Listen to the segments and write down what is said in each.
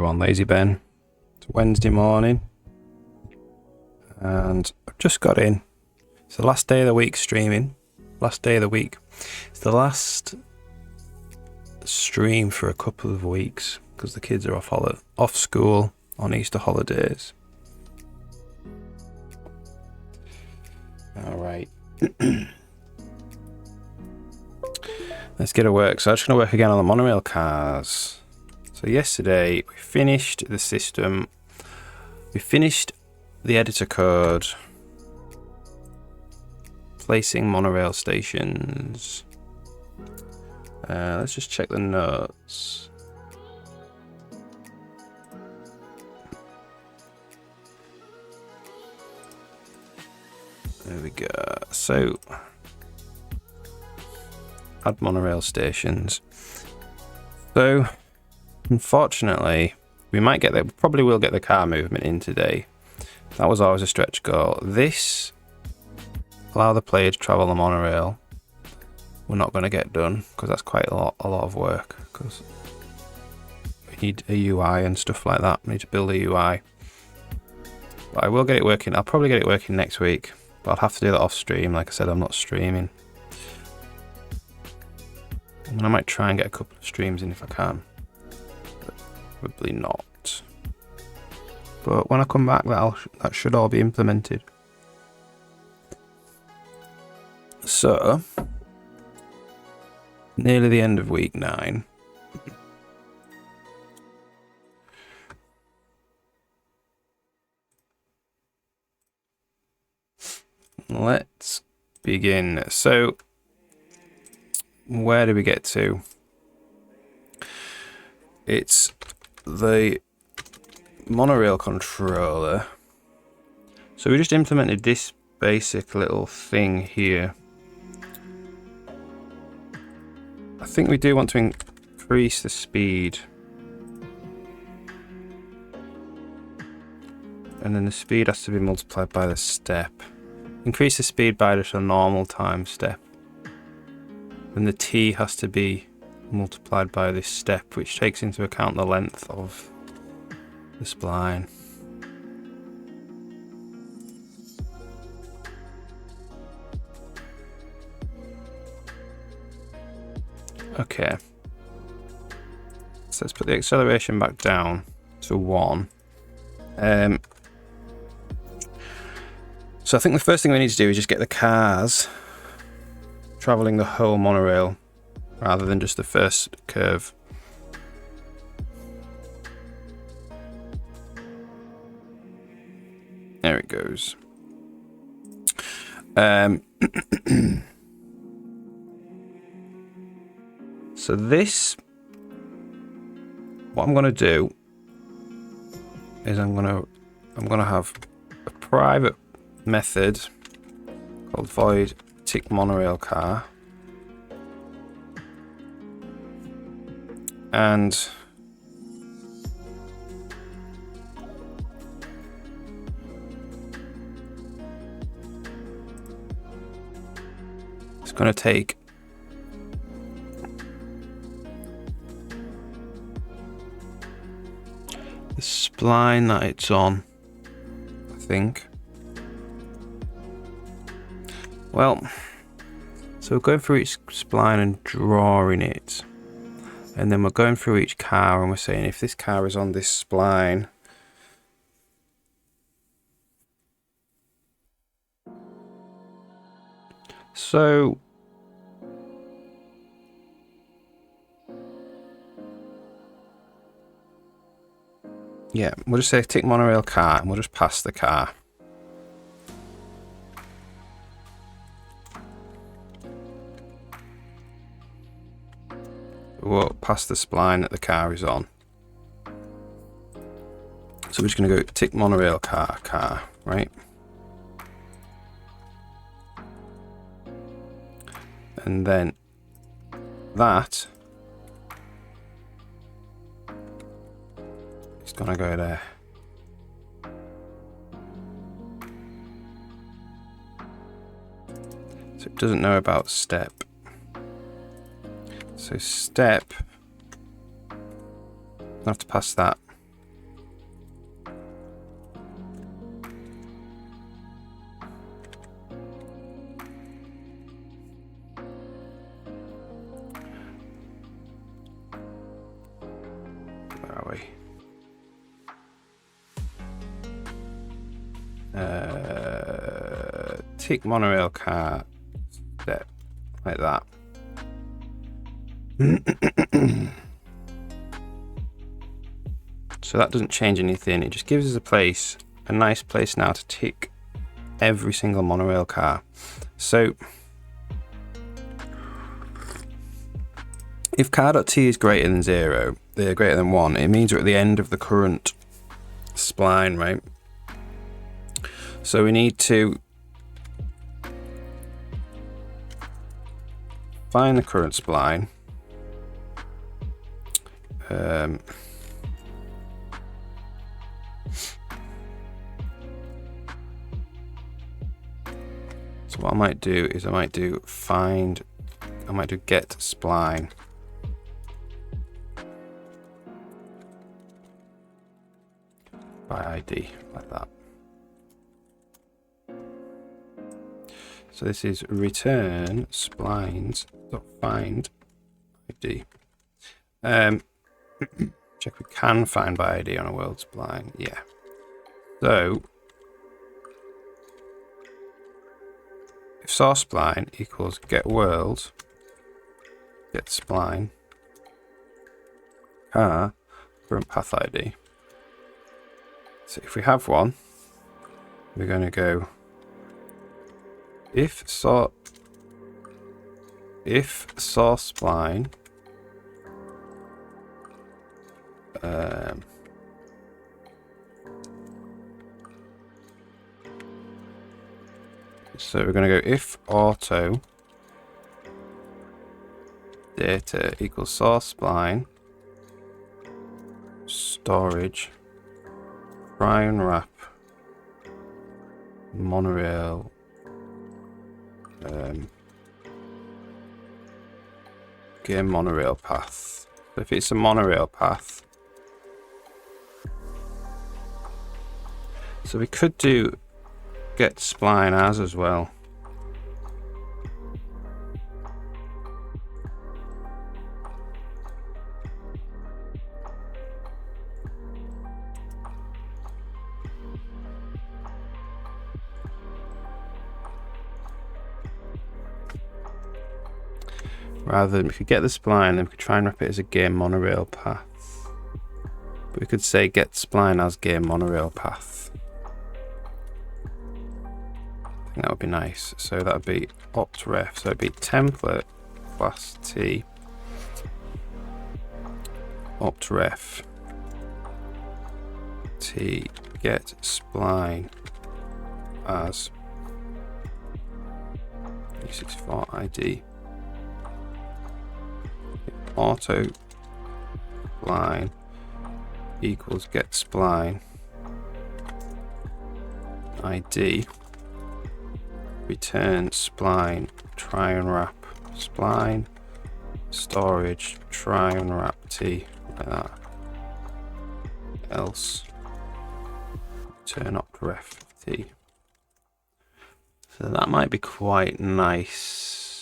everyone, Lazy Ben. It's Wednesday morning and I've just got in. It's the last day of the week streaming. Last day of the week. It's the last stream for a couple of weeks because the kids are off school on Easter holidays. Alright. Let's get to work. So I'm just going to work again on the monorail cars. So yesterday we finished the system. We finished the editor code. Placing monorail stations. Let's just check the notes. There we go. So, add monorail stations. So, unfortunately, we probably will get the car movement in today. That was always a stretch goal. This, allow the player to travel the monorail, we're not going to get done because that's quite a lot of work. Because we need a UI and stuff like that. We need to build a UI. But I will get it working. I'll probably get it working next week. But I'll have to do that off stream. Like I said, I'm not streaming. And I might try and get a couple of streams in if I can. But probably not. But when I come back, that should all be implemented. So, nearly the end of week 9. Let's begin. So, where do we get to? It's the monorail controller. So we just implemented this basic little thing here. I think we do want to increase the speed. And then the speed has to be multiplied by the step. Increase the speed by just a normal time step. And the T has to be multiplied by this step, which takes into account the length of the spline. Okay. So let's put the acceleration back down to 1. So I think the first thing we need to do is just get the cars travelling the whole monorail rather than just the first curve. There it goes. So this, what I'm going to do is I'm going to have a private method called void tick monorail car, and it's going to take the spline that it's on, I think. Well, so we're going through each spline and drawing it. And then we're going through each car and we're saying if this car is on this spline, so yeah, we'll just say tick monorail car and we'll just pass the car. We'll pass the spline that the car is on. So we're just going to go tick monorail car, right? And then that is going to go there. So it doesn't know about step. So step, I have to pass that tick monorail car step like that. So that doesn't change anything. It just gives us a nice place now to tick every single monorail car. So if car.t is greater than 0, they're greater than 1, it means we're at the end of the current spline, right? So we need to find the current spline. So what I might do is I might do get spline. By ID, like that. So this is return splines.find ID. Check we can find by ID on a world spline. Yeah. So if source spline equals get world, get spline, car, current path ID. So if we have one, we're going to go if source spline so we're going to go if auto data equals source spline storage try and wrap monorail game monorail path. So if it's a monorail path, so we could do get spline as well. Rather than we could get the spline, then we could try and wrap it as a game monorail path. But we could say get spline as game monorail path. I think that would be nice. So that would be opt_ref. So it'd be template class T opt_ref T get spline as E64 ID. Auto spline equals get spline ID return spline try and wrap spline storage try and wrap T like that, else turn opt_ref T. So that might be quite nice.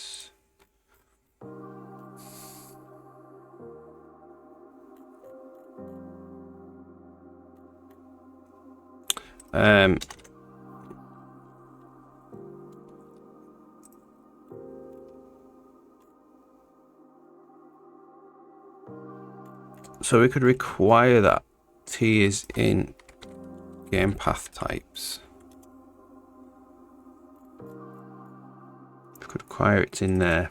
So we could require that T is in game path types. We could require it in there.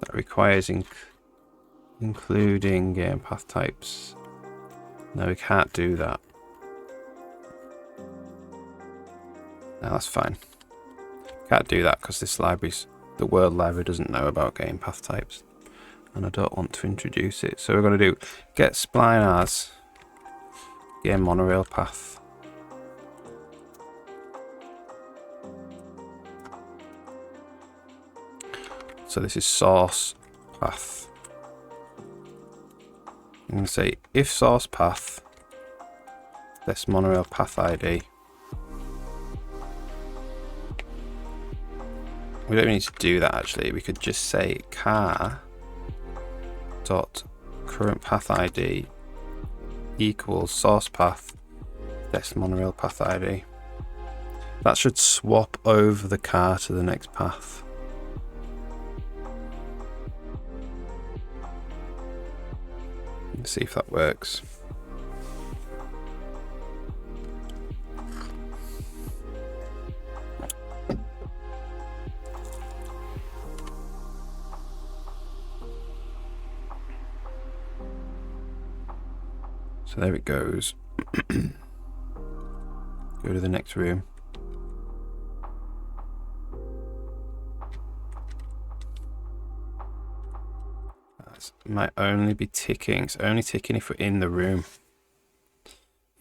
That requires including game path types. No, we can't do that. No, that's fine. Can't do that because the world library doesn't know about game path types, and I don't want to introduce it. So we're going to do get spline as game monorail path. So this is source path. I'm going to say if source path this monorail path ID. We don't need to do that actually. We could just say car dot current path ID equals source path this monorail path ID. That should swap over the car to the next path. Let's see if that works. So there it goes. Go to the next room. That might only be ticking. It's only ticking if we're in the room.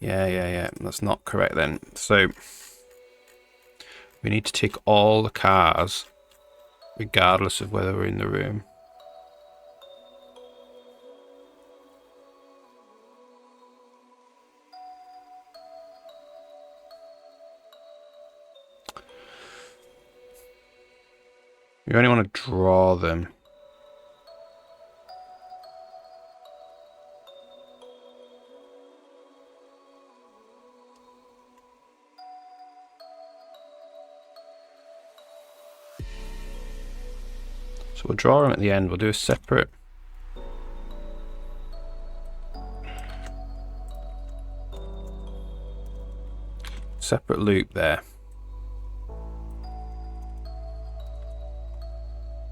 Yeah. That's not correct then. So we need to tick all the cars regardless of whether we're in the room. You only want to draw them. So we'll draw them at the end. We'll do a separate loop there.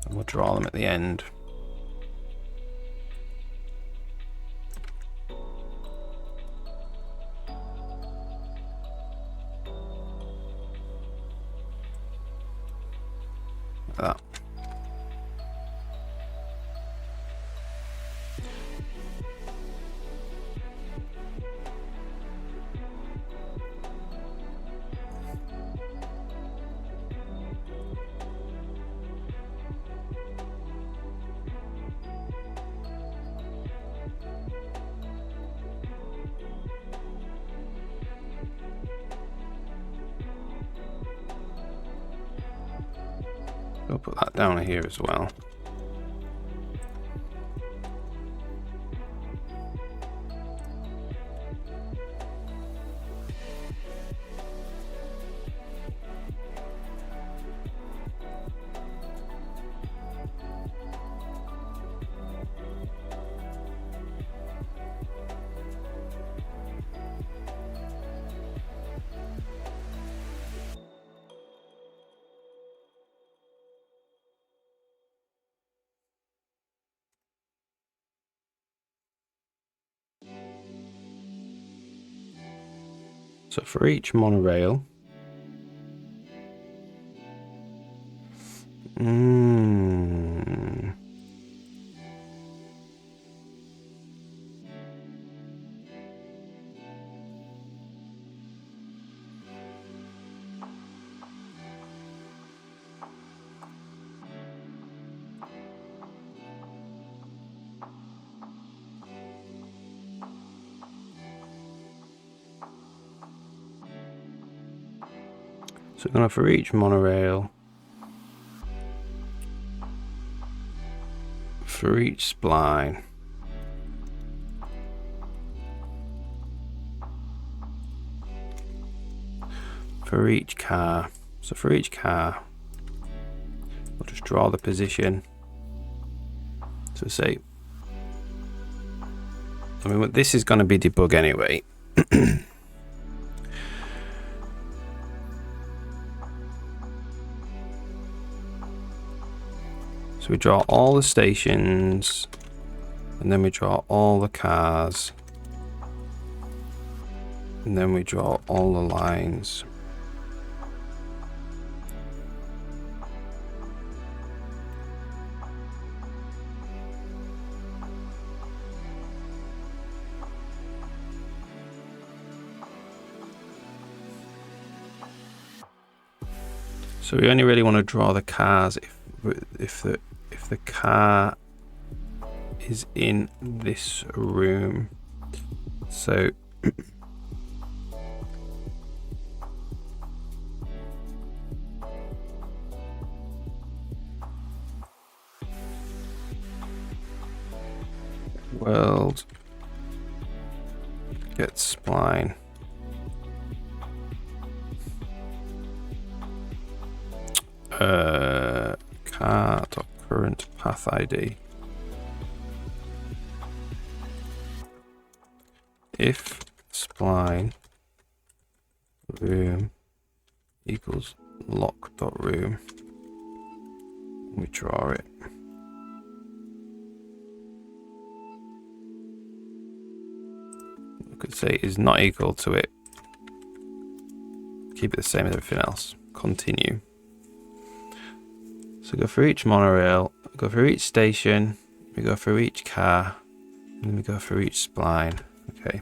And we'll draw them at the end. Like that. We'll put that down here as well. So for each monorail, so we're going to, for each monorail, for each spline, for each car. So for each car, we'll just draw the position. So say, I mean, this is going to be debug anyway. So we draw all the stations, and then we draw all the cars, and then we draw all the lines. So we only really want to draw the cars if the car is in this room. So world get spline. car.current path ID. If spline room equals lock.room, we draw it. We could say is not equal to it. Keep it the same as everything else. Continue. So go for each monorail, go for each station, we go for each car, and then we go for each spline. Okay.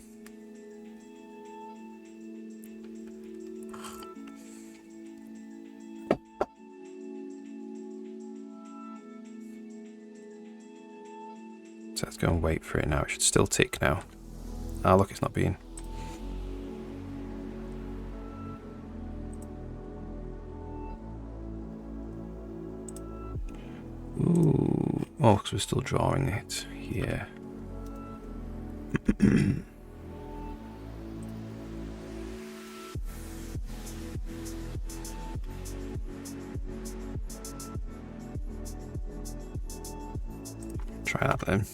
So let's go and wait for it now. It should still tick now. Ah, look, it's not being. Ooh. Oh, because we're still drawing it here. Try that then.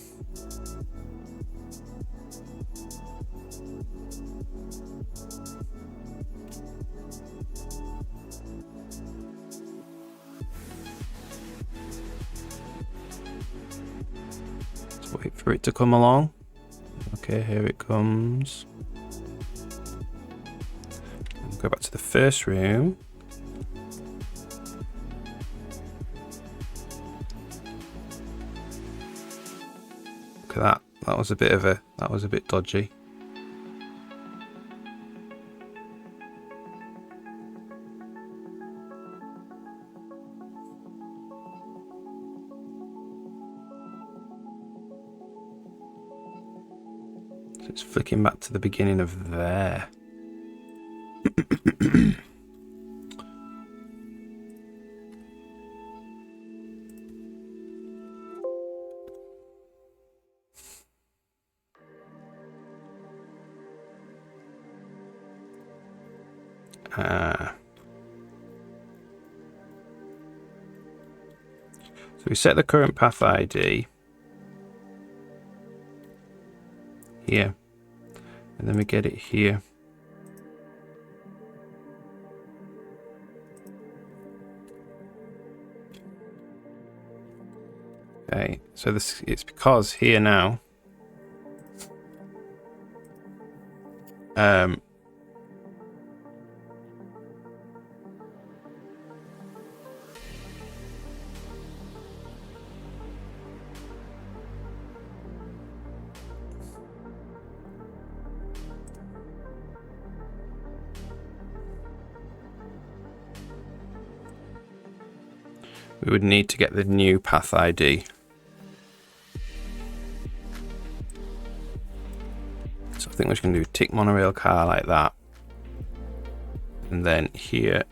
Wait for it to come along. Okay, here it comes. Go back to the first room. Look at that. That was a bit dodgy. So it's flicking back to the beginning of there. So we set the current path ID here, and then we get it here. Okay, so it's because here now we would need to get the new path ID. So I think we're just going to do tick monorail car like that. And then here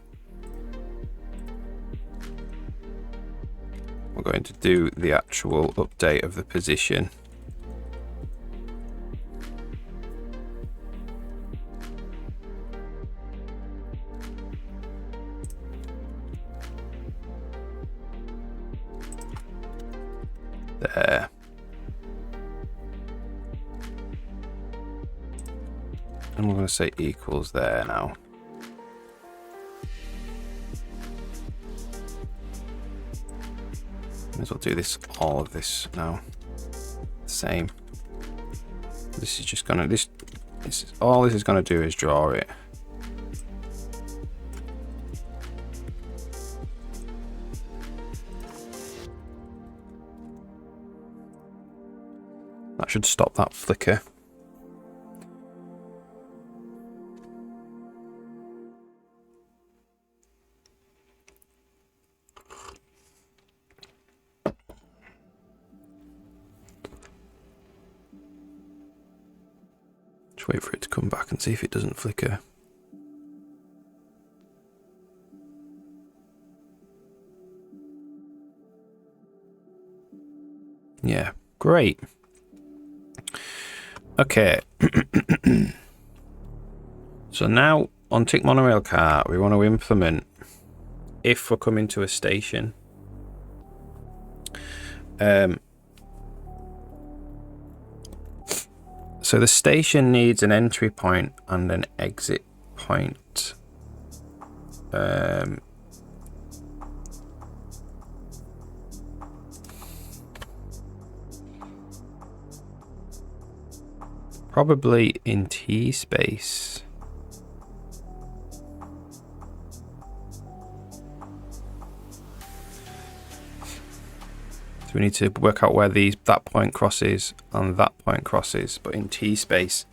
we're going to do the actual update of the position. There. And we're going to say equals there now. Might as well do this, all of this now. Same. This is just gonna, this is all this is gonna do is draw it. That should stop that flicker. Just wait for it to come back and see if it doesn't flicker. Yeah, great. Okay. So now on Tick Monorail Car, we want to implement if we're coming to a station. So the station needs an entry point and an exit point. Probably in T space. So we need to work out where that point crosses and that point crosses, but in T space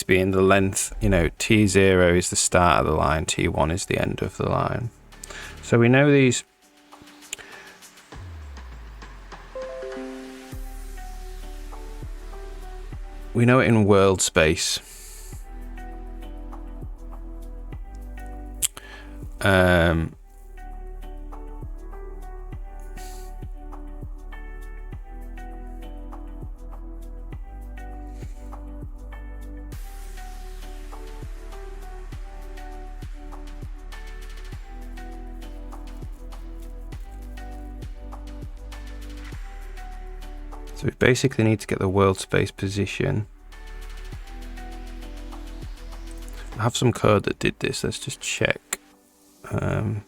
being the length, you know, T0 is the start of the line, T1 is the end of the line. So we know these. We know it in world space. So we basically need to get the world space position. I have some code that did this. Let's just check. Let's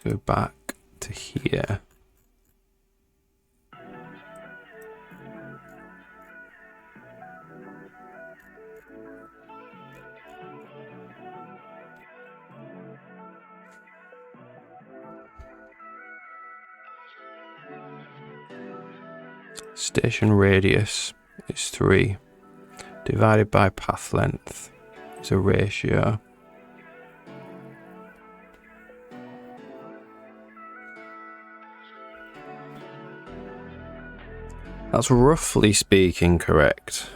go back to here. Station radius is 3 divided by path length is a ratio. That's roughly speaking correct,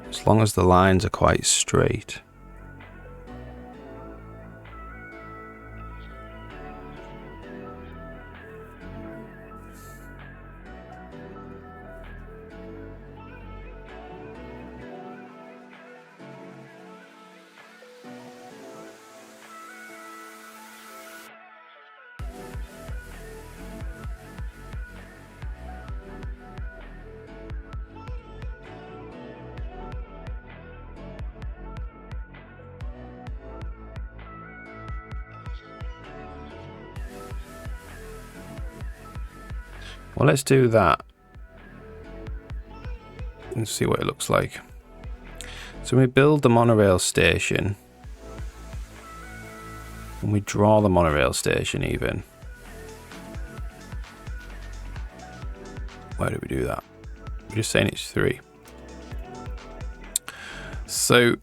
as long as the lines are quite straight. Well, let's do that and see what it looks like. So we build the monorail station, and we draw the monorail station even. Where do we do that? We're just saying it's 3. So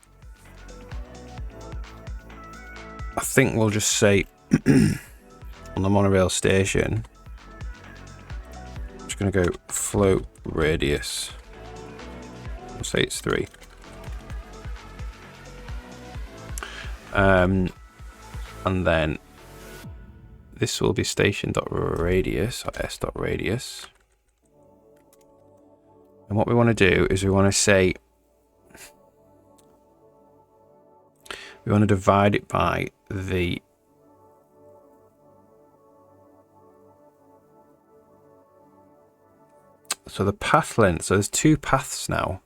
I think we'll just say on the monorail station, I'm just going to go float radius. We'll say it's 3. And then this will be station.radius or s.radius. And what we want to do is we want to say, we want to divide it by the path length. So there's 2 paths now.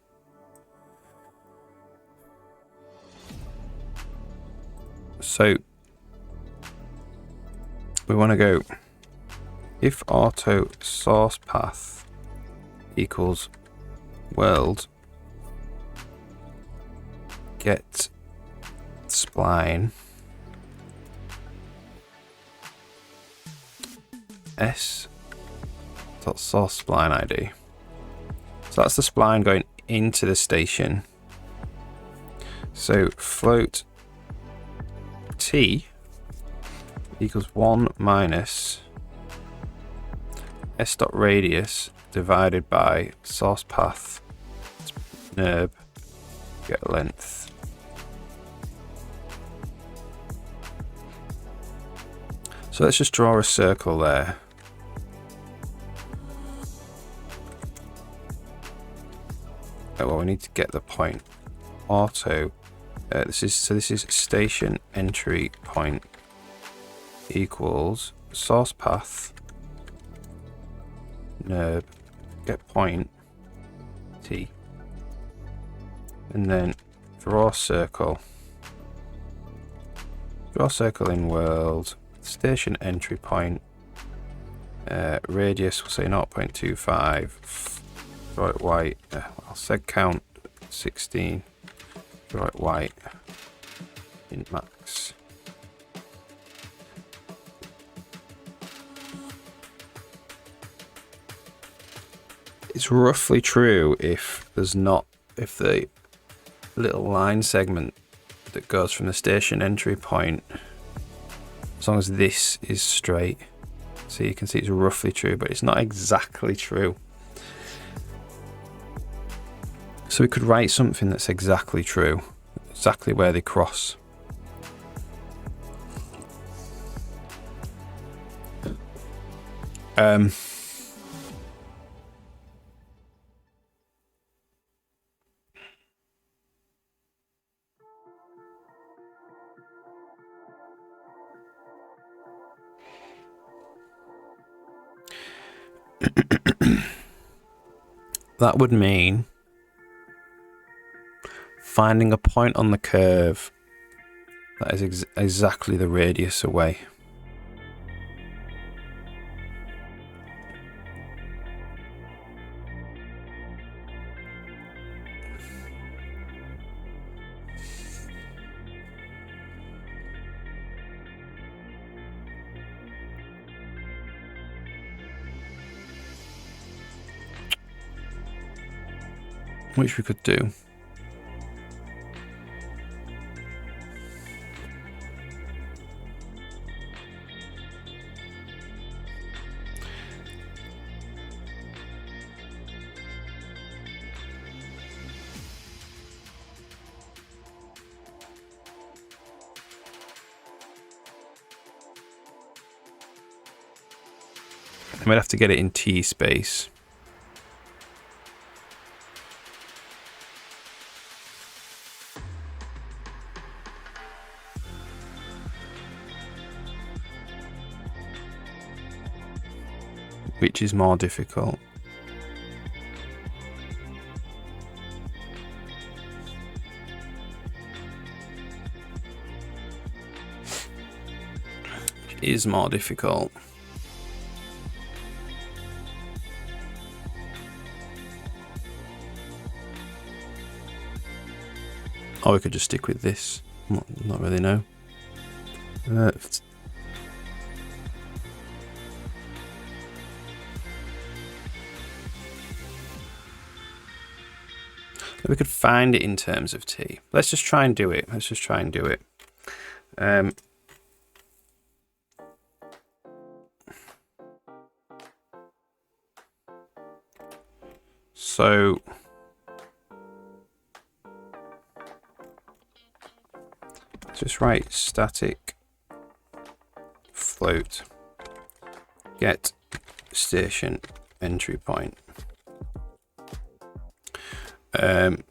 So we want to go if auto source path equals world get spline s dot source spline ID. So that's the spline going into the station. So float t equals 1 minus s dot radius divided by source path nerb get length. So let's just draw a circle there. well, we need to get the point. Auto. This is station entry point equals source path nerb get point t, and then draw circle in world, station entry point, radius we'll say 0.25, draw it white, I'll set count 16, draw it white, int max. It's roughly true if the little line segment that goes from the station entry point, as long as this is straight. So you can see it's roughly true, but it's not exactly true. So we could write something that's exactly true, exactly where they cross. That would mean finding a point on the curve that is exactly the radius away. Which we could do. I might have to get it in T space. Which is more difficult. It is more difficult. Or we could just stick with this. Not really know. We could find it in terms of t. Let's just try and do it. So just write static float get station entry point.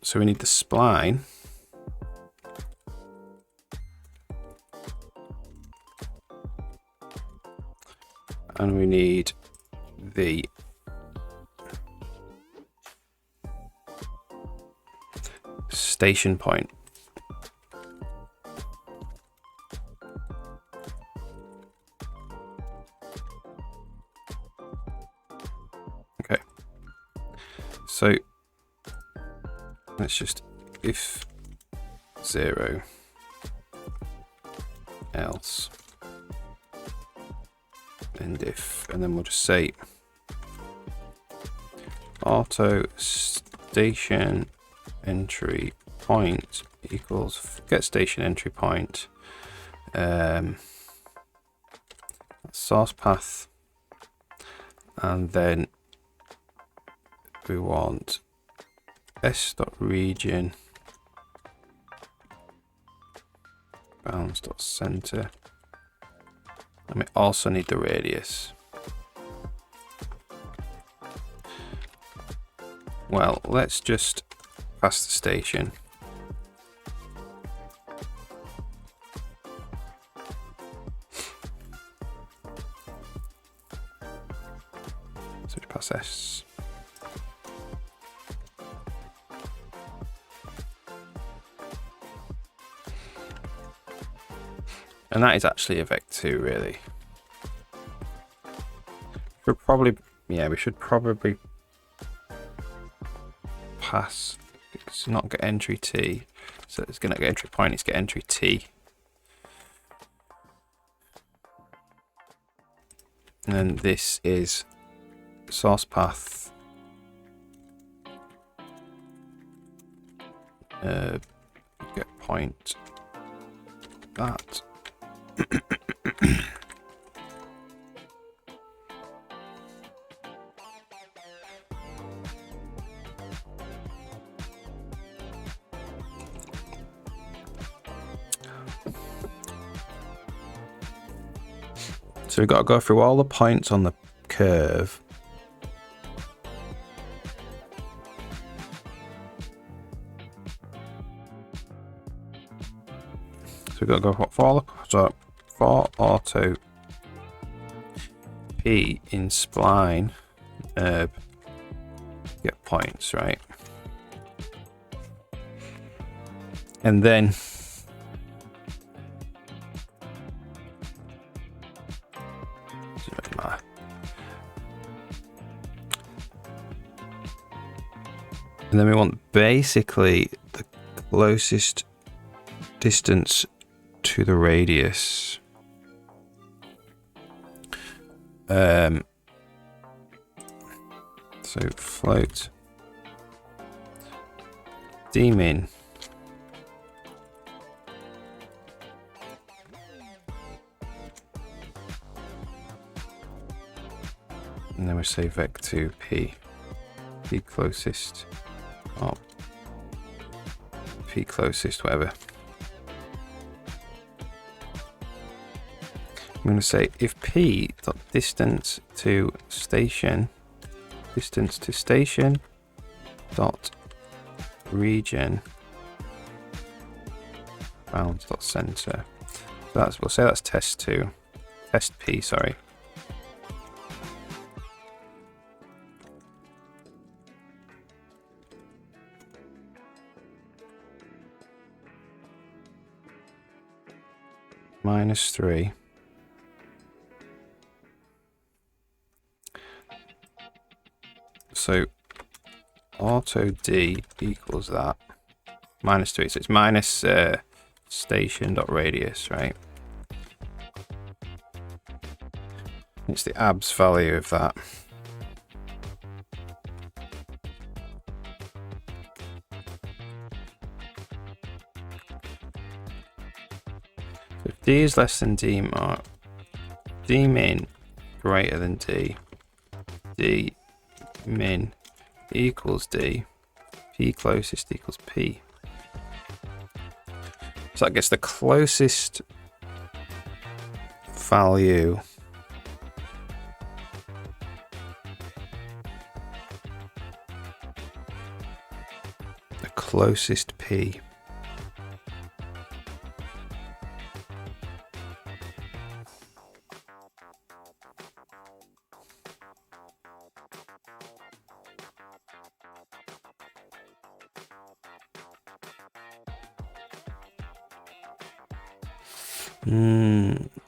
So we need the spline, and we need the station point. Okay, so let's just if 0 else and if, and then we'll just say auto station entry point equals get station entry point, source path, and then we want s.region bounds.center, and we also need the radius. Well, let's just past the station. Switch past S. And that is actually a Vec2, really. We'll probably, yeah, we should probably pass. It's not get entry T, so it's going to get entry point. It's get entry T, and then this is source path. Get point that. So we've got to go through all the points on the curve. So we've got to go for all the, so for auto P in spline get points, right? And then we want basically the closest distance to the radius. So float dmin and then we say vec2 p closest, or p closest, whatever. I'm going to say if p dot distance to station dot region bounds dot center. So we'll say that's test p, sorry. -3. So auto D equals that -3. So it's minus station dot radius, right? It's the abs value of that. So if D is less than D mark, D min greater than D, D min equals D, P closest equals P. So that gets the closest value the closest P.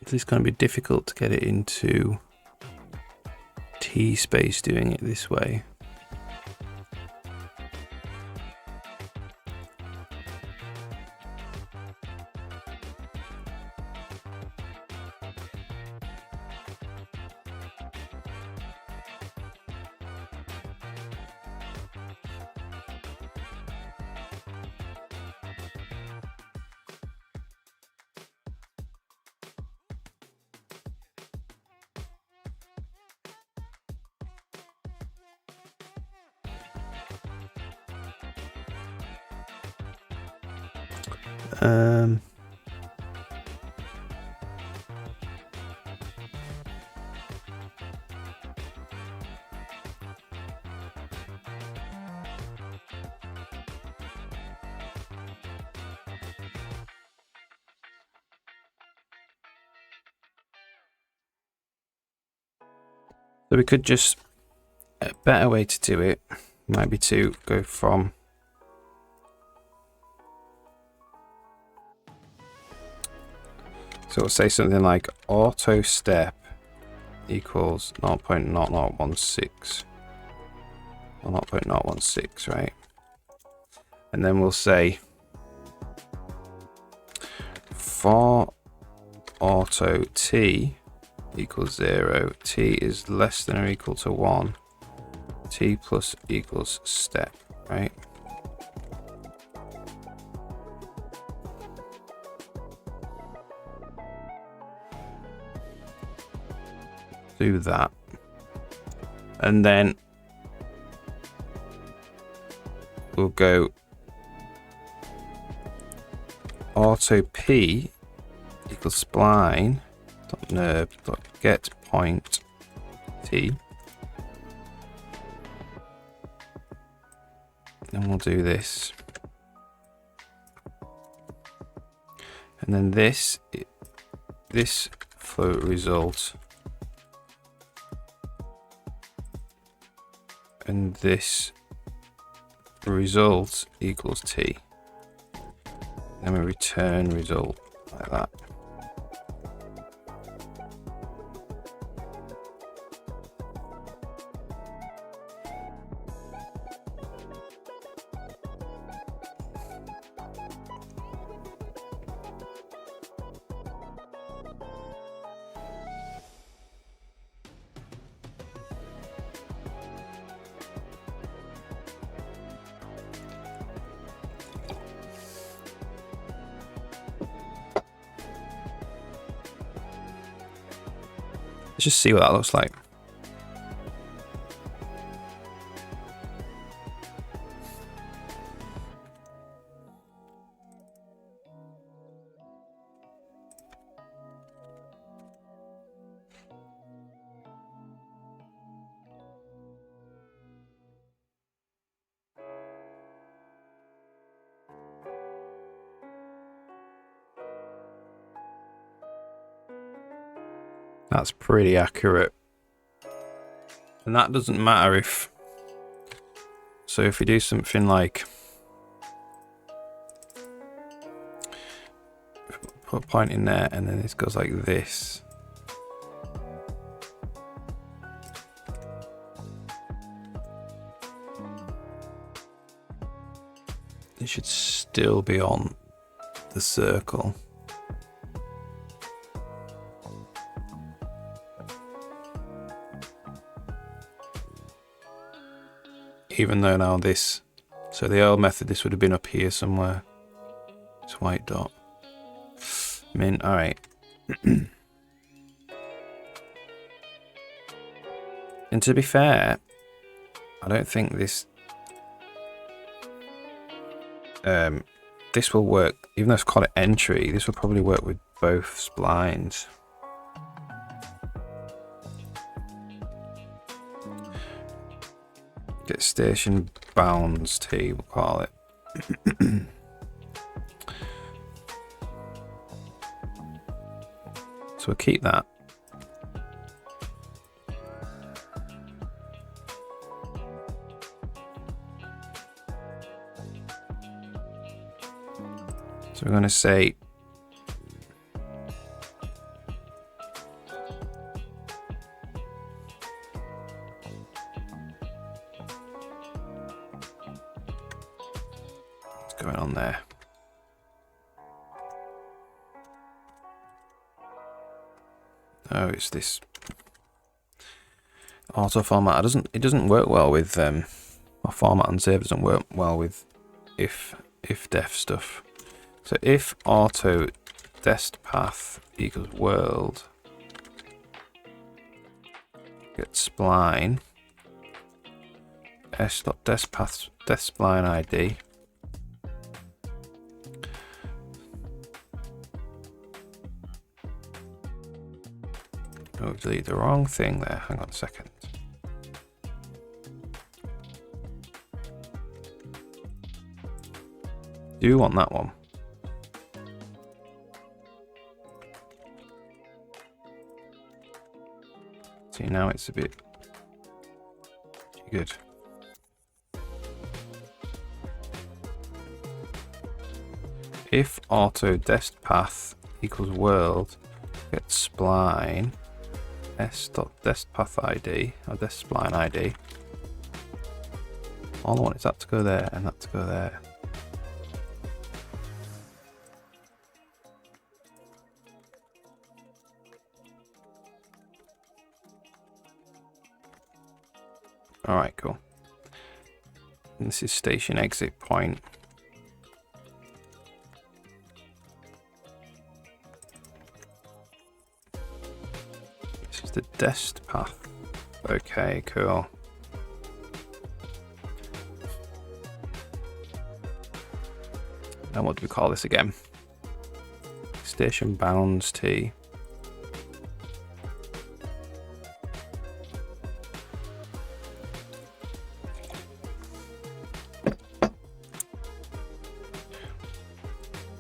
This is going to be difficult to get it into T space doing it this way. So we could just, a better way to do it might be to go from so we'll say something like auto step equals 0.0016 or 0.016, right? And then we'll say for auto t equals 0, t is less than or equal to 1, t plus equals step, right? Do that, and then we'll go auto p equals spline .nerb .get point t, and we'll do this, and then this float result, and this result equals t. Then we return result like that. Let's just see what that looks like. That's pretty accurate. And that doesn't matter if, so if we do something like, put a point in there and then this goes like this. It should still be on the circle. Even though now this, so the old method, this would have been up here somewhere. It's white dot. Mint, alright. And to be fair, I don't think this this will work, even though it's called it entry, this will probably work with both splines. Get station bounds T, we'll call it. So we'll keep that. So we're going to say what's going on there. Oh, it's this auto format. It doesn't work well with or format and save doesn't work well with if def stuff. So if auto dest path equals world, get spline s.dest path dest spline ID. Oh, delete the wrong thing there. Hang on a second. Do you want that one? See, now it's a bit Good. If auto dest path equals world, get spline s.dest path ID or dest spline ID. All I want is that to go there and that to go there. Alright, cool. And this is station exit point. This is the dest path. Okay, cool. Now what do we call this again? Station bounds T.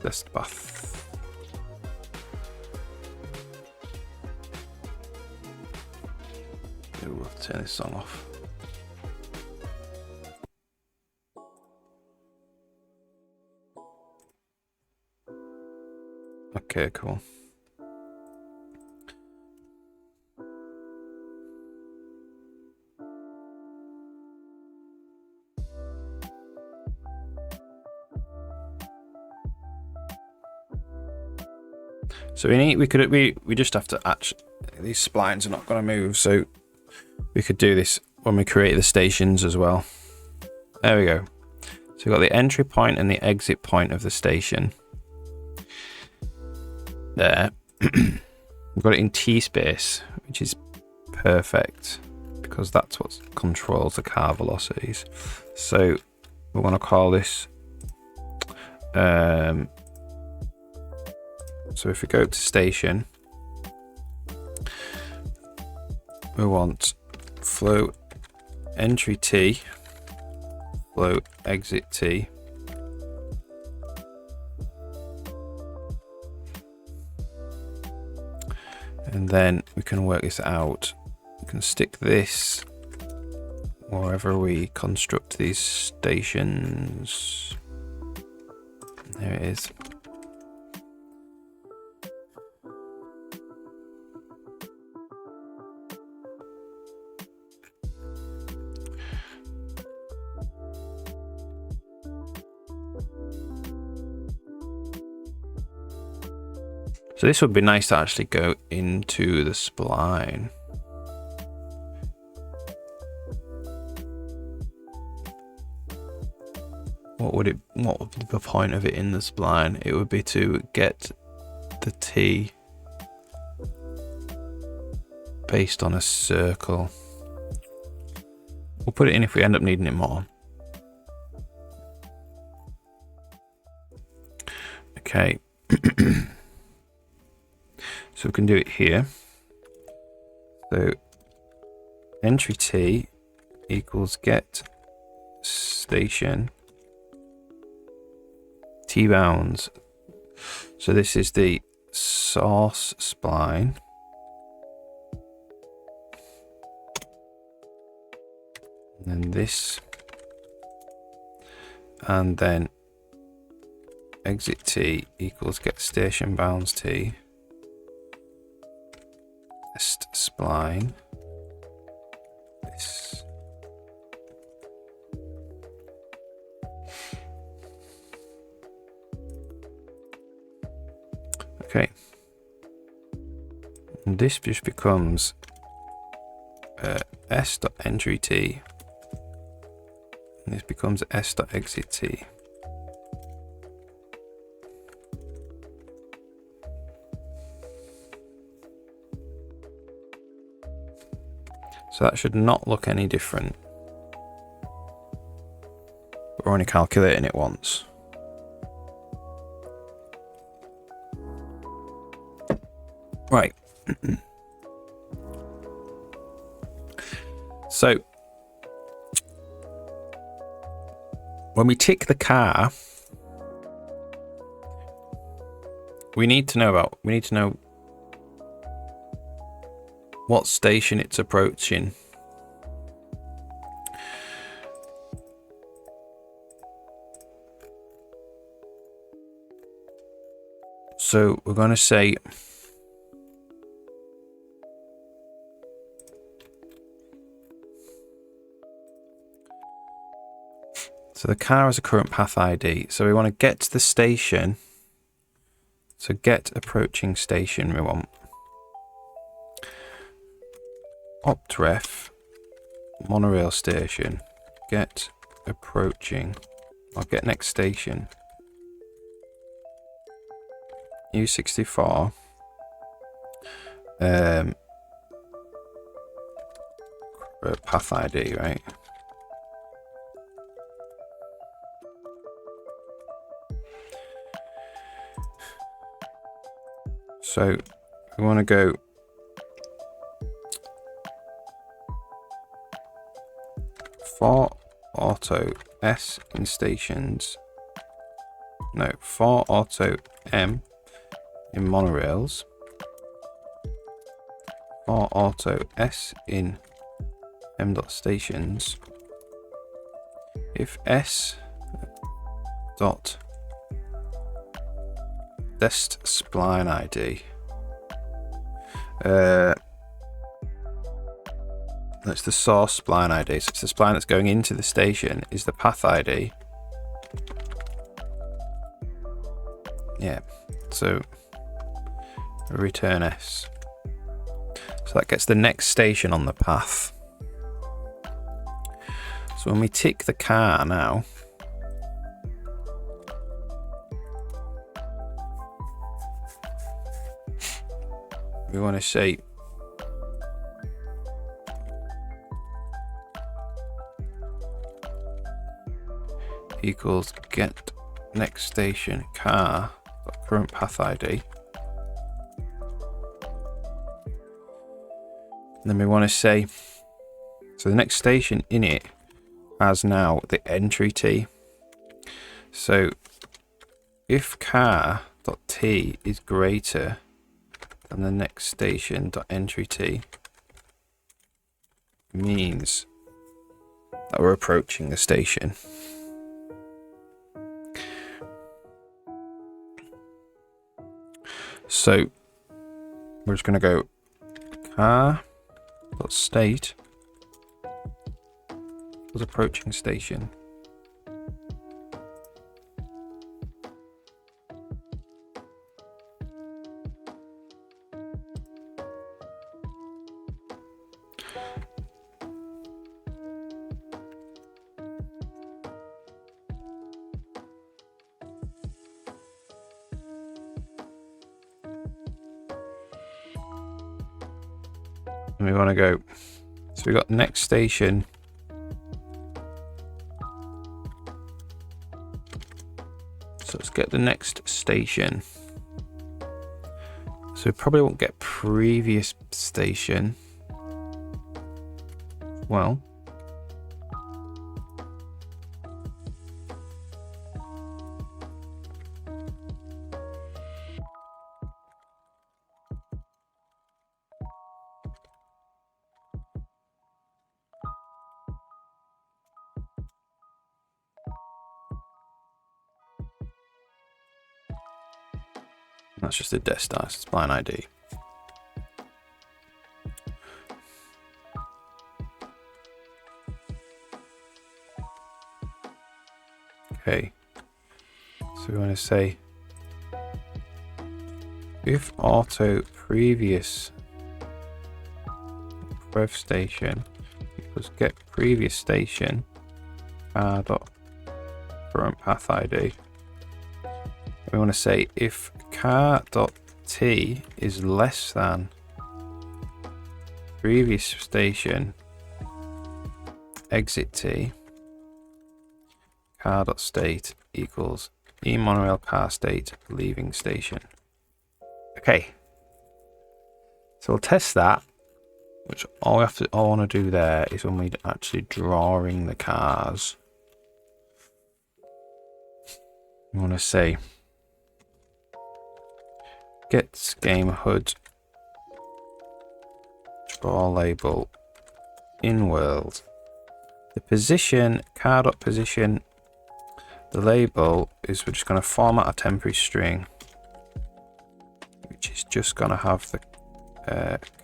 Dest path. We'll turn this song off. Okay, cool. So we just have to actually, these splines are not going to move, so we could do this when we create the stations as well. There we go. So we've got the entry point and the exit point of the station. There. We've got it in T space, which is perfect because that's what controls the car velocities. So we want to call this so if we go to station, we want flow entry T, flow exit T. And then we can work this out. We can stick this wherever we construct these stations. There it is. So this would be nice to actually go into the spline. What would be the point of it in the spline? It would be to get the T based on a circle. We'll put it in if we end up needing it more. Okay. So we can do it here. So entry T equals get station T bounds. So this is the source spline. And then this. And then exit T equals get station bounds T. Test spline. This. Okay. And this just becomes s.entry T. And this becomes s.exit T. So that should not look any different. We're only calculating it once. Right. So when we tick the car, we need to know what station it's approaching. So we're going to say so the car has a current path ID. So we want to get to the station. So get approaching station we want. Optref monorail station. Get approaching. Or get next station. U64. Path ID, right? So we want to go for auto S in stations. No, for auto M in monorails. For auto S in M dot stations. If S dot dest spline ID. That's the source spline ID. So it's the spline that's going into the station is the path ID. Yeah. So return S. So that gets the next station on the path. So when we tick the car now, we want to say equals get next station car current path ID. And then we want to say, so the next station in it has now the entry T. So if car.t is greater than the next station.entry T, means that we're approaching the station. So we're just going to go car.state was approaching station. And we want to go, so we got next station. So let's get the next station. So we probably won't get previous station. Well, that's just a desktop spline ID. Okay, so we want to say if auto previous rev station equals get previous station dot current path ID. We want to say if car.t is less than previous station exit T, car.state equals monorail car state leaving station. Okay, so we'll test that, which all I want to do there is when we're actually drawing the cars. We want to say get game HUD draw label in world. The position, car.position, the label is we're just going to format a temporary string. which is just going to have the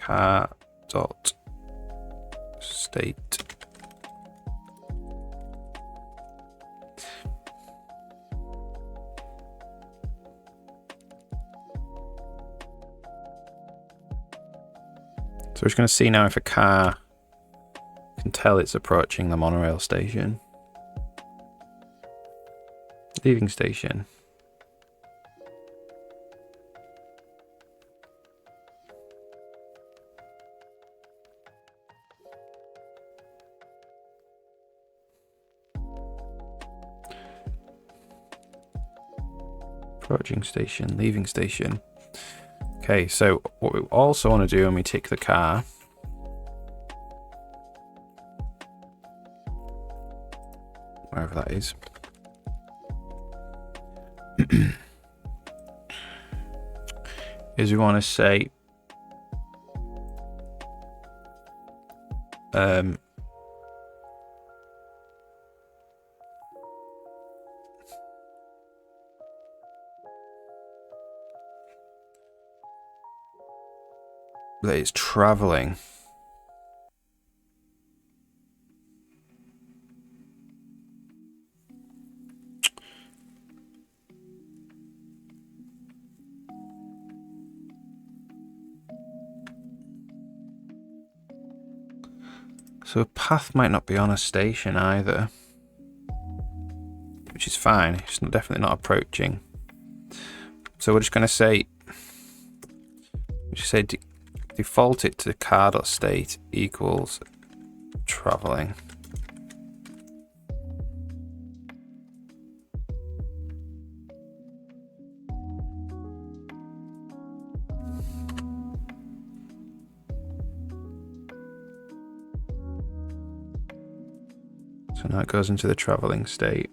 car dot state. So we're just going to see now if a car can tell it's approaching the monorail station. Leaving station. Approaching station, leaving station. Okay, so what we also want to do when we tick the car wherever that is. Is we want to say that it's traveling. So a path might not be on a station either, which is fine. It's definitely not approaching. So we're just going to say, default it to car.state equals traveling. So now it goes into the traveling state.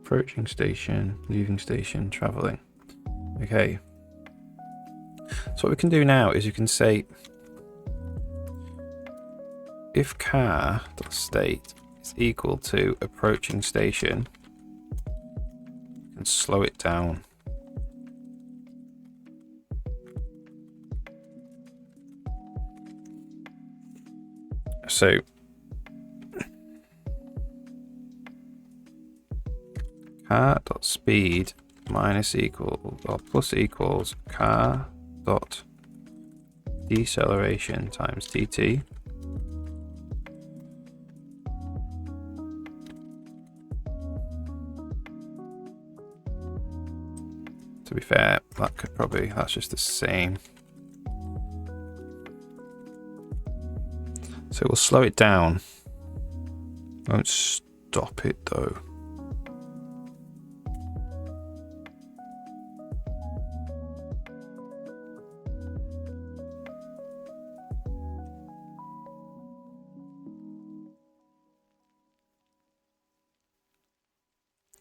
Approaching station, leaving station, traveling. Okay. So what we can do now is you can say if car.state is equal to approaching station, and slow it down. So car.speed minus equal or plus equals car dot deceleration times dt. To be fair, that's just the same. So we'll slow it down. Won't stop it though.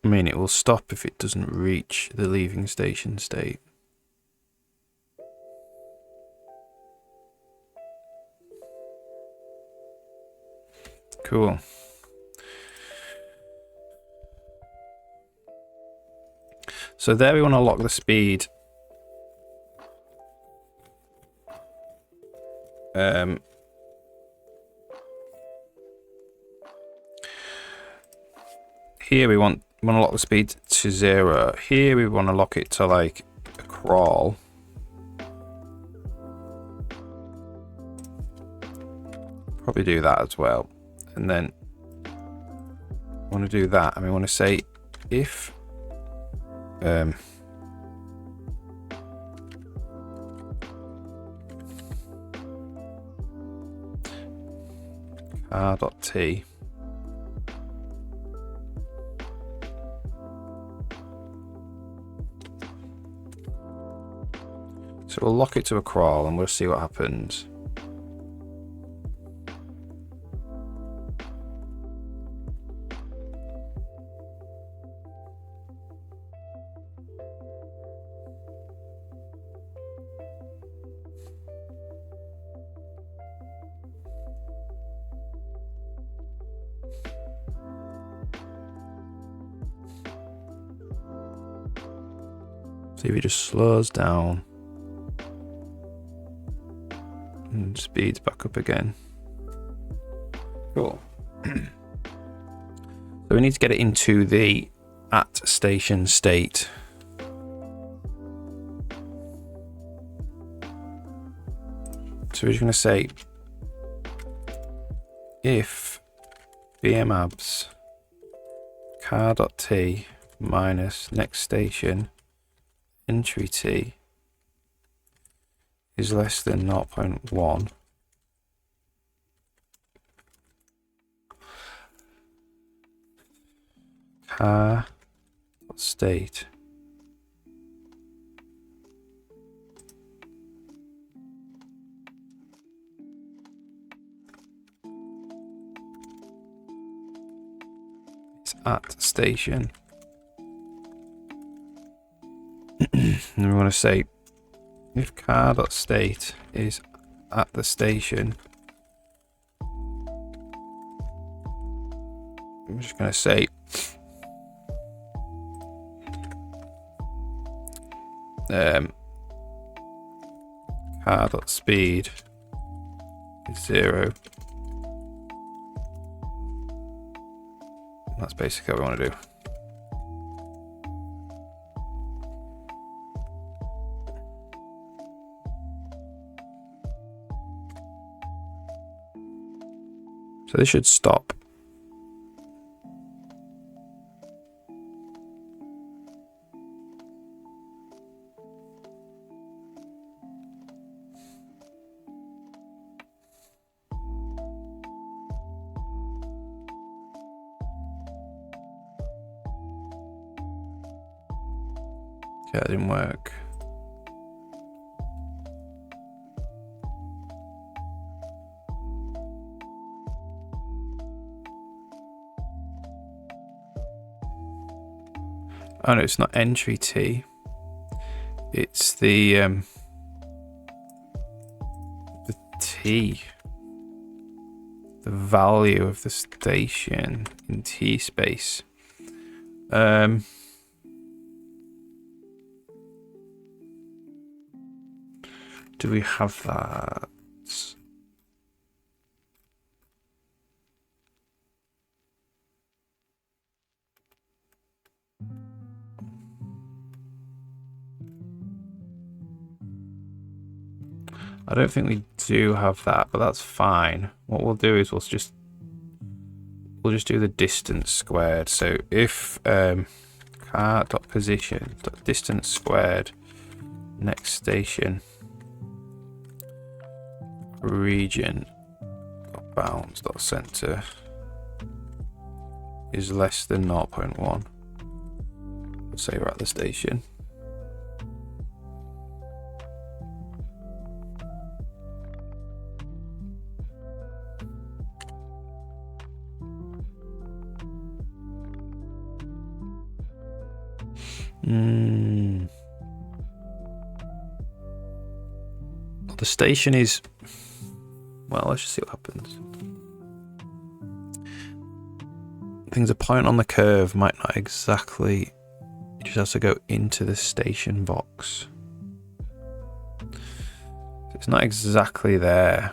I mean, it will stop if it doesn't reach the leaving station state. Cool. So there we want to lock the speed. Here we want to lock the speed to 0. Here we want to lock it to like a crawl. Probably do that as well. And then we want to do that, and we want to say if car.t so we'll lock it to a crawl and we'll see what happens. See if it just slows down and speeds back up again. Cool. So we need to get it into the at station state. So we're just going to say if bmabs car.t minus next station entry t is less than 0.1, car state is at station. And we want to say if car.state is at the station, I'm just going to say car.speed is 0. That's basically what we want to do. So this should stop. Okay, that didn't work. Oh no, it's not entry T. It's the T. The value of the station in T space. Do we have that? I don't think we do have that, but that's fine. What we'll do is we'll just do the distance squared. So if car.position distance squared next station region bounds center is less than 0.1, let's say we're at the station. The station is, well, let's just see what happens. Things a point on the curve might not exactly, it just has to go into the station box. It's not exactly there.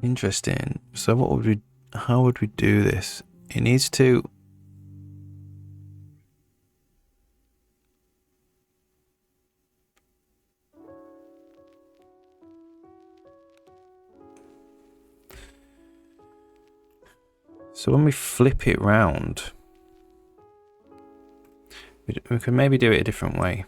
Interesting. So what would we, how would we do this? It needs to, so when we flip it round, we can maybe do it a different way.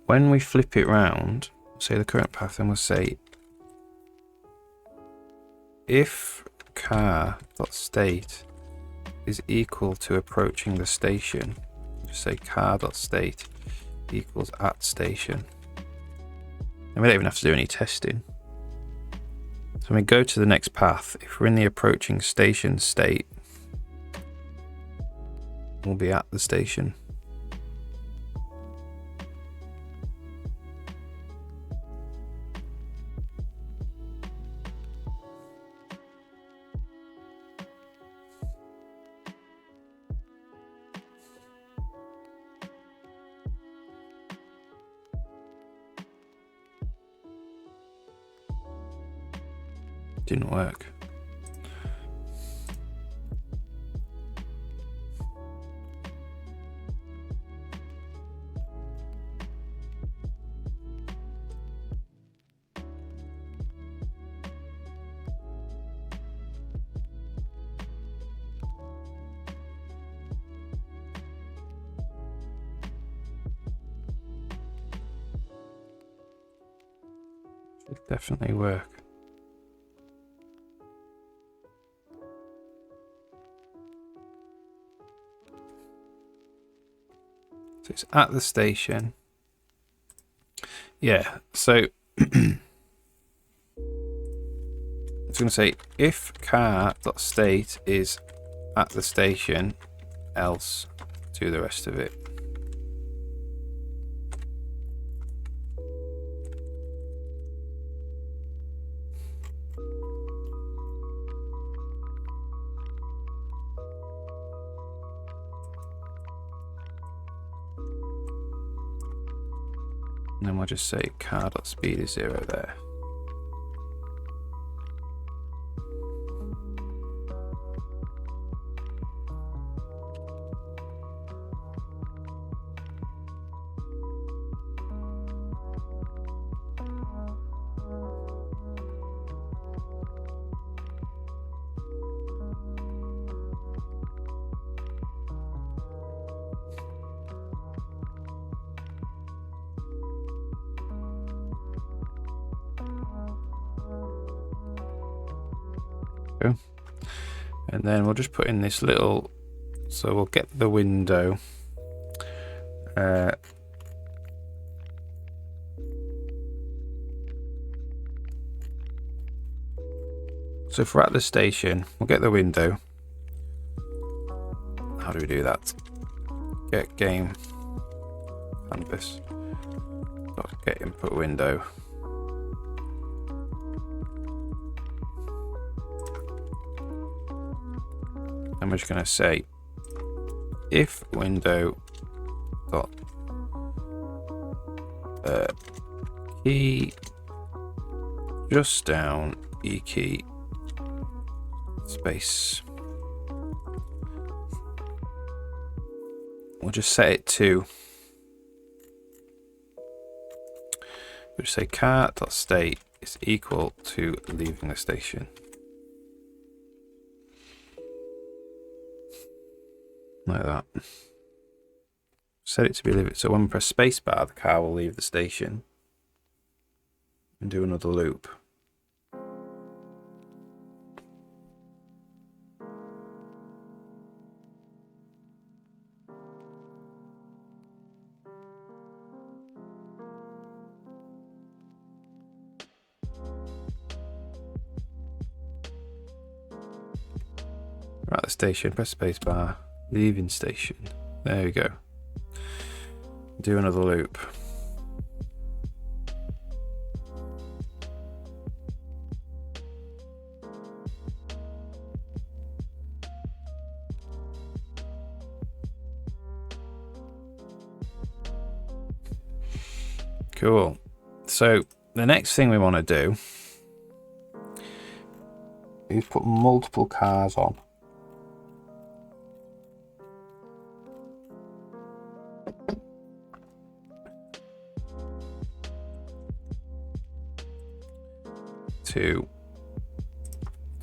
When we flip it round, say the current path, and we'll say if car.state is equal to approaching the station, just say car.state equals at station. And we don't even have to do any testing. So when we go to the next path, if we're in the approaching station state, we'll be at the station. Didn't work. Should definitely work. So it's at the station. Yeah, so it's going to say if car.state is at the station, else do the rest of it. And then we'll just say car.speed is 0 there. And then we'll just put in this little, so we'll get the window. So if we're at the station, we'll get the window. How do we do that? Get game canvas. Get input window. And we're just going to say if window dot key just down e key space. We'll just set it to, we'll just say car.state is equal to leaving the station. Like that. Set it to be leave. So when we press spacebar, the car will leave the station and do another loop. We're at the station, press spacebar. Leaving station. There we go. Do another loop. Cool. So the next thing we want to do is put multiple cars on.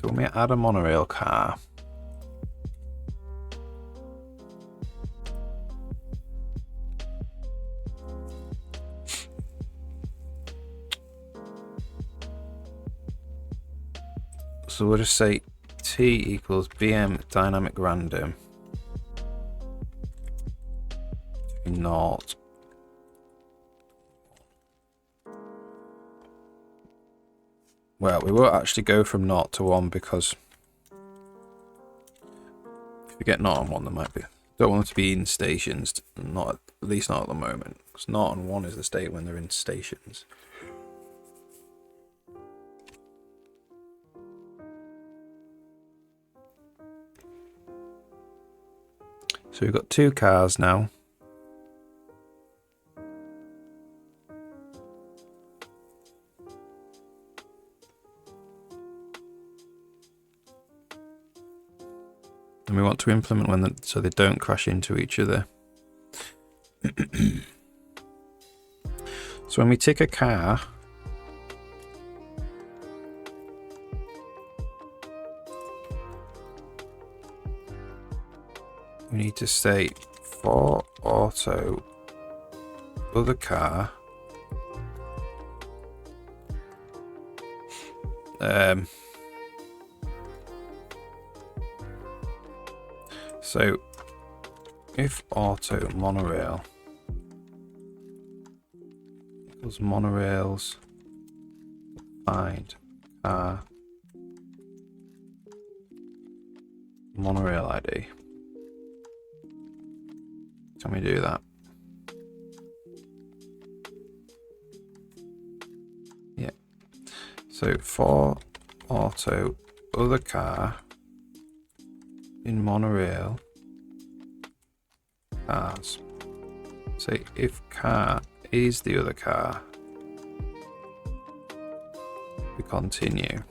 So when we add a monorail car, so we'll just say t equals bm dynamic random not. Well, we won't actually go from 0 to 1 because if we get 0 and 1, there might be. Don't want them to be in stations, not at least not at the moment. Because 0 and 1 is the state when they're in stations. So we've got 2 cars now. And we want to implement one so they don't crash into each other. So when we tick a car, we need to state for auto other car so if auto monorail equals monorails find car monorail ID. Can we do that? Yeah. So for auto other car in monorail cars. Say if car is the other car, we continue.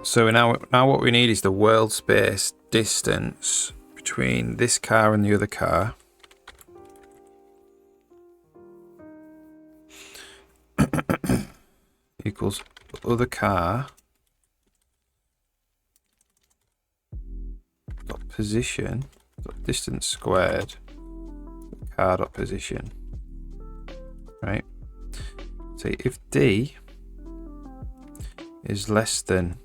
So now what we need is the world space distance between this car and the other car. Equals other car dot position dot distance squared car dot position. Right. So if D is less than,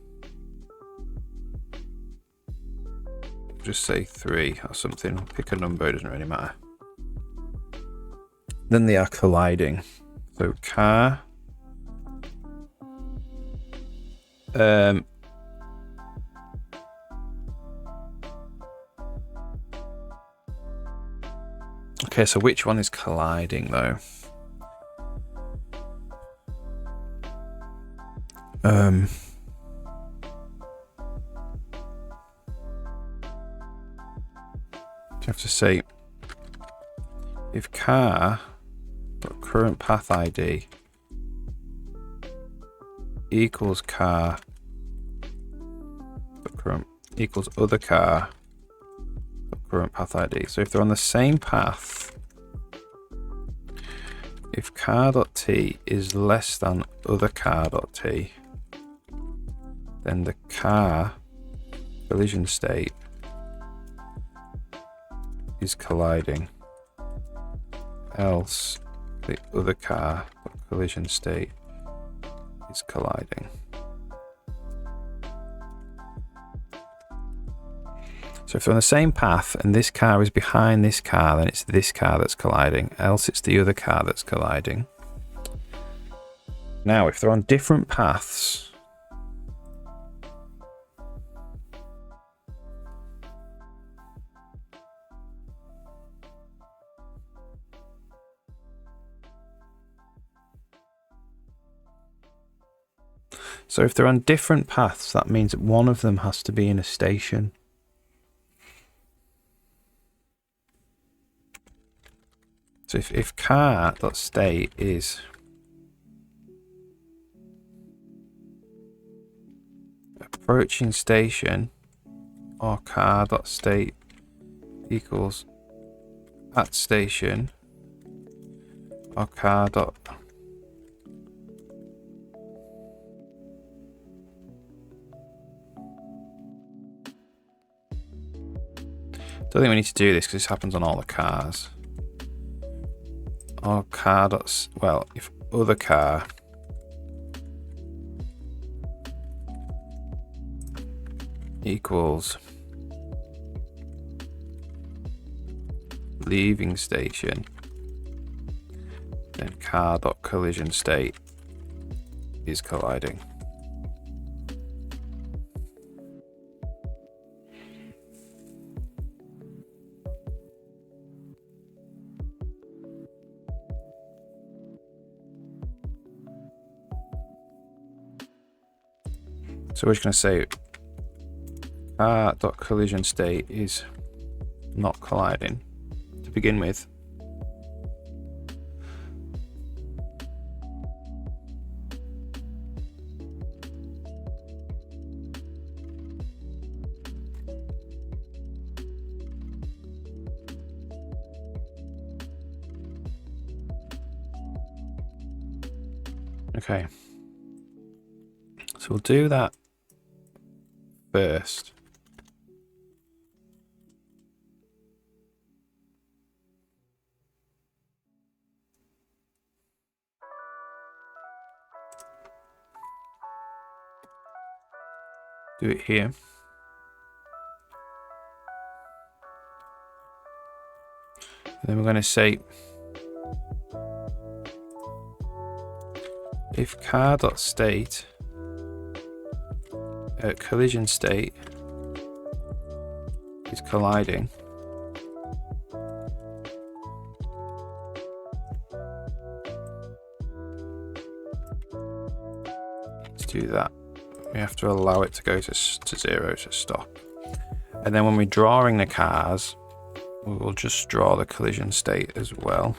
just say 3 or something, pick a number, it doesn't really matter, then they are colliding. So car okay, so which one is colliding though? You have to say if car dot current path ID equals car dot current equals other car dot current path ID. So if they're on the same path, if car dot T is less than other car dot T, then the car collision state is colliding, else the other car collision state is colliding. So if they're on the same path and this car is behind this car, then it's this car that's colliding, else it's the other car that's colliding. Now if they're on different paths, so if they're on different paths, that means that one of them has to be in a station. So if car.state is approaching station, or car.state equals at station, or car. Don't think we need to do this because this happens on all the cars. or car dots, well, if other car equals leaving station, then car dot collision state is colliding. So we're just going to say car dot collision state is not colliding to begin with. Okay, so we'll do that first. Do it here. And then we're going to say if car.state collision state is colliding, let's do that. We have to allow it to go to 0 to stop. And then when we're drawing the cars, we will just draw the collision state as well.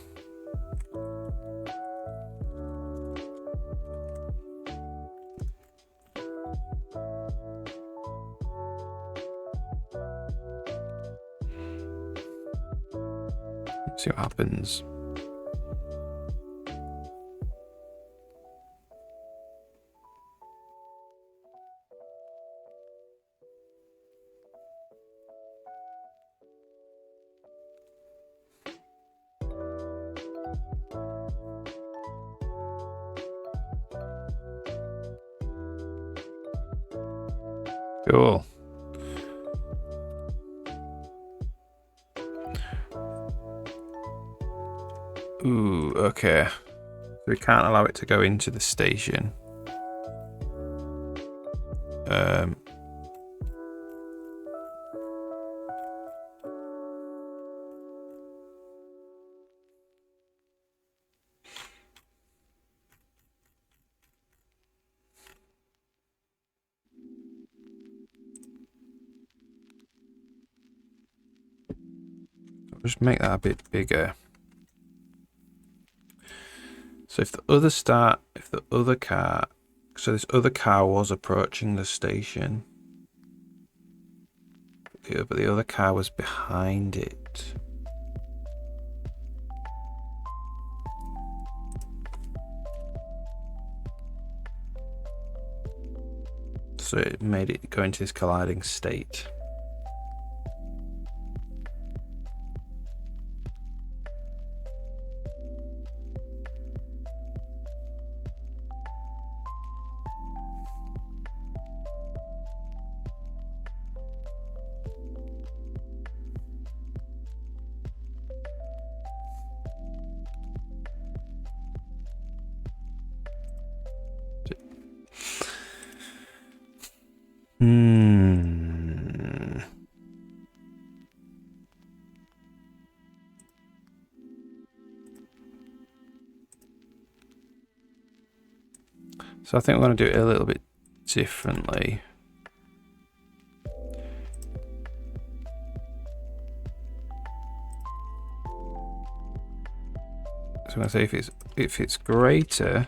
See what happens. Cool. Ooh, okay. So we can't allow it to go into the station. I'll just make that a bit bigger. So if the other car, so this other car was approaching the station, but the other car was behind it. So it made it go into this colliding state. So I think we're going to do it a little bit differently. So I'm going to say if it's greater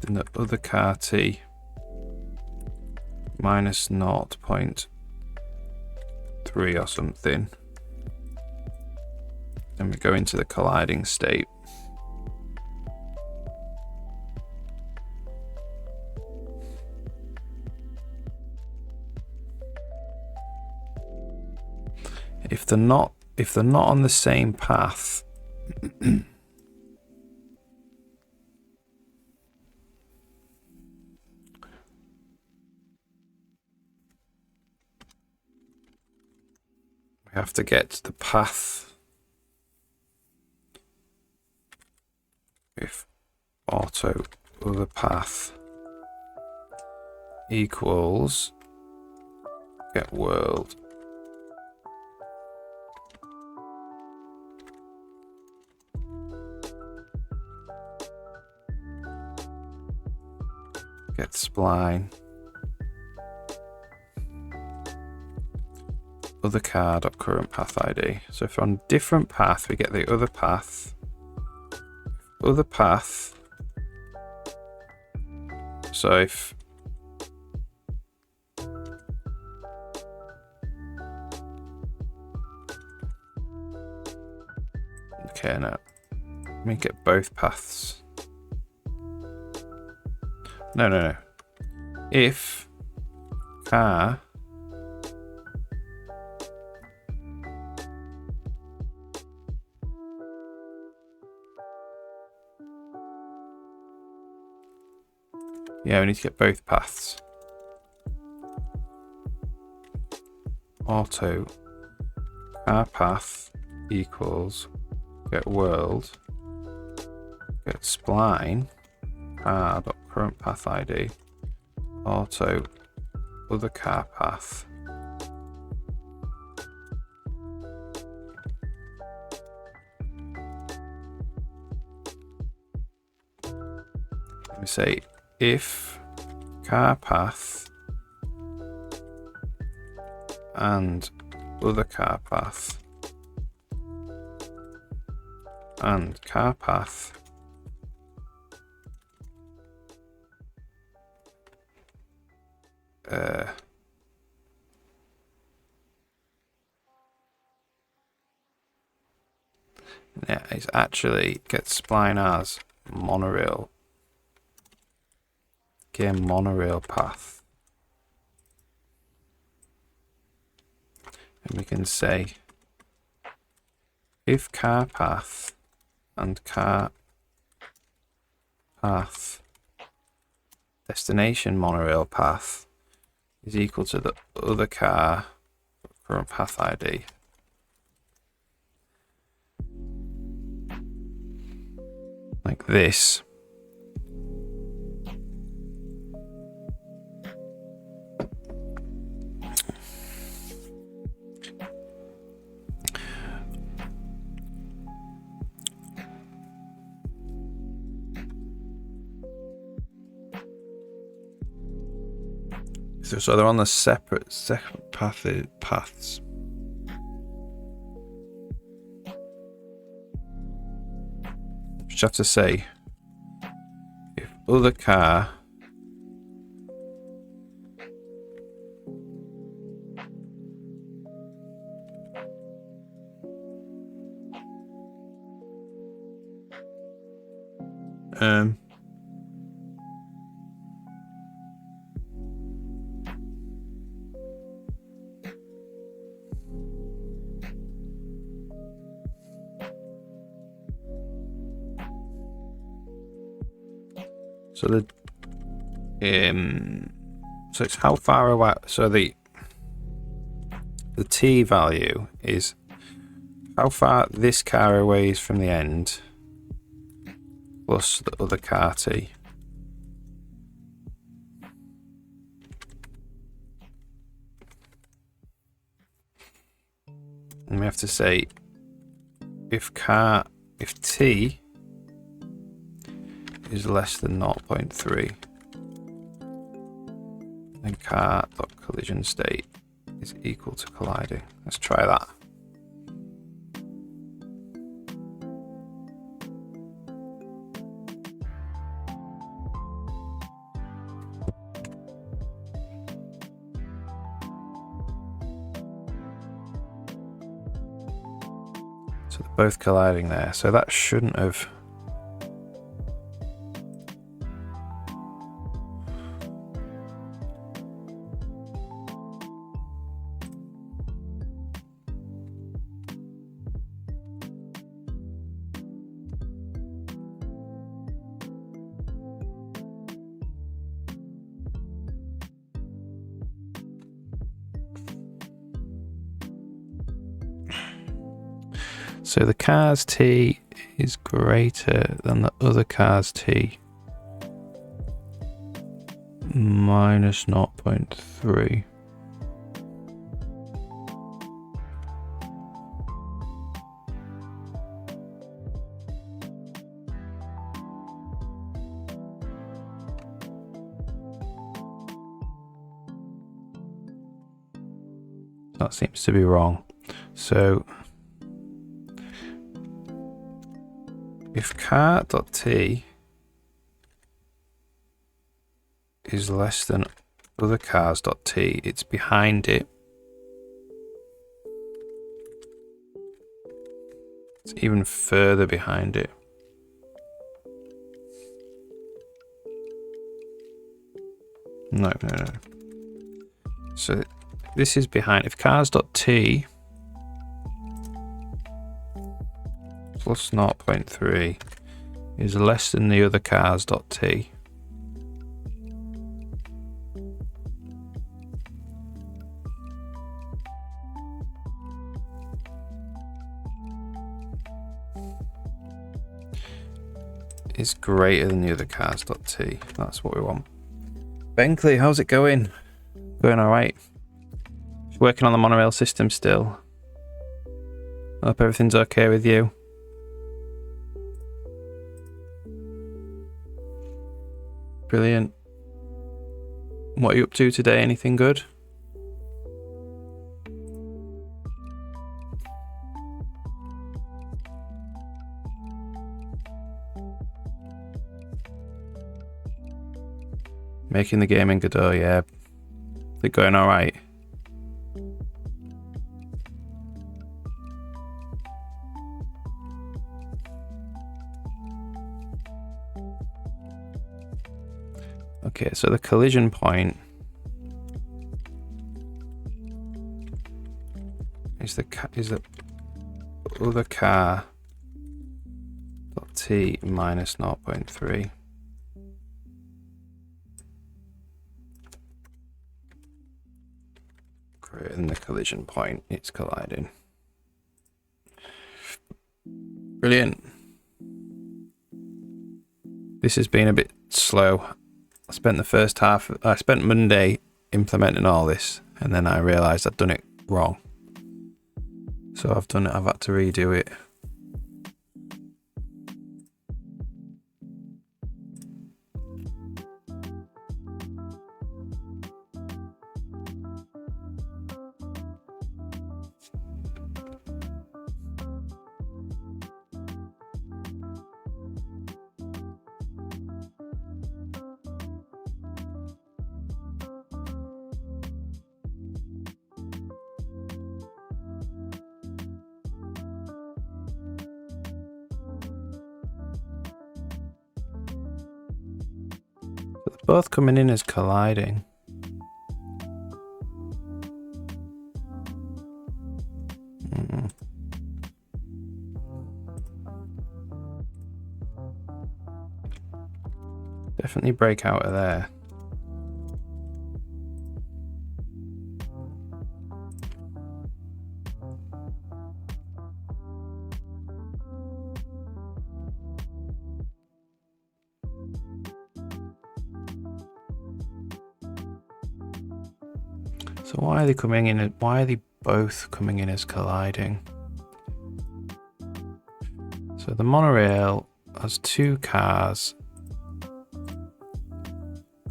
than the other car t minus 0.3 or something, then we go into the colliding state. if they're not on the same path, we have to get the path if auto other path equals get world. Get spline. Other car.current path ID. So if on different path we get the other path. Other path. So if okay, now let me get both paths. No. If car we need to get both paths. Auto car path equals get world get spline car.current path ID auto other car path let me say if car path and other car path and car path it's actually get spline as monorail. Get monorail path. And we can say if car path and car path destination monorail path is equal to the other car current path ID. Like this. So they're on the separate paths. Just have to say if other car so the so it's how far away, so the T value is how far this car away is from the end plus the other car T. And we have to say if T is less than 0.3, then car.collision state is equal to colliding. Let's try that. So they're both colliding there. So that shouldn't have. So the car's t is greater than the other car's t minus 0.3. That seems to be wrong. So if car.t is less than other cars.t, it's behind it. It's even further behind it. No. So this is behind. If cars.t plus 0.3 is less than the other cars.t, is greater than the other cars.t. That's what we want. Benkley, how's it going? Going alright? Working on the monorail system still. Hope everything's okay with you. Brilliant. What are you up to today? Anything good? Making the game in Godot, yeah. Is it going alright? Okay, so the collision point is the other car dot t minus 0.3. Greater than the collision point it's colliding. Brilliant. This has been a bit slow. I spent Monday implementing all this, and then I realised I'd done it wrong. So I've had to redo it. Both coming in as colliding. Definitely break out of there. So why are they coming in? Why are they both coming in as colliding? So the monorail has two cars,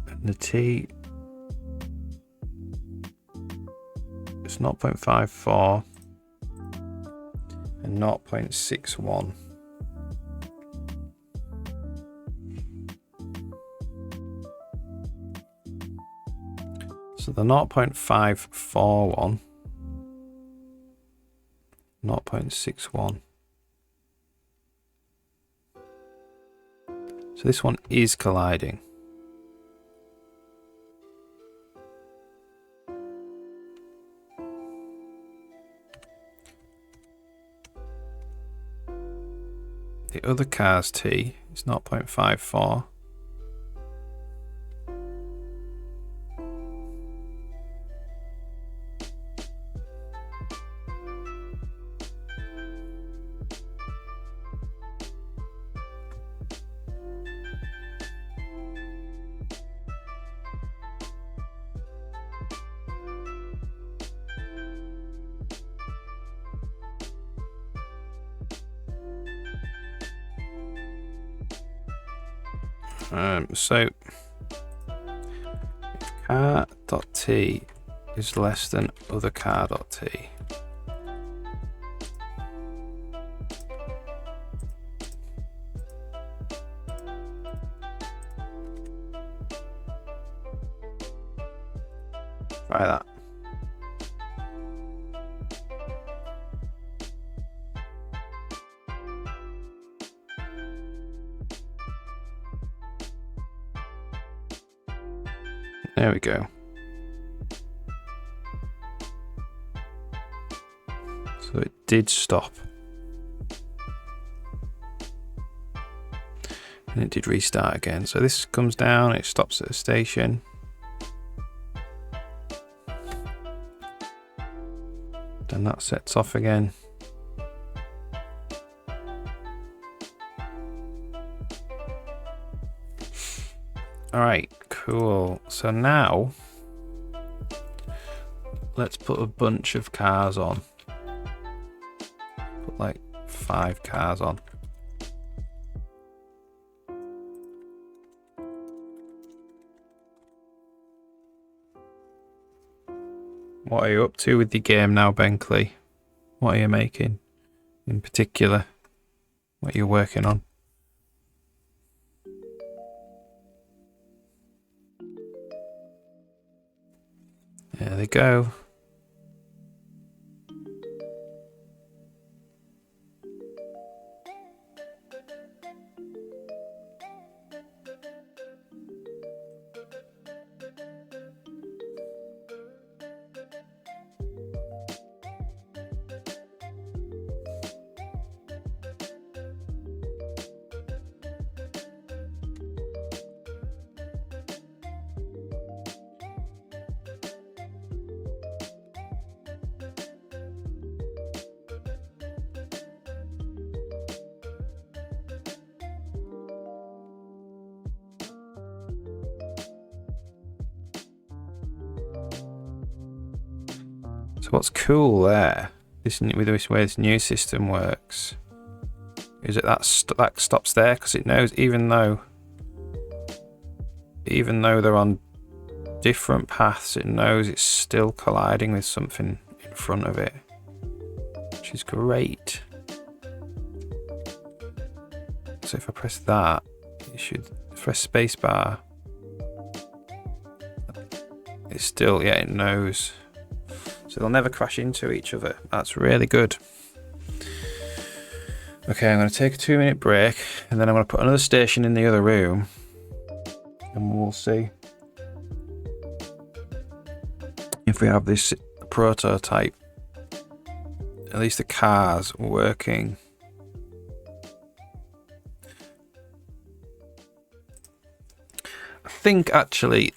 and the T is 0.54 and 0.61. So the 0.54 one, 0.61. So this one is colliding. The other car's T is 0.54. So if car.t is less than other car.t, try that. There we go. So it did stop. And it did restart again. So this comes down, it stops at a station. Then that sets off again. Alright, cool. So now let's put a bunch of cars on. Put like 5 cars on. What are you up to with your game now, Benkley? What are you making in particular? What are you working on? There they go. So what's cool there, with this way this new system works, is that stops there because it knows even though they're on different paths, it knows it's still colliding with something in front of it, which is great. So if I press that, it should press spacebar. It's still, yeah, it knows. So they'll never crash into each other. That's really good. Okay, I'm going to take a 2-minute break, and then I'm going to put another station in the other room, and we'll see if we have this prototype, at least the cars, working. I think actually,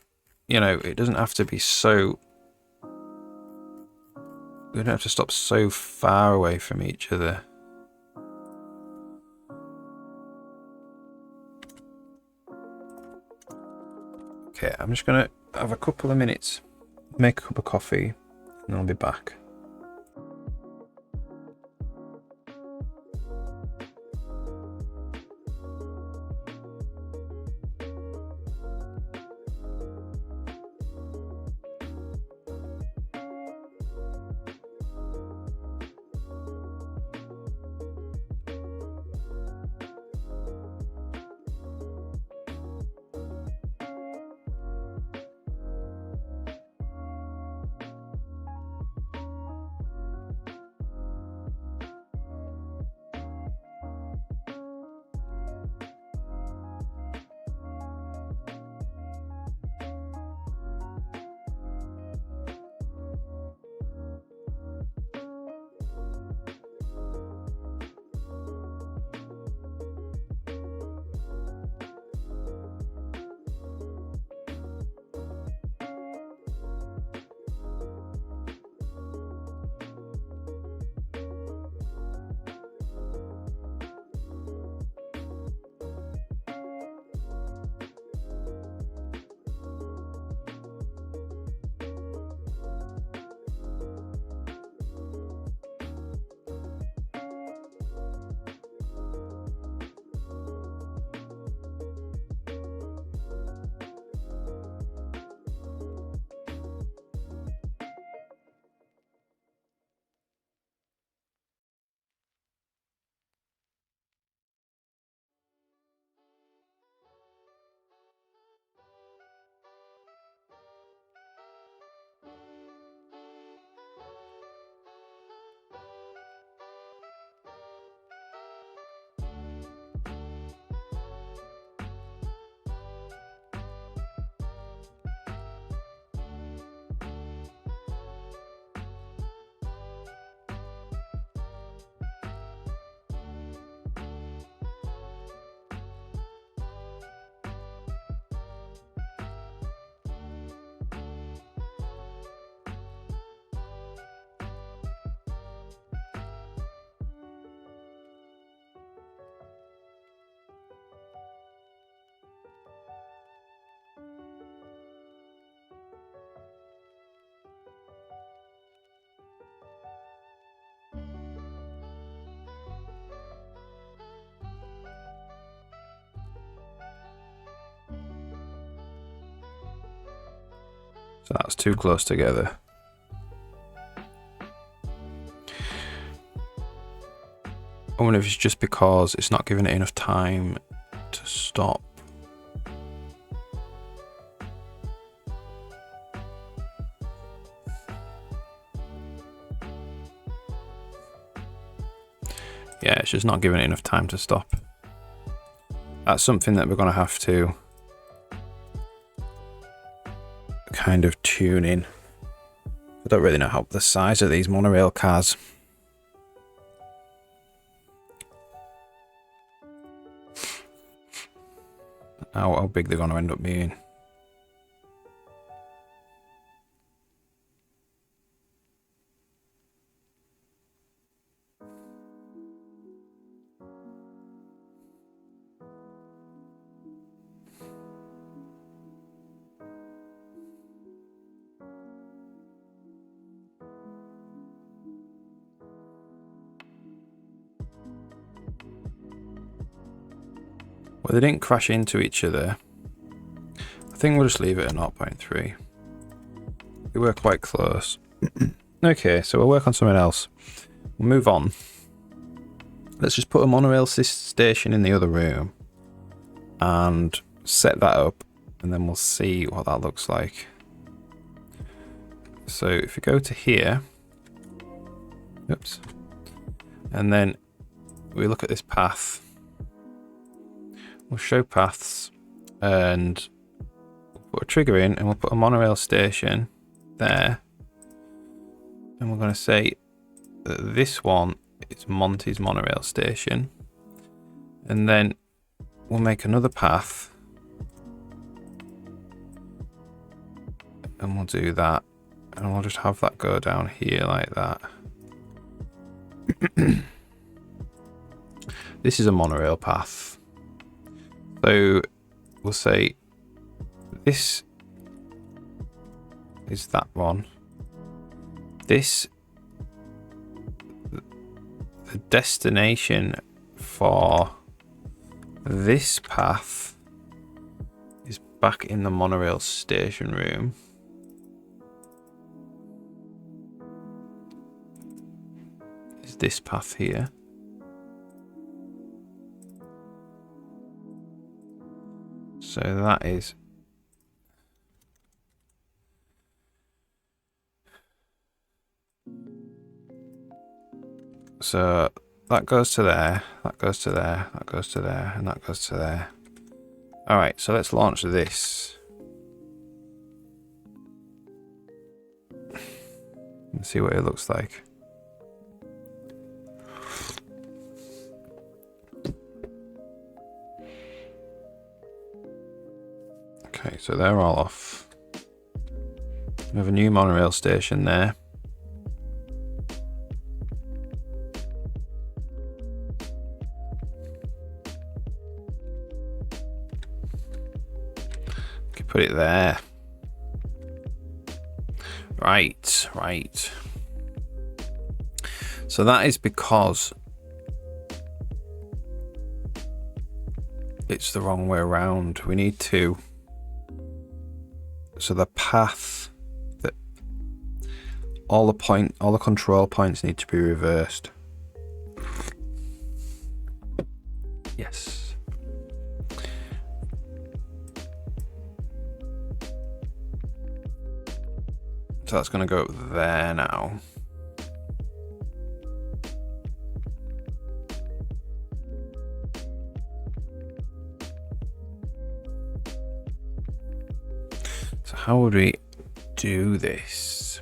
you know, it doesn't have to be so... We don't have to stop so far away from each other. Okay, I'm just going to have a couple of minutes, make a cup of coffee, and I'll be back. So that's too close together. I wonder if it's just because it's not giving it enough time to stop. Yeah, it's just not giving it enough time to stop. That's something that we're going to have to kind of tune in. I don't really know how the size of these monorail cars. How big they're going to end up being. Well, they didn't crash into each other. I think we'll just leave it at 0.3. We were quite close. Okay, so we'll work on something else. We'll move on. Let's just put a monorail station in the other room and set that up, and then we'll see what that looks like. So if you go to here, oops, and then we look at this path, we'll show paths and we'll put a trigger in, and we'll put a monorail station there, and we're going to say that this one is Monty's monorail station, and then we'll make another path and we'll do that, and we'll just have that go down here like that. This is a monorail path, so we'll say this is that one. This, the destination for this path is back in the monorail station room. Is this path here. So that is so that goes to there, that goes to there, that goes to there, and that goes to there. Alright, so let's launch this. And see what it looks like. Okay, so they're all off. We have a new monorail station there. Okay, put it there. Right, right. So that is because it's the wrong way around. We need to. So the path that all the control points need to be reversed. Yes. So that's going to go up there now. So how would we do this?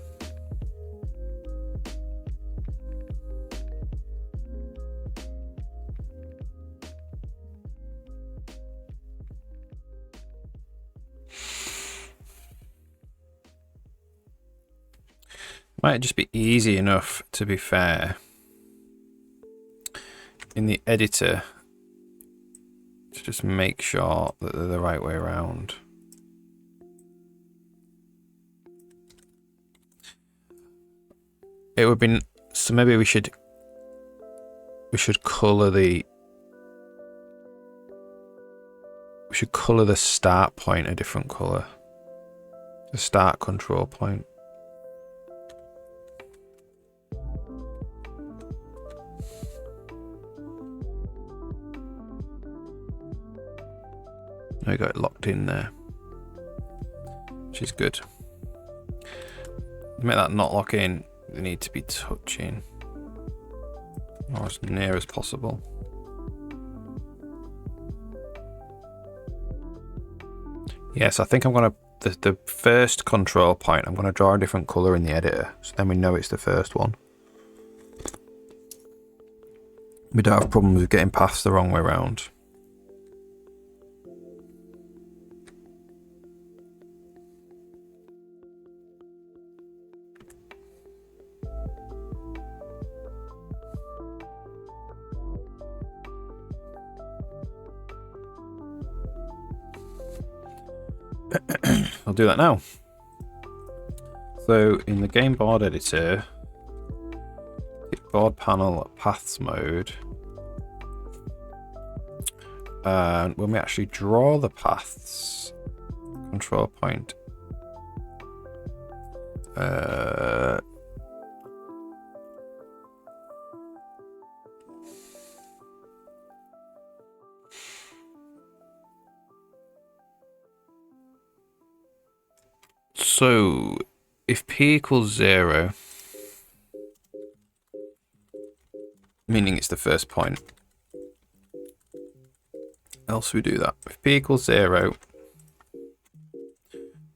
Might just be easy enough, to be fair, in the editor to just make sure that they're the right way around. It would be so maybe we should color the start point a different color. The start control point. I got it locked in there, which is good. To make that not lock in, they need to be touching, or as near as possible. Yes, I think I'm gonna the first control point. I'm gonna draw a different color in the editor, so then we know it's the first one. We don't have problems with getting paths the wrong way around. I'll do that now. So in the game board editor, hit board panel paths mode, and when we actually draw the paths control point, so if p equals 0, meaning it's the first point, else we do that. If p equals 0,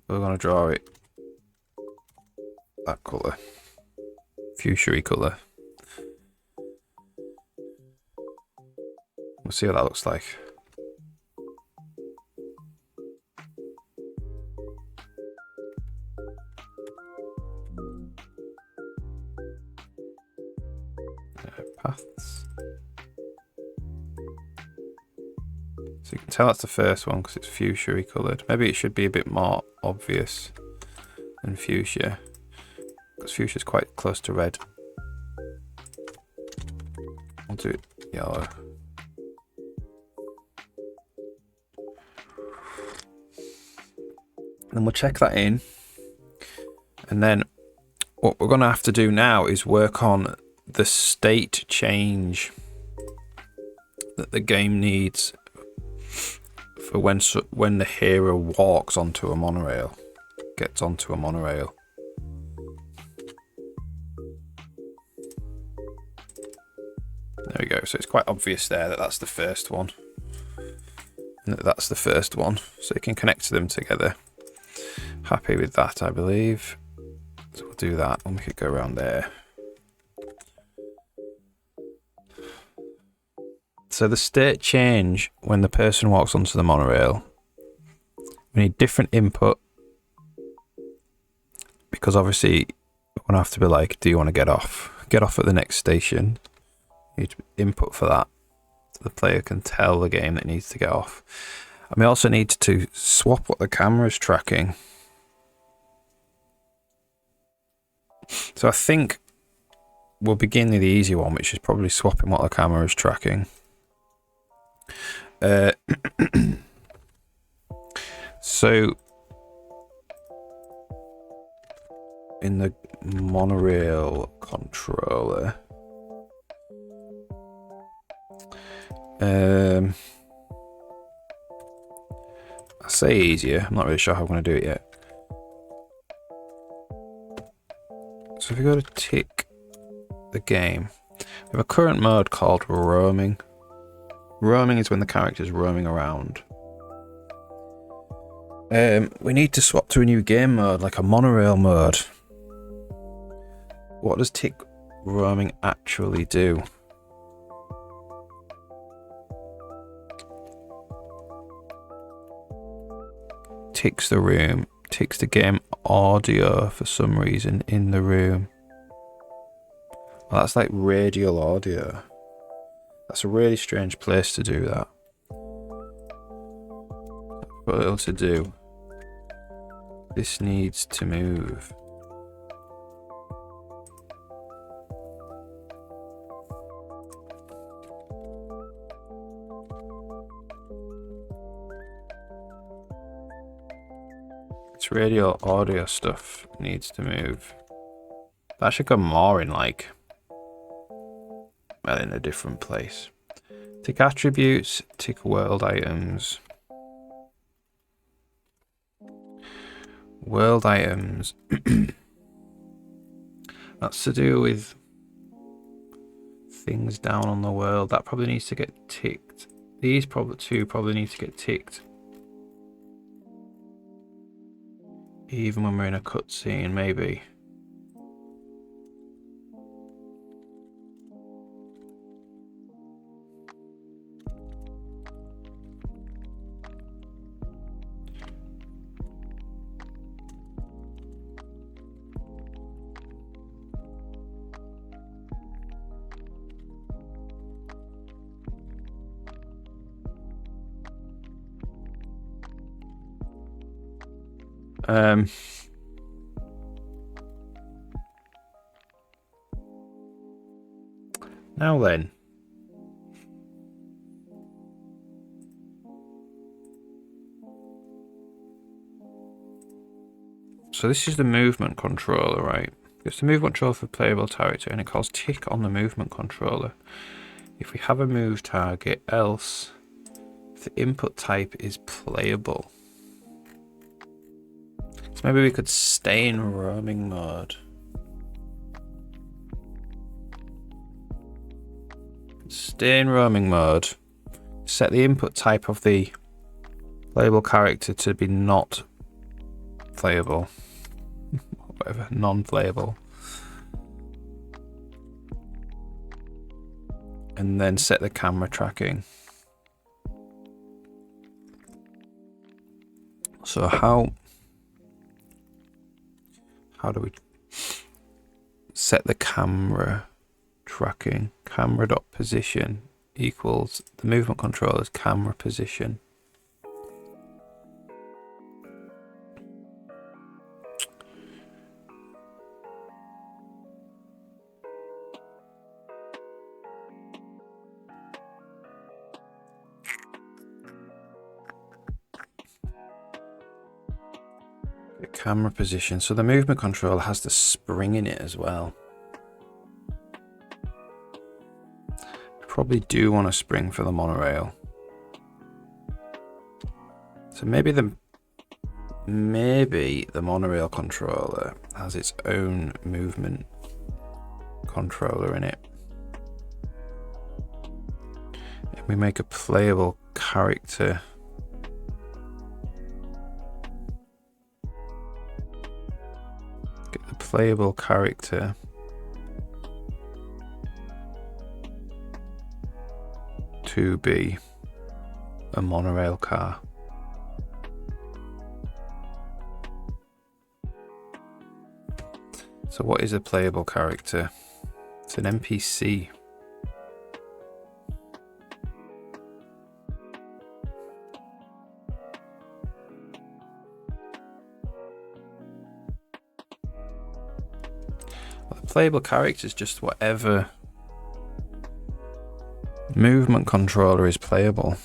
we're going to draw it that colour, fuchsia-y colour. We'll see what that looks like. Paths. So you can tell that's the first one because it's fuchsia-y coloured. Maybe it should be a bit more obvious than fuchsia, because fuchsia is quite close to red. I'll do it yellow. Then we'll check that in, and then what we're going to have to do now is work on the state change that the game needs for when the hero walks onto a monorail, gets onto a monorail. There we go. So it's quite obvious there that that's the first one. And that's the first one. So you can connect them together. Happy with that, I believe. So we'll do that and we could go around there. So the state change when the person walks onto the monorail, we need different input, because obviously we're going to have to be like, do you want to get off? Get off at the next station. You need input for that, so the player can tell the game that it needs to get off. And we also need to swap what the camera is tracking. So I think we'll begin with the easy one, which is probably swapping what the camera is tracking. So in the monorail controller, I say easier, I'm not really sure how I'm going to do it yet. So if we go to tick the game, we have a current mode called roaming. Roaming is when the character's roaming around. We need to swap to a new game mode, like a monorail mode. What does tick roaming actually do? Ticks the room, ticks the game audio for some reason in the room. Well, that's like radial audio. That's a really strange place to do that. What else to do? This needs to move. It's This radio audio stuff needs to move. That should go more in like, well, in a different place. Tick attributes, tick world items. World items. That's to do with things down on the world. That probably needs to get ticked. These probably need to get ticked. Even when we're in a cutscene, maybe. Now then. So this is the movement controller, right? It's the movement controller for playable character, and it calls tick on the movement controller. If we have a move target, else if the input type is playable. So maybe we could stay in roaming mode. Stay in roaming mode. Set the input type of the playable character to be not playable. Whatever, non-playable. And then set the camera tracking. So how do we set the camera tracking? Camera.position equals the movement controller's camera position. The camera position. So the movement controller has the spring in it as well. Probably do want a spring for the monorail. So maybe the monorail controller has its own movement controller in it. And we make a playable character. Get the playable character. To be a monorail car. So what is a playable character? It's an NPC. Well, the playable character is just whatever movement controller is playable.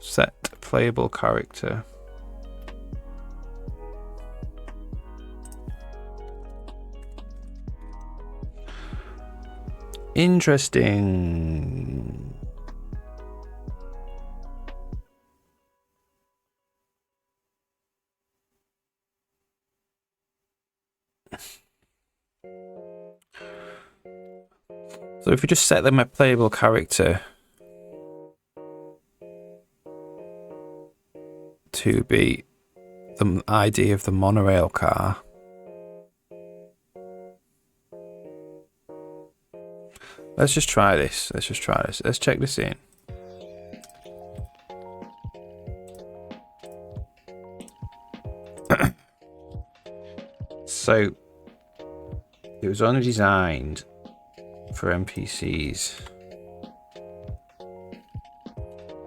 Set playable character. Interesting. So if we just set them a playable character to be the ID of the monorail car. Let's just try this. Let's check this in. So it was only designed for NPCs.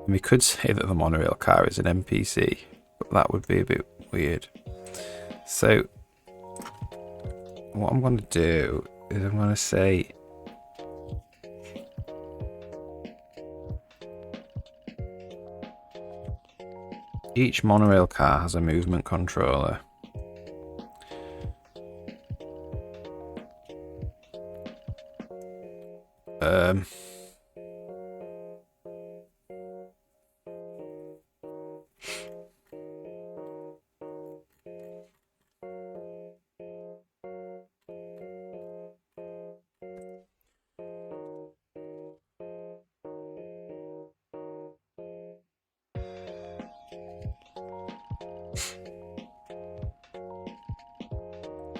We could say that the monorail car is an NPC, but that would be a bit weird. So what I'm going to do is I'm going to say Each monorail car has a movement controller.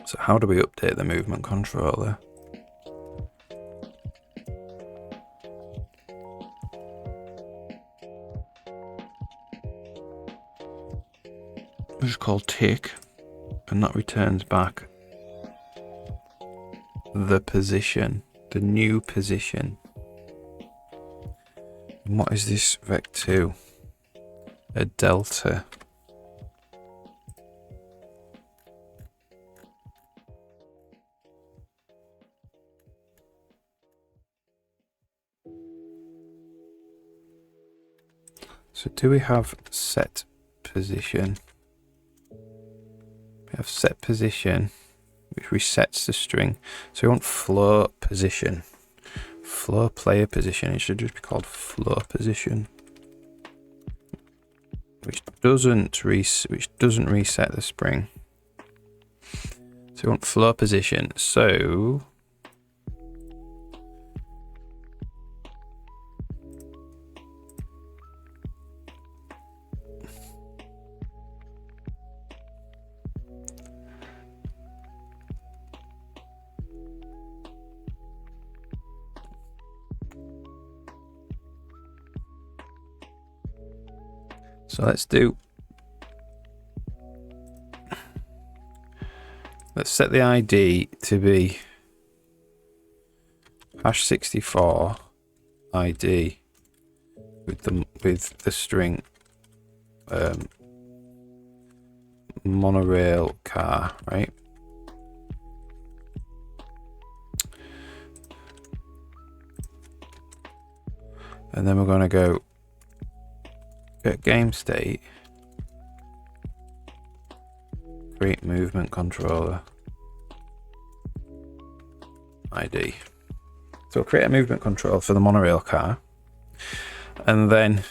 So how do we update the movement controller? Which is called tick, and that returns back the position, the new position. And what is this vec2? A delta. So do we have set position? We have set position, which resets the string. So we want floor position. Floor player position. It should just be called floor position. Which doesn't reset the spring. So we want floor position. So let's set the ID to be #64 ID with the string monorail car, right? And then we're going to go get game state, create movement controller ID. So we'll create a movement controller for the monorail car, and then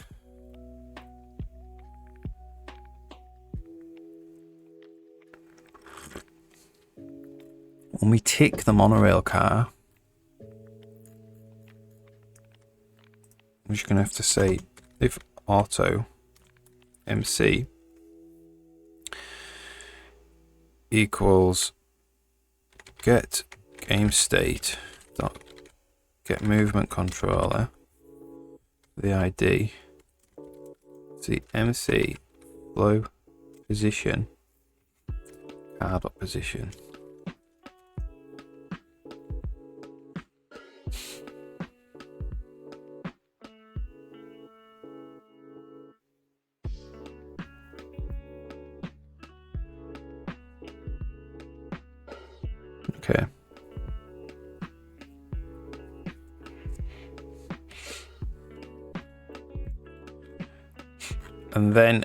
when we tick the monorail car, we're just going to have to say if auto MC equals get game state dot get movement controller, the ID, see MC flow position car dot position. Okay. And then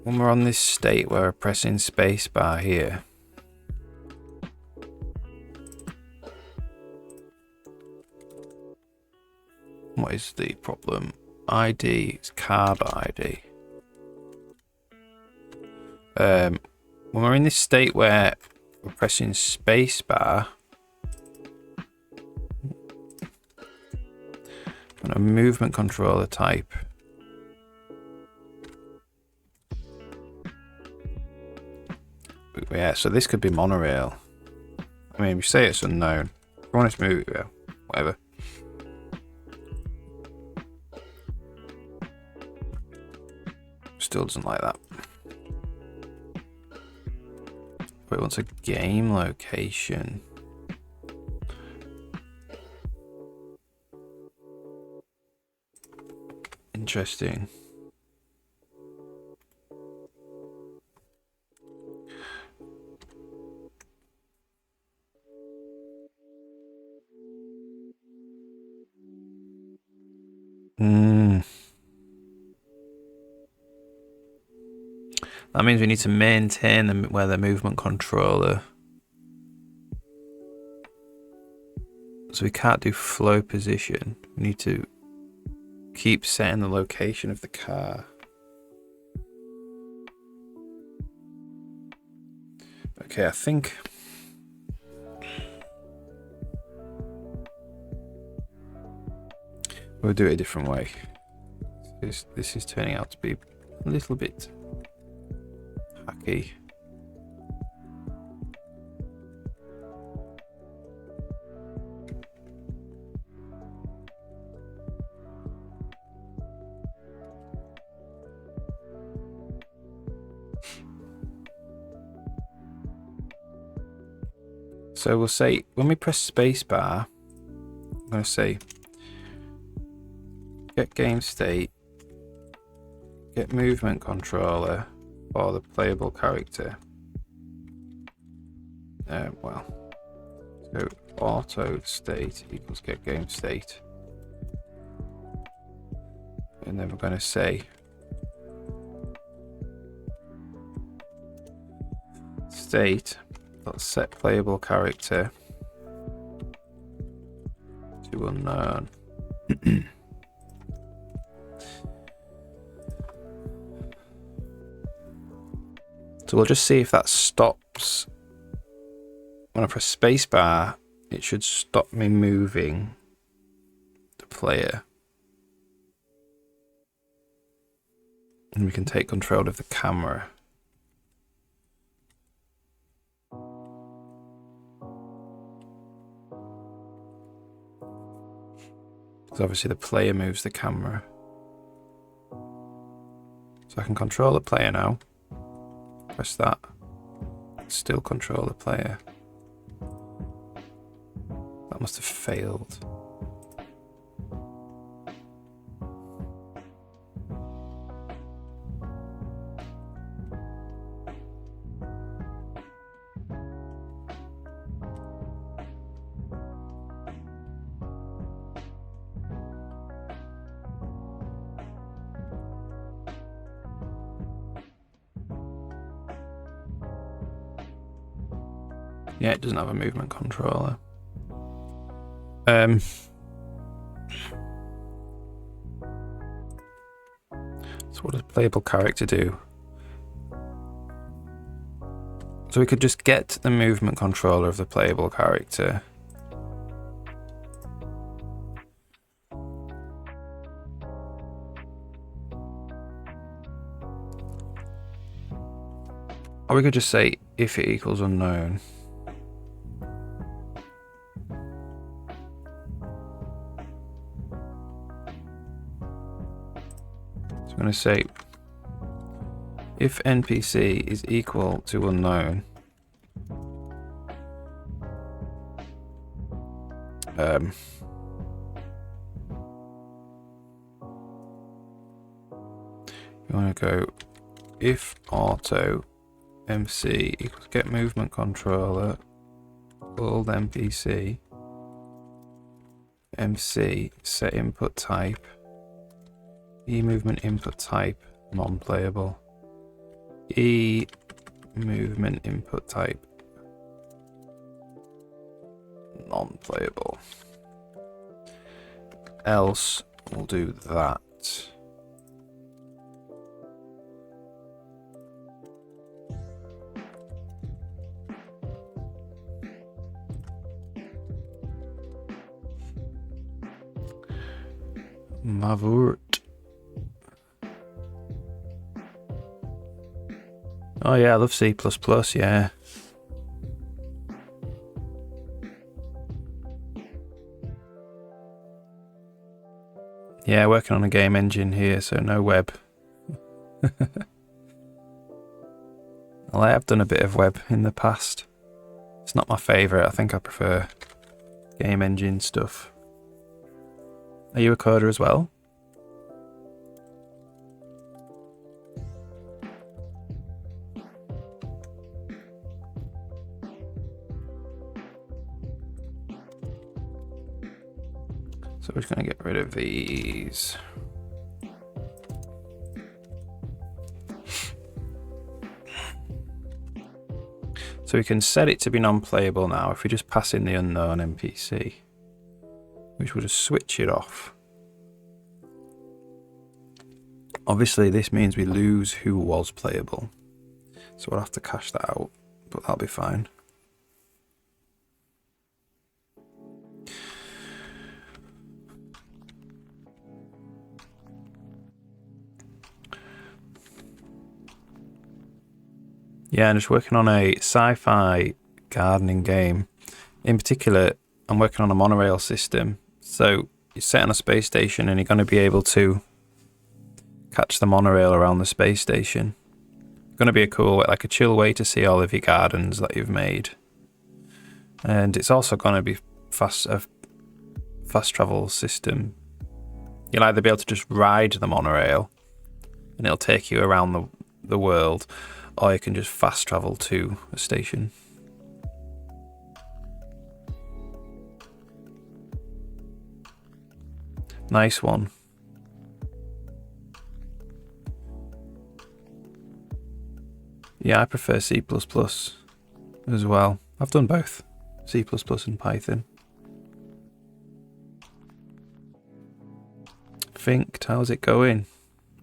when we're on this state where we're pressing spacebar here, what is the problem? ID, it's card ID. When we're in this state where we're pressing spacebar on a movement controller type, yeah, so this could be monorail. I mean, we say it's unknown. If you want us to move it, yeah, whatever. Still doesn't like that. But it wants a game location. Interesting. That means we need to maintain where the movement controller. So we can't do flow position. We need to keep setting the location of the car. Okay, I think we'll do it a different way. This is turning out to be a little bit hacky. So we'll say, when we press spacebar, I'm going to say, get game state, get movement controller for the playable character. So auto state equals get game state. And then we're going to say, state. Let's set playable character to unknown. So we'll just see if that stops. When I press spacebar, it should stop me moving the player. And we can take control of the camera. Because obviously the player moves the camera. So I can control the player now. Press that. Still control the player. That must have failed. Yeah, it doesn't have a movement controller. So what does playable character do? So we could just get the movement controller of the playable character. Or we could just say if it equals unknown. So I'm going to say if NPC is equal to unknown, you want to go if auto MC equals get movement controller old NPC MC set input type E movement input type non-playable, E movement input type non-playable, else we'll do that. Mavurt. Oh yeah, I love C++, yeah. Yeah, working on a game engine here, so no web. Well, I have done a bit of web in the past. It's not my favourite, I think I prefer game engine stuff. Are you a coder as well? So we're just going to get rid of these. So we can set it to be non-playable now if we just pass in the unknown NPC, which will just switch it off. Obviously this means we lose who was playable, so we'll have to cache that out, but that'll be fine. Yeah, I'm just working on a sci-fi gardening game. In particular, I'm working on a monorail system. So you're set on a space station and you're going to be able to catch the monorail around the space station. It's going to be a cool, like a chill way to see all of your gardens that you've made. And it's also going to be a fast travel system. You'll either be able to just ride the monorail and it'll take you around the world, or you can just fast travel to a station. Nice one. Yeah, I prefer C++ as well. I've done both, C++ and Python. Finked, how's it going?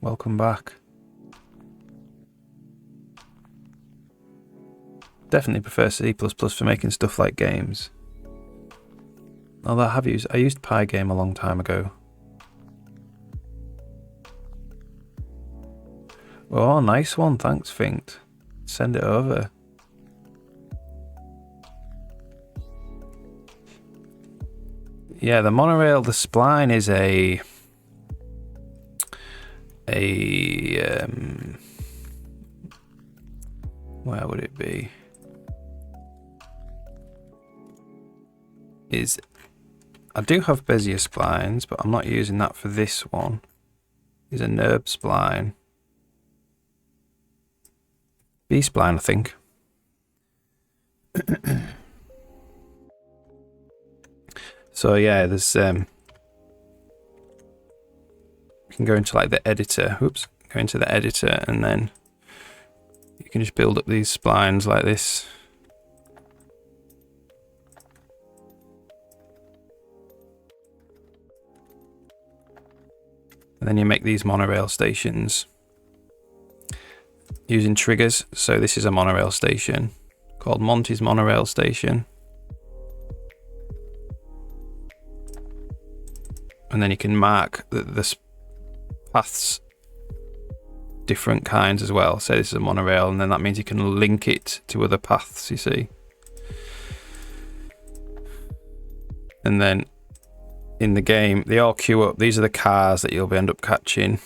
Welcome back. Definitely prefer C++ for making stuff like games. Although I used Pygame a long time ago. Oh, nice one, thanks Finked. Send it over. Yeah, the monorail, the spline is where would it be? I do have Bezier splines, but I'm not using that for this one. Is a NURB spline. B-spline, I think. So yeah, there's you can go into like the editor. Oops, go into the editor, and then you can just build up these splines like this. And then you make these monorail stations using triggers. So this is a monorail station called Monty's Monorail Station. And then you can mark the paths different kinds as well. So this is a monorail, and then that means you can link it to other paths, you see. And then in the game, they all queue up. These are the cars that you'll end up catching.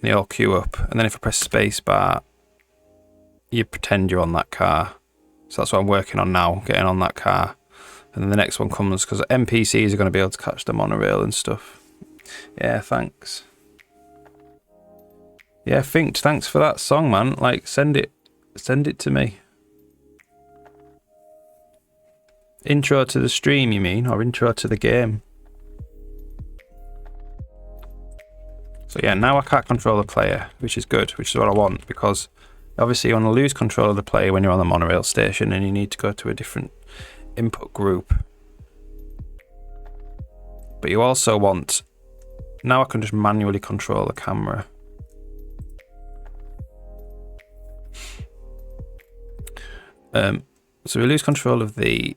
They all queue up. And then if I press spacebar, you pretend you're on that car. So that's what I'm working on now, getting on that car. And then the next one comes, because NPCs are going to be able to catch the monorail and stuff. Yeah, thanks. Yeah, Finked, thanks for that song, man. Like, send it to me. Intro to the stream, you mean? Or intro to the game? So yeah, now I can't control the player, which is good, which is what I want, because obviously you want to lose control of the player when you're on the monorail station and you need to go to a different input group. But you also want, now I can just manually control the camera. So we lose control of the,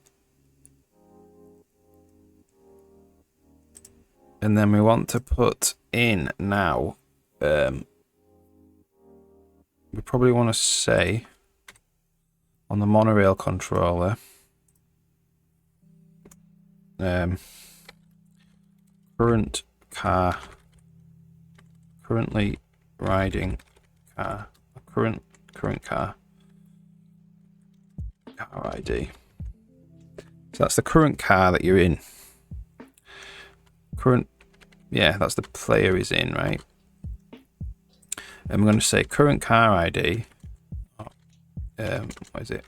and then we want to put in now, we probably want to say on the monorail controller, currently riding car, current car ID. So that's the current car that you're in. Yeah, that's the player is in, right? And we're going to say current car ID. What is it?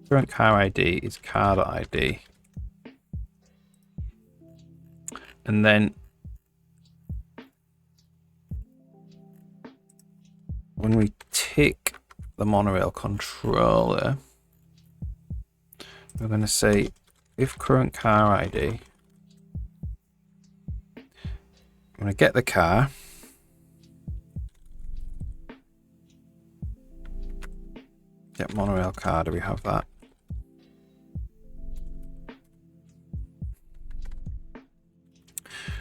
Current car ID is car.id. And then when we tick the monorail controller, we're going to say if current car ID. I'm going to get the car. Get monorail car. Do we have that?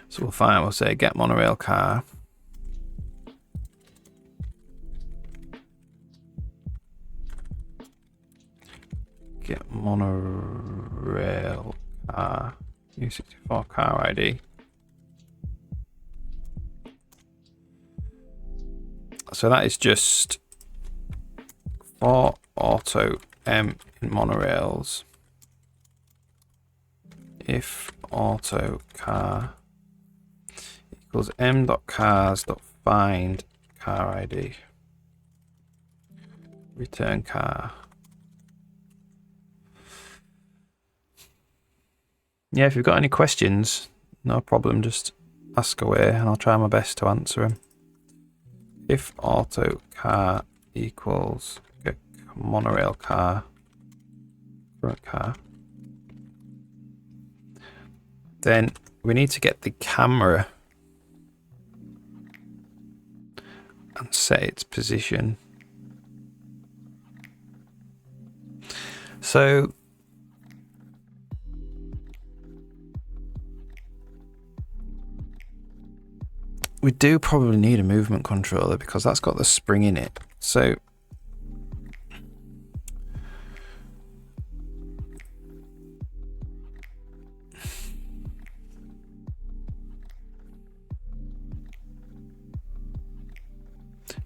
So we'll find. We'll say get monorail car. Get monorail car. U64 car ID. So that is just for auto M in monorails. If auto car equals m.cars.find car ID. Return car. Yeah, if you've got any questions, no problem, just ask away and I'll try my best to answer them. If auto car equals monorail car, current car, then we need to get the camera and set its position. So we do probably need a movement controller because that's got the spring in it. So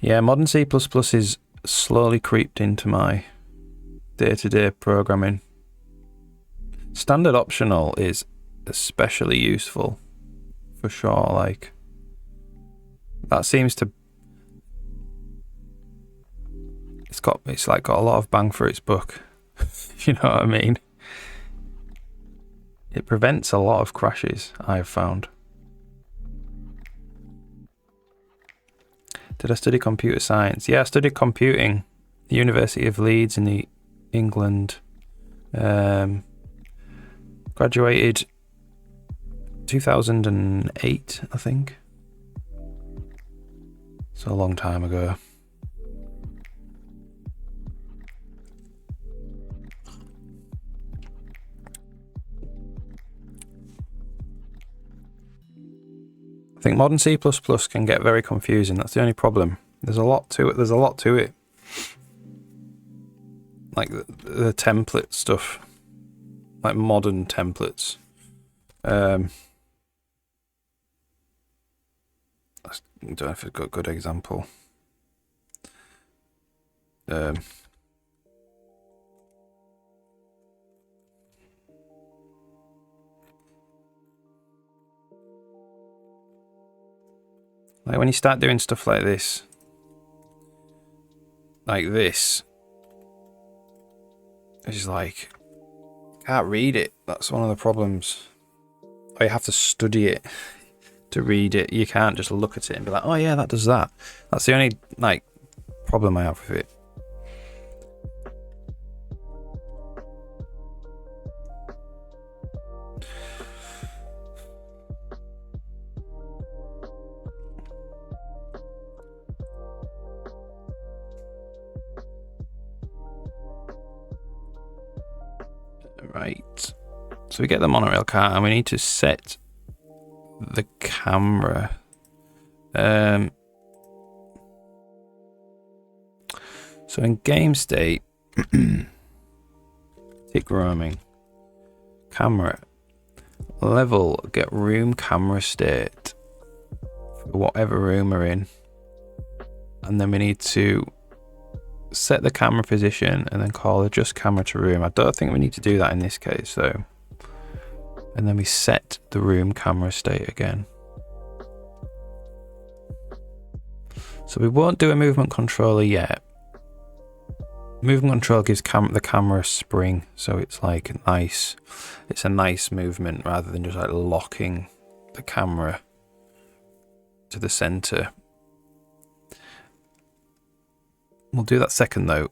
yeah, modern C++ is slowly creeped into my day-to-day programming. Standard optional is especially useful for sure. Like that seems to it's like got a lot of bang for its buck. You know what I mean? It prevents a lot of crashes, I've found. Did I study computer science? Yeah, I studied computing at the University of Leeds in the England. Graduated 2008, I think. So a long time ago. I think modern C++ can get very confusing. That's the only problem. There's a lot to it. There's a lot to it. Like the template stuff. Like modern templates. I don't know if it's got a good example. Like when you start doing stuff like this, it's like, can't read it. That's one of the problems. Or you have to study it to read it. You can't just look at it and be like, oh yeah, that does that. That's the only problem I have with it. Right. So we get the monorail car and we need to set the camera. So in game state, tick roaming, camera, level, get room camera state for whatever room we're in. And then we need to set the camera position and then call adjust camera to room. I don't think we need to do that in this case though. And then we set the room camera state again. So we won't do a movement controller yet. Movement control gives the camera a spring, so it's like nice. It's a nice movement rather than just like locking the camera to the center. We'll do that second though.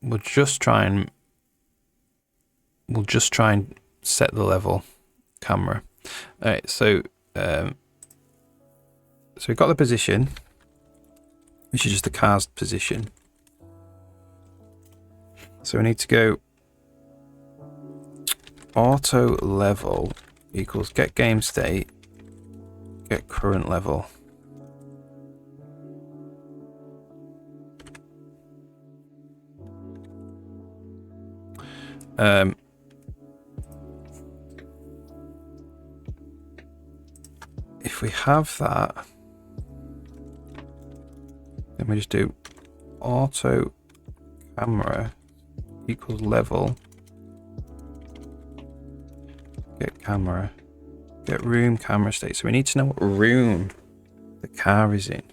We'll just try and we'll just try and set the level camera. All right, so we've got the position, which is just the car's position. So we need to go auto level equals get game state, get current level. If we have that, then we just do auto camera equals level, get camera, get room camera state. So we need to know what room the car is in.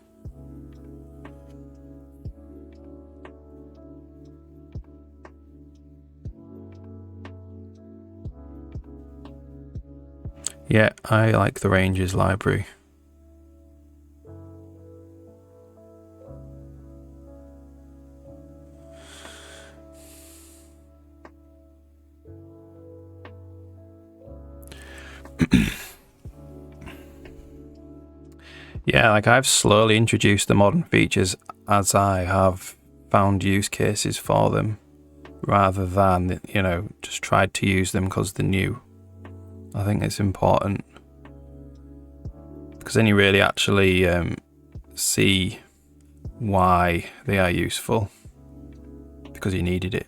Yeah, I like the ranges library. Yeah, like I've slowly introduced the modern features as I have found use cases for them, rather than, you know, just tried to use them because they're new. I think it's important because then you really actually see why they are useful, because you needed it.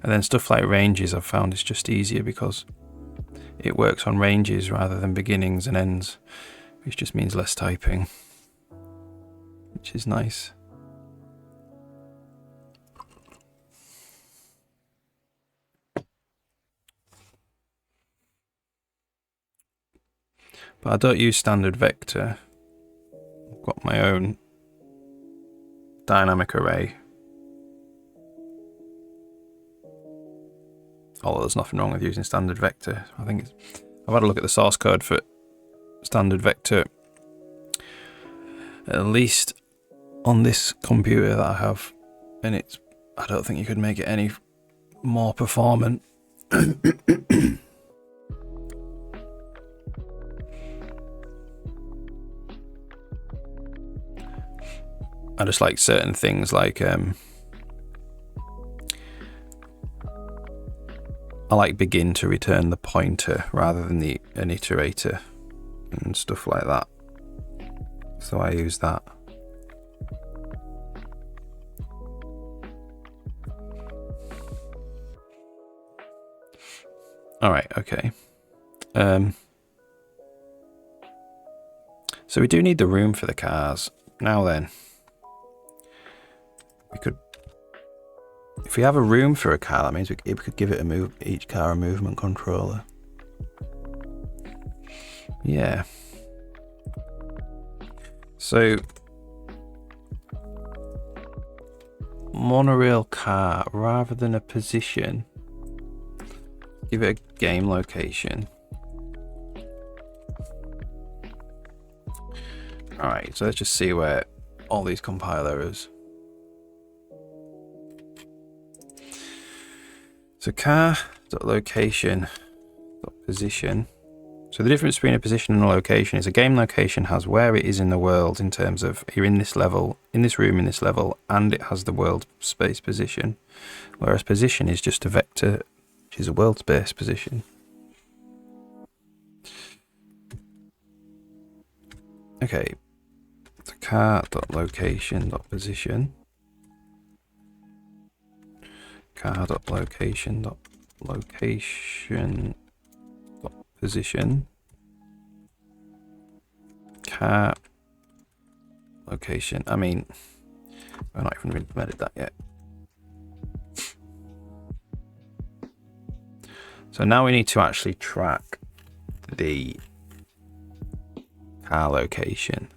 And then stuff like ranges I've found is just easier because it works on ranges rather than beginnings and ends, which just means less typing, which is nice. But I don't use standard vector. I've got my own dynamic array. Although there's nothing wrong with using standard vector. I think I've had a look at the source code for standard vector, at least on this computer that I have, and I don't think you could make it any more performant. I just like certain things, like I like begin to return the pointer rather than an iterator and stuff like that. So I use that. All right, okay. So we do need the room for the cars. Now then, we could, if we have a room for a car, that means we could give it each car a movement controller. Yeah. So monorail car, rather than a position, give it a game location. All right, so let's just see where all these compile errors. So car.location.position. So the difference between a position and a location is a game location has where it is in the world in terms of you're in this level, in this room, in this level, and it has the world space position. Whereas position is just a vector, which is a world space position. Okay, so car.location.position. Car.location.location.position. Car location. I mean, I've not even implemented that yet. So now we need to actually track the car location.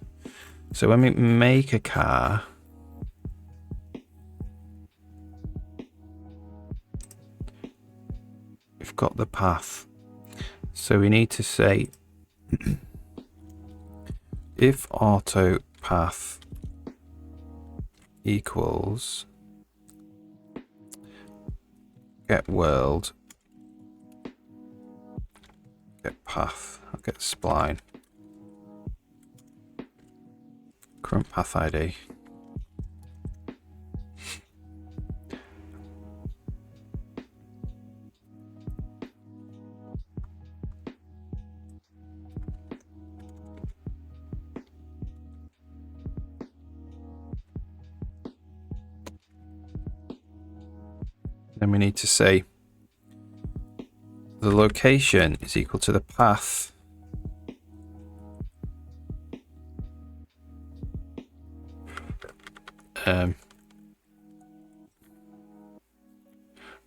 So when we make a car, we've got the path. So we need to say if auto path equals Get world. Get path. I'll get spline. Current path ID. Then we need to say the location is equal to the path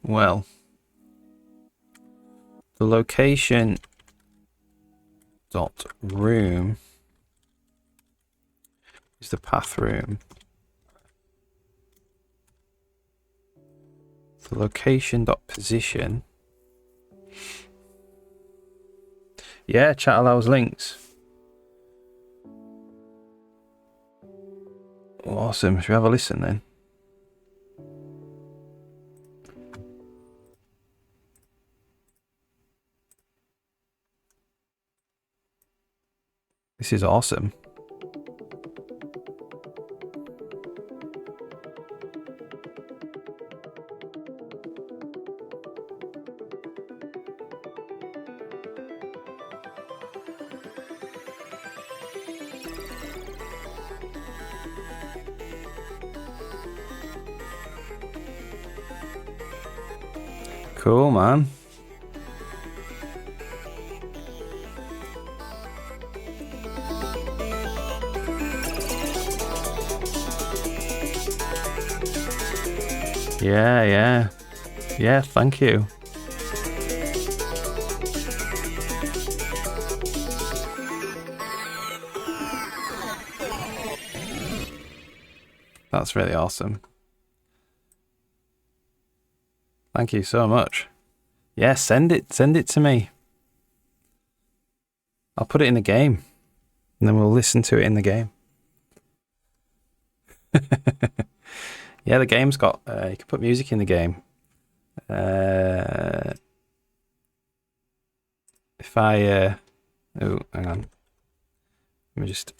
well, the location dot room is the path room. The location dot position. Yeah, chat allows links. Awesome. Should we have a listen then? This is awesome. Cool, man. Yeah, thank you. That's really awesome. Thank you so much. Yeah, send it to me. I'll put it in the game, and then we'll listen to it in the game. Yeah, the game's got, you can put music in the game. If I, oh, hang on. Let me just.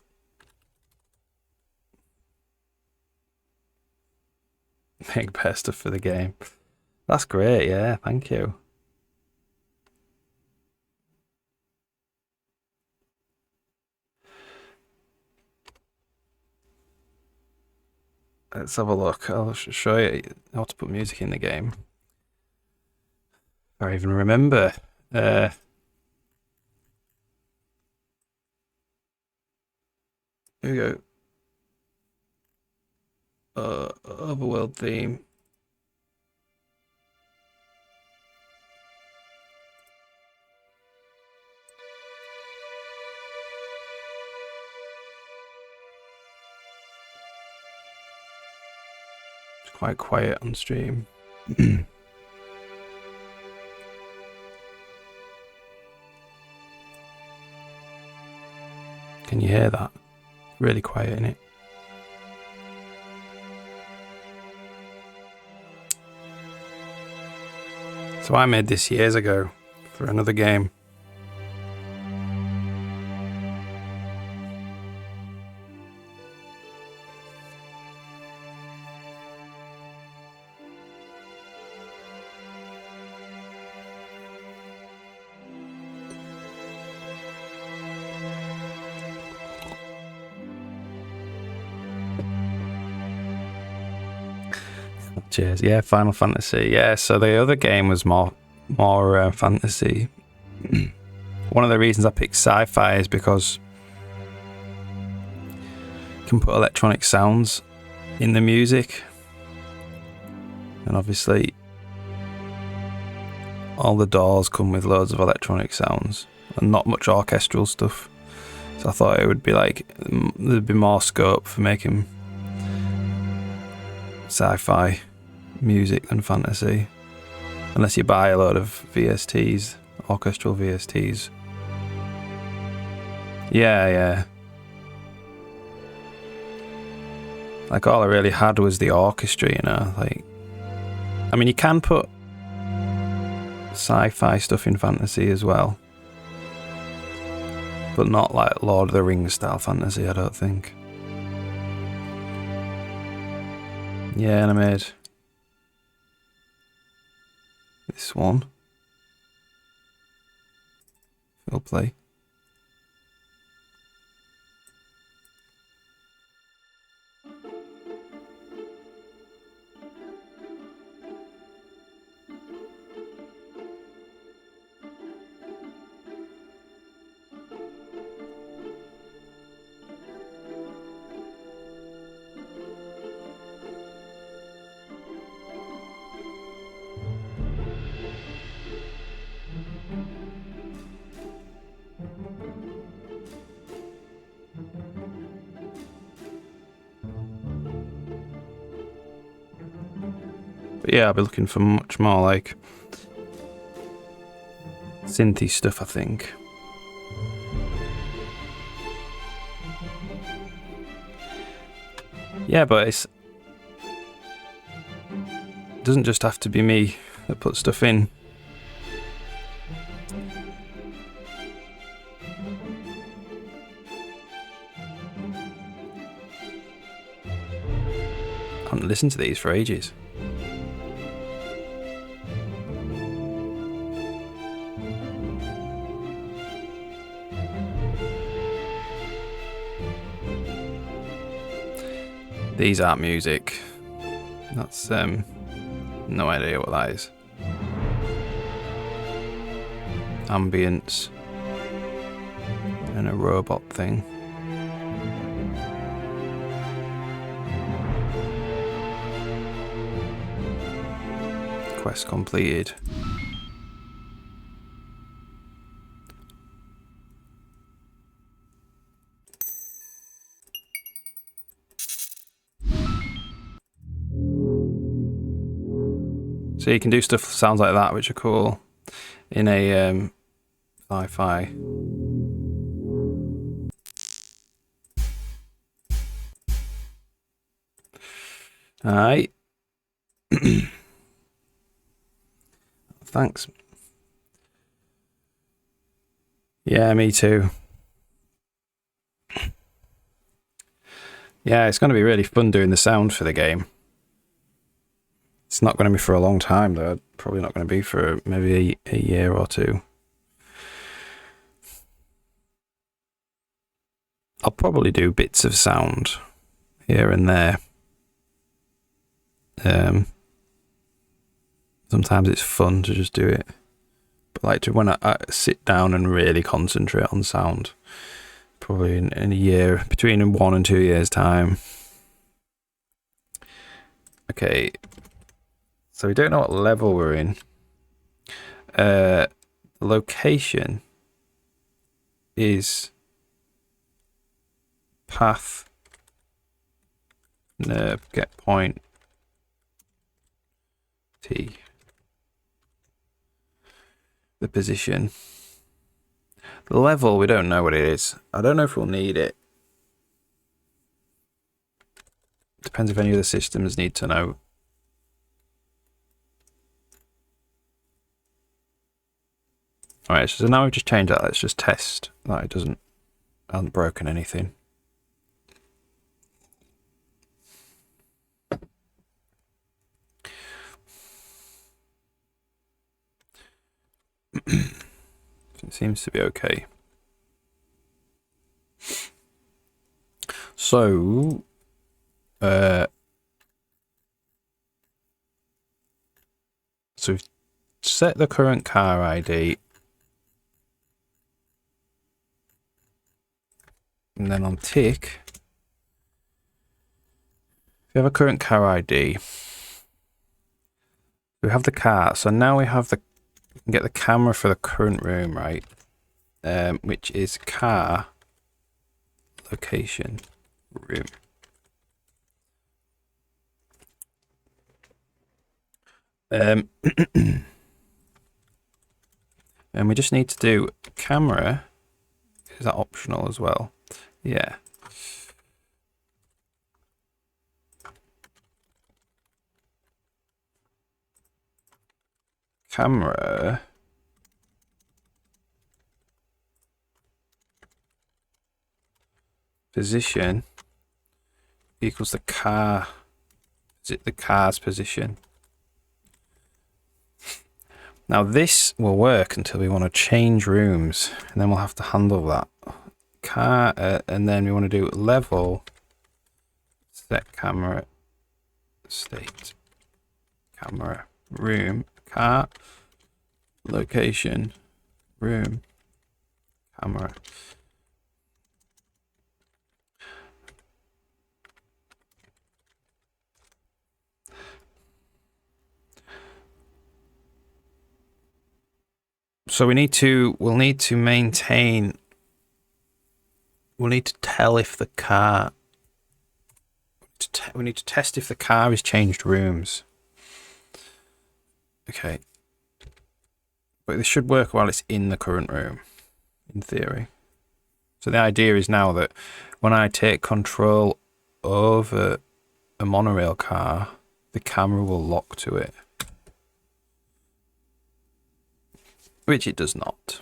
Make better stuff for the game. That's great, yeah, thank you. Let's have a look. I'll show you how to put music in the game. I even remember. Here we go. Overworld theme. It's quite quiet on stream. Can you hear that? Really quiet, innit? So I made this years ago for another game. Cheers. Yeah, Final Fantasy. Yeah, so the other game was more fantasy. One of the reasons I picked sci-fi is because you can put electronic sounds in the music, and obviously all the doors come with loads of electronic sounds and not much orchestral stuff. So I thought it would be like there'd be more scope for making sci-fi music than fantasy, unless you buy a load of VSTs, orchestral VSTs. Yeah. Like all I really had was the orchestra, you know. Like, I mean, you can put sci-fi stuff in fantasy as well. But not like Lord of the Rings style fantasy, I don't think. Yeah, and I made this one. We'll play. But yeah, I'll be looking for much more like synthy stuff, I think. Yeah, but it doesn't just have to be me that puts stuff in. I haven't listened to these for ages. These aren't music. That's no idea what that is. Ambience and a robot thing. Quest completed. So you can do stuff sounds like that, which are cool in a sci-fi. Alright. Thanks. Yeah, me too. Yeah, it's going to be really fun doing the sound for the game. It's not going to be for a long time, though. Probably not going to be for maybe a year or two. I'll probably do bits of sound here and there. Sometimes it's fun to just do it. But like when I sit down and really concentrate on sound, probably in a year, between 1 and 2 years' time. Okay. So we don't know what level we're in. Location is path nerve get point T. The position. The level, we don't know what it is. I don't know if we'll need it. Depends if any of the systems need to know. Alright, so now we've just changed that. Let's just test that it hasn't broken anything. It seems to be okay. So, so we've set the current car ID. And then on tick, if you have a current car ID, we have the car. So now we have we can get the camera for the current room, right? Which is car location room. And we just need to do camera. Is that optional as well? Yeah. camera position equals the car. Is it the car's position? Now this will work until we want to change rooms, and then we'll have to handle that. Car, and then we want to do level, set camera, state, camera, room, car, location, room, camera. So we'll need to maintain, we'll need to tell if the car, we need to test if the car has changed rooms. Okay. But this should work while it's in the current room, in theory. So the idea is now that when I take control over a monorail car, the camera will lock to it. Which it does not.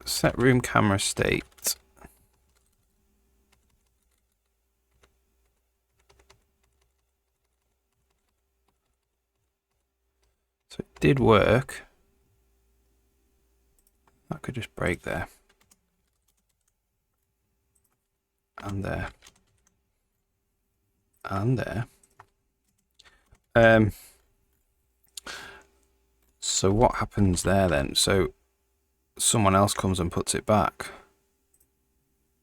Set room camera state. So it did work. That could just break there. And there. And there. So what happens there then? So someone else comes and puts it back.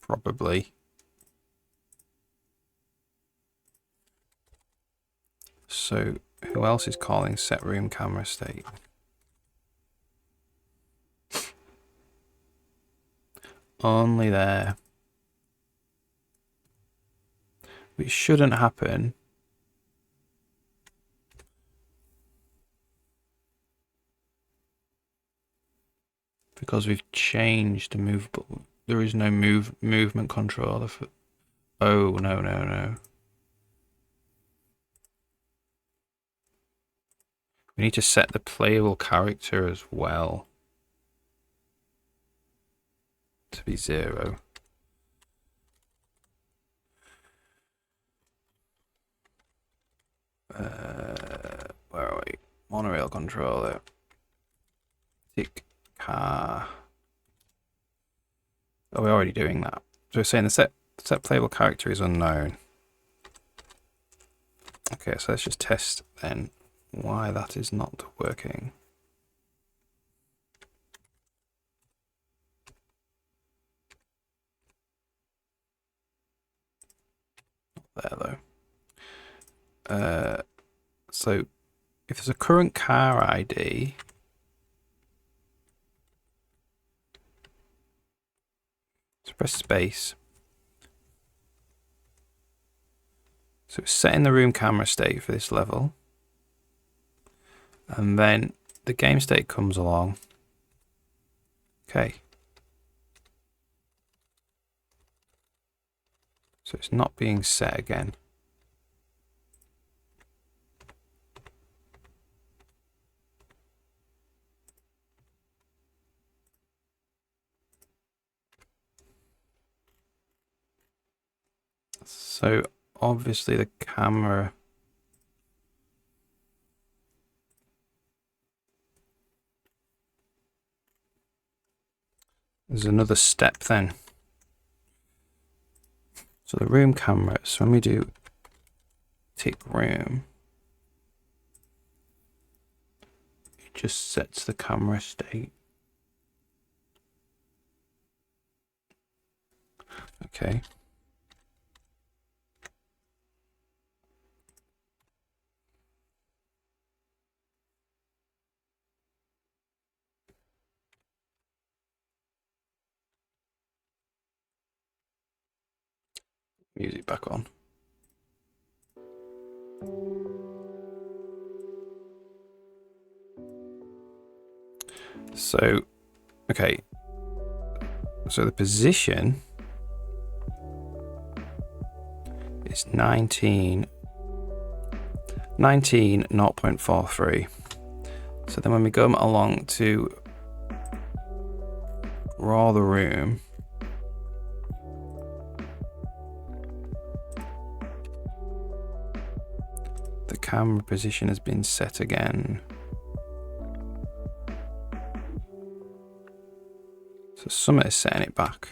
Probably. So who else is calling set room camera state? Only there. Which shouldn't happen. Because we've changed the movable. There is no movement controller for. Oh, no. We need to set the playable character as well to be 0. Where are we? Monorail controller. Tick car. Oh, we're already doing that. So we're saying the set playable character is unknown. Okay, so let's just test then why that is not working. Not there though. So if there's a current car ID, so press space. So it's setting the room camera state for this level. And then the game state comes along. Okay. So it's not being set again. So obviously the camera there's another step then. So the room camera, so when we do tick room, it just sets the camera state. Okay. Music back on. So, okay. So the position is 19.43. So then when we go along to draw the room, the camera position has been set again. So Summit is setting it back.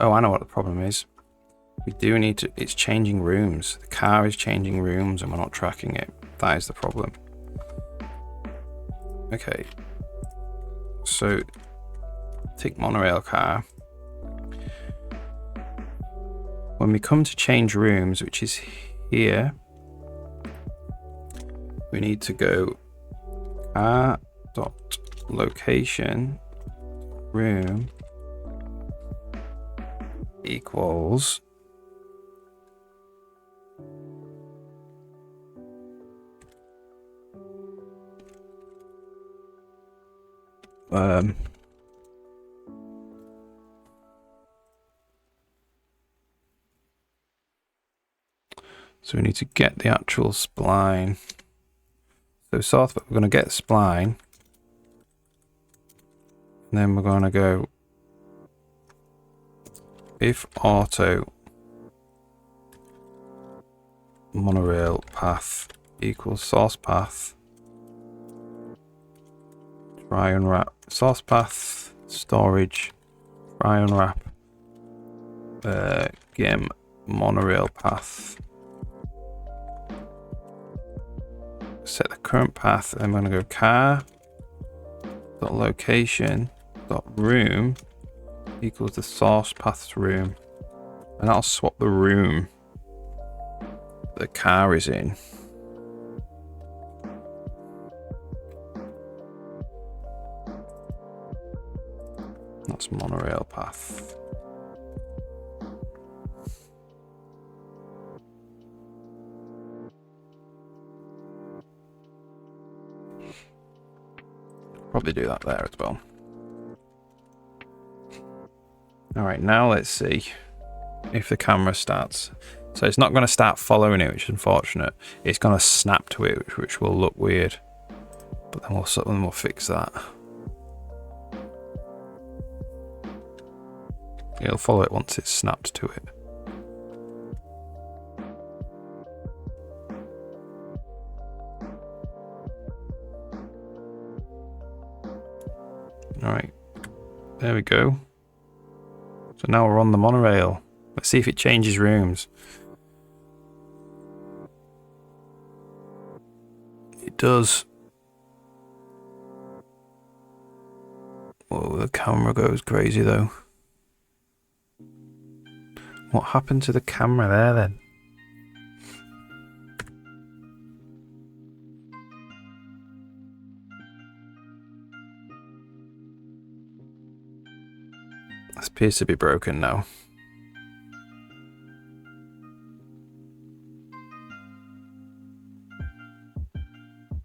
Oh, I know what the problem is. We do need to, it's changing rooms. The car is changing rooms and we're not tracking it. That is the problem. Okay. So, take monorail car. When we come to change rooms, which is here, we need to go car dot location room equals so we need to get the actual spline. So we're going to get spline, and then we're going to go if auto monorail path equals source path, try unwrap source path storage, try unwrap game monorail path, set the current path, and I'm going to go car dot location dot room equals the source path's room, and I'll swap the room the car is in. That's monorail path. Probably do that there as well. Alright, now let's see if the camera starts. So it's not going to start following it, which is unfortunate. It's going to snap to it, which will look weird. But then we'll fix that. It'll follow it once it's snapped to it. Alright, there we go. So now we're on the monorail. Let's see if it changes rooms. It does. Whoa, the camera goes crazy though. What happened to the camera there then? This appears to be broken now.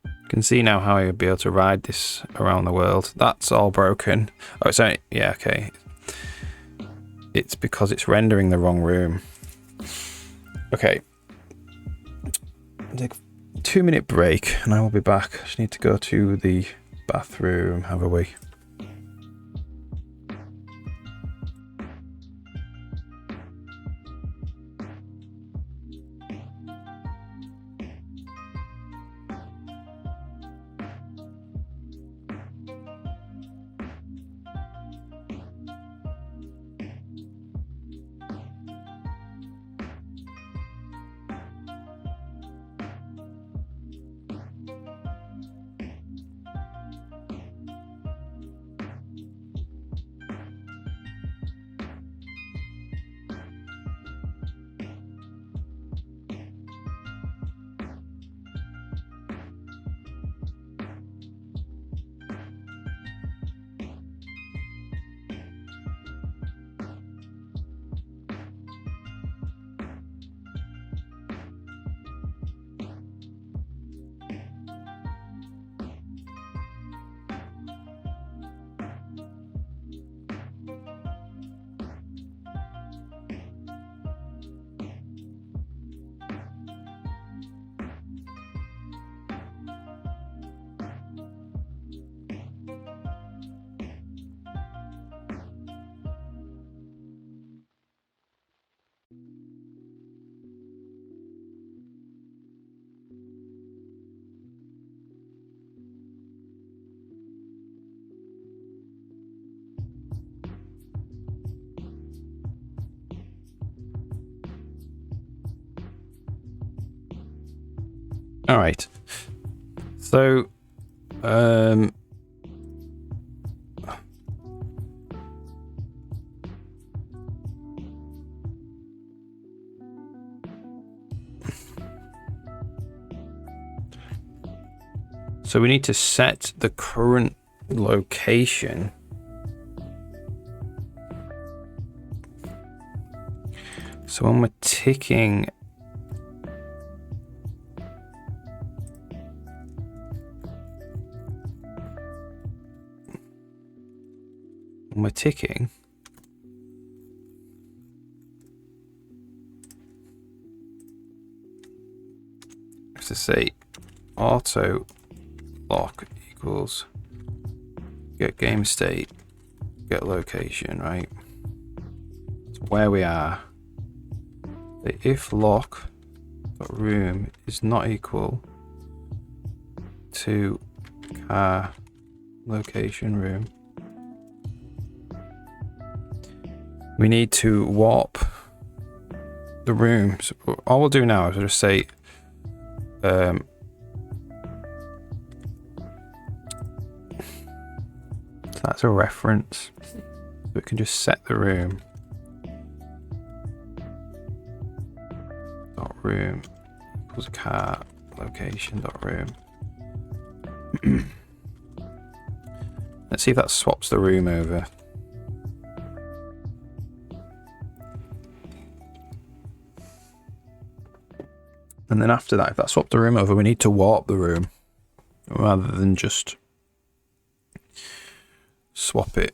You can see now how you'll be able to ride this around the world. That's all broken. Oh, it's only, yeah, okay. It's because it's rendering the wrong room. Okay. I'll take a 2-minute break and I will be back. I just need to go to the bathroom, have a wee. All right. So, so we need to set the current location. So when we're ticking, to say auto lock equals get game state, get location, right? So where we are. If lock room is not equal to car location room, we need to warp the room. So all we'll do now is we'll just say so that's a reference. So we can just set the room. Dot room equals car location dot room. Let's see if that swaps the room over. And then after that, if that swapped the room over, we need to warp the room rather than just swap it.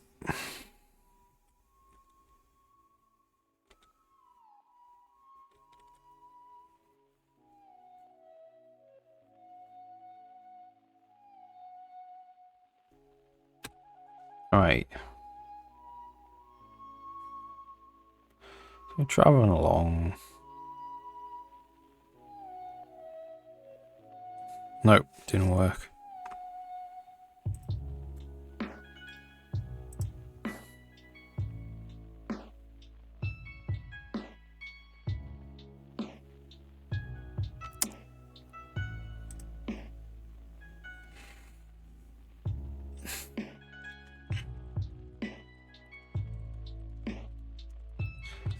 All right. So we're traveling along. Nope, didn't work.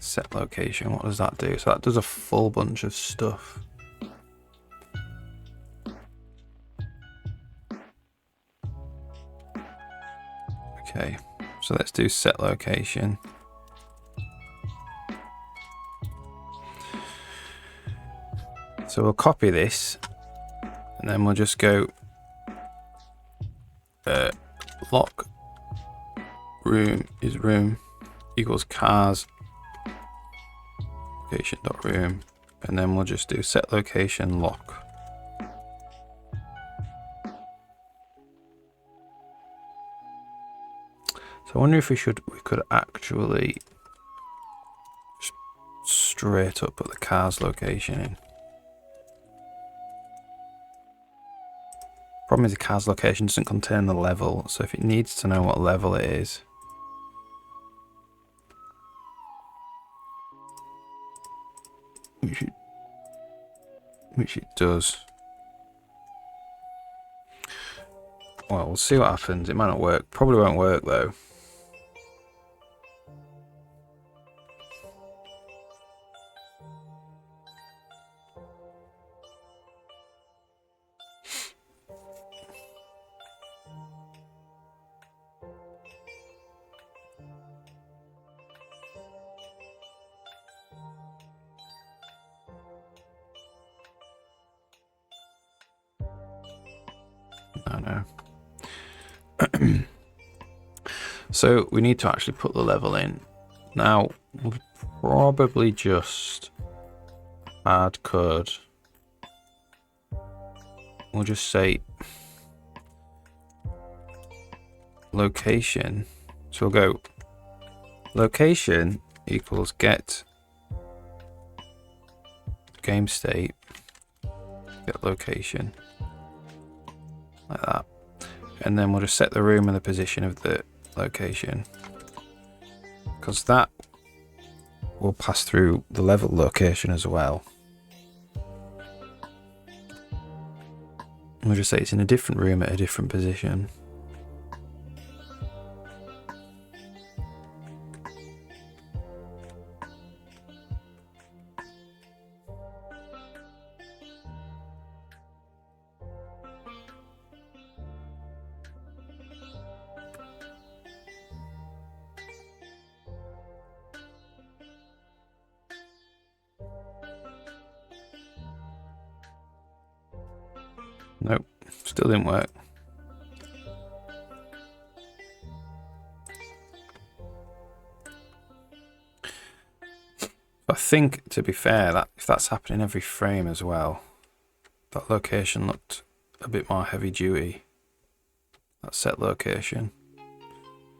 Set location, what does that do? So that does a full bunch of stuff. Okay, so let's do set location. So we'll copy this and then we'll just go lock room is room equals cars location dot room, and then we'll just do set location lock. So I wonder if we could actually just straight up put the car's location in. Problem is the car's location doesn't contain the level, so if it needs to know what level it is, which it does. Well, we'll see what happens. It might not work. Probably won't work though. No. So we need to actually put the level in. Now, we'll probably just add code. We'll just say location. So we'll go location equals get game state, get location. Like that, and then we'll just set the room and the position of the location, because that will pass through the level location as well. We'll just say it's in a different room at a different position. Nope, still didn't work. I think, to be fair, that if that's happening every frame as well, that location looked a bit more heavy duty. That set location.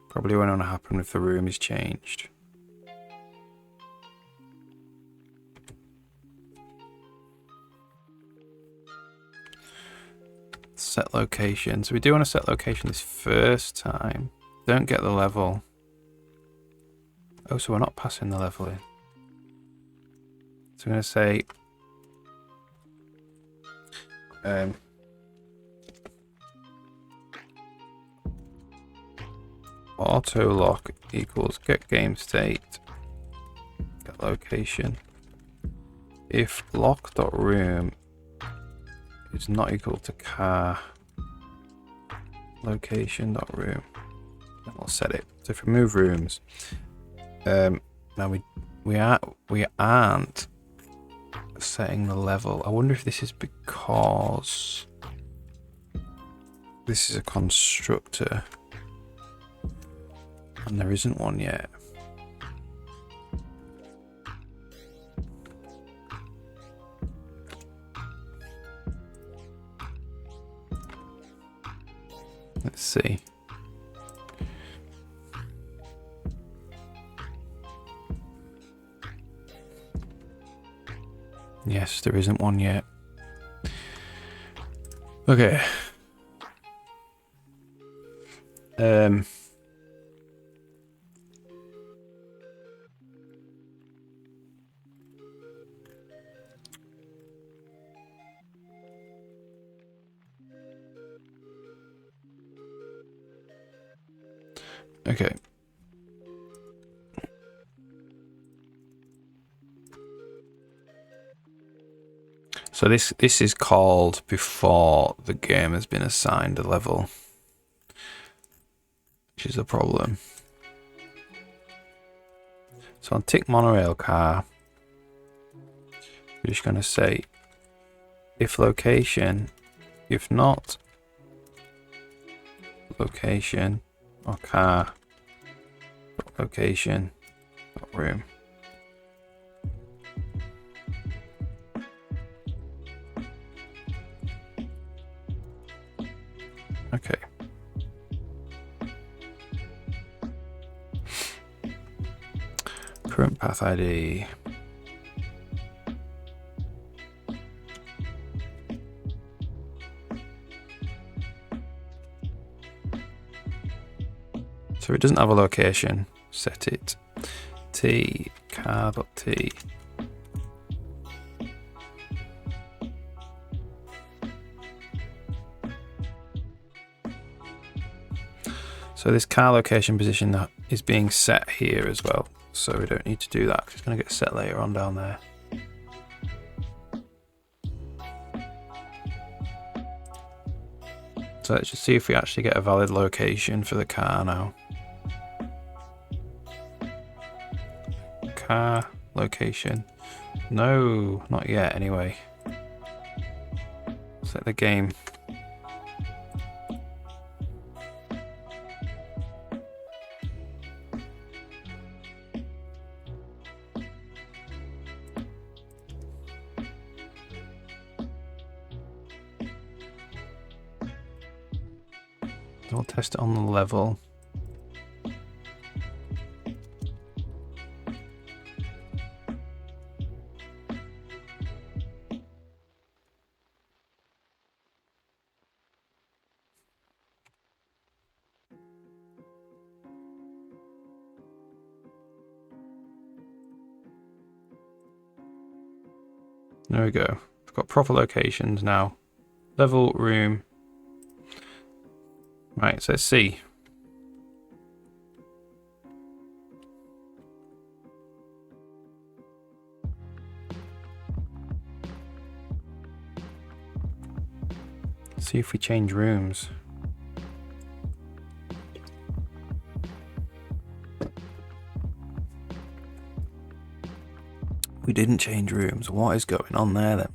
Probably won't want to happen if the room is changed. Set location. So we do want to set location this first time. Don't get the level. Oh, so we're not passing the level in. So I'm going to say auto lock equals get game state, get location. If lock.room is not equal to car location.room, then we'll set it. So if we move rooms, now we aren't setting the level. I wonder if this is because this is a constructor and there isn't one yet. Let's see. Yes, there isn't one yet. Okay. Okay. So this is called before the game has been assigned a level, which is a problem. So on tick monorail car, we're just going to say if location, if not location or car location room. Okay. Current path ID. So it doesn't have a location. Set it t car.t. So this car location position is being set here as well. So we don't need to do that because it's going to get set later on down there. So let's just see if we actually get a valid location for the car now. Car location. No, not yet anyway. Set the game. We'll test it on the level. There we go. We've got proper locations now. Level room. Right, so let's see. See if we change rooms. We didn't change rooms. What is going on there then?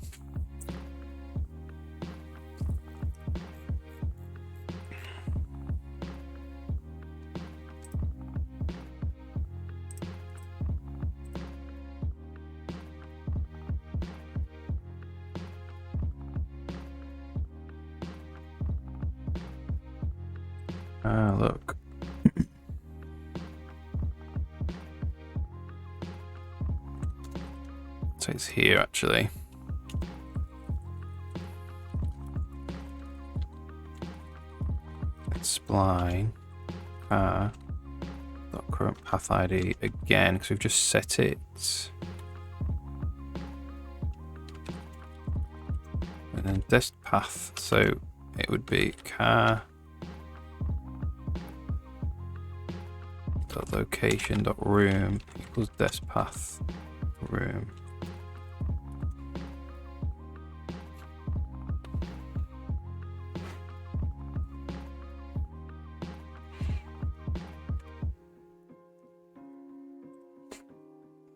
Ah, look. So it's here actually. Let's spline car. Dot current path ID again because we've just set it. And then dest path. So it would be car. Dot location dot room equals dest path room.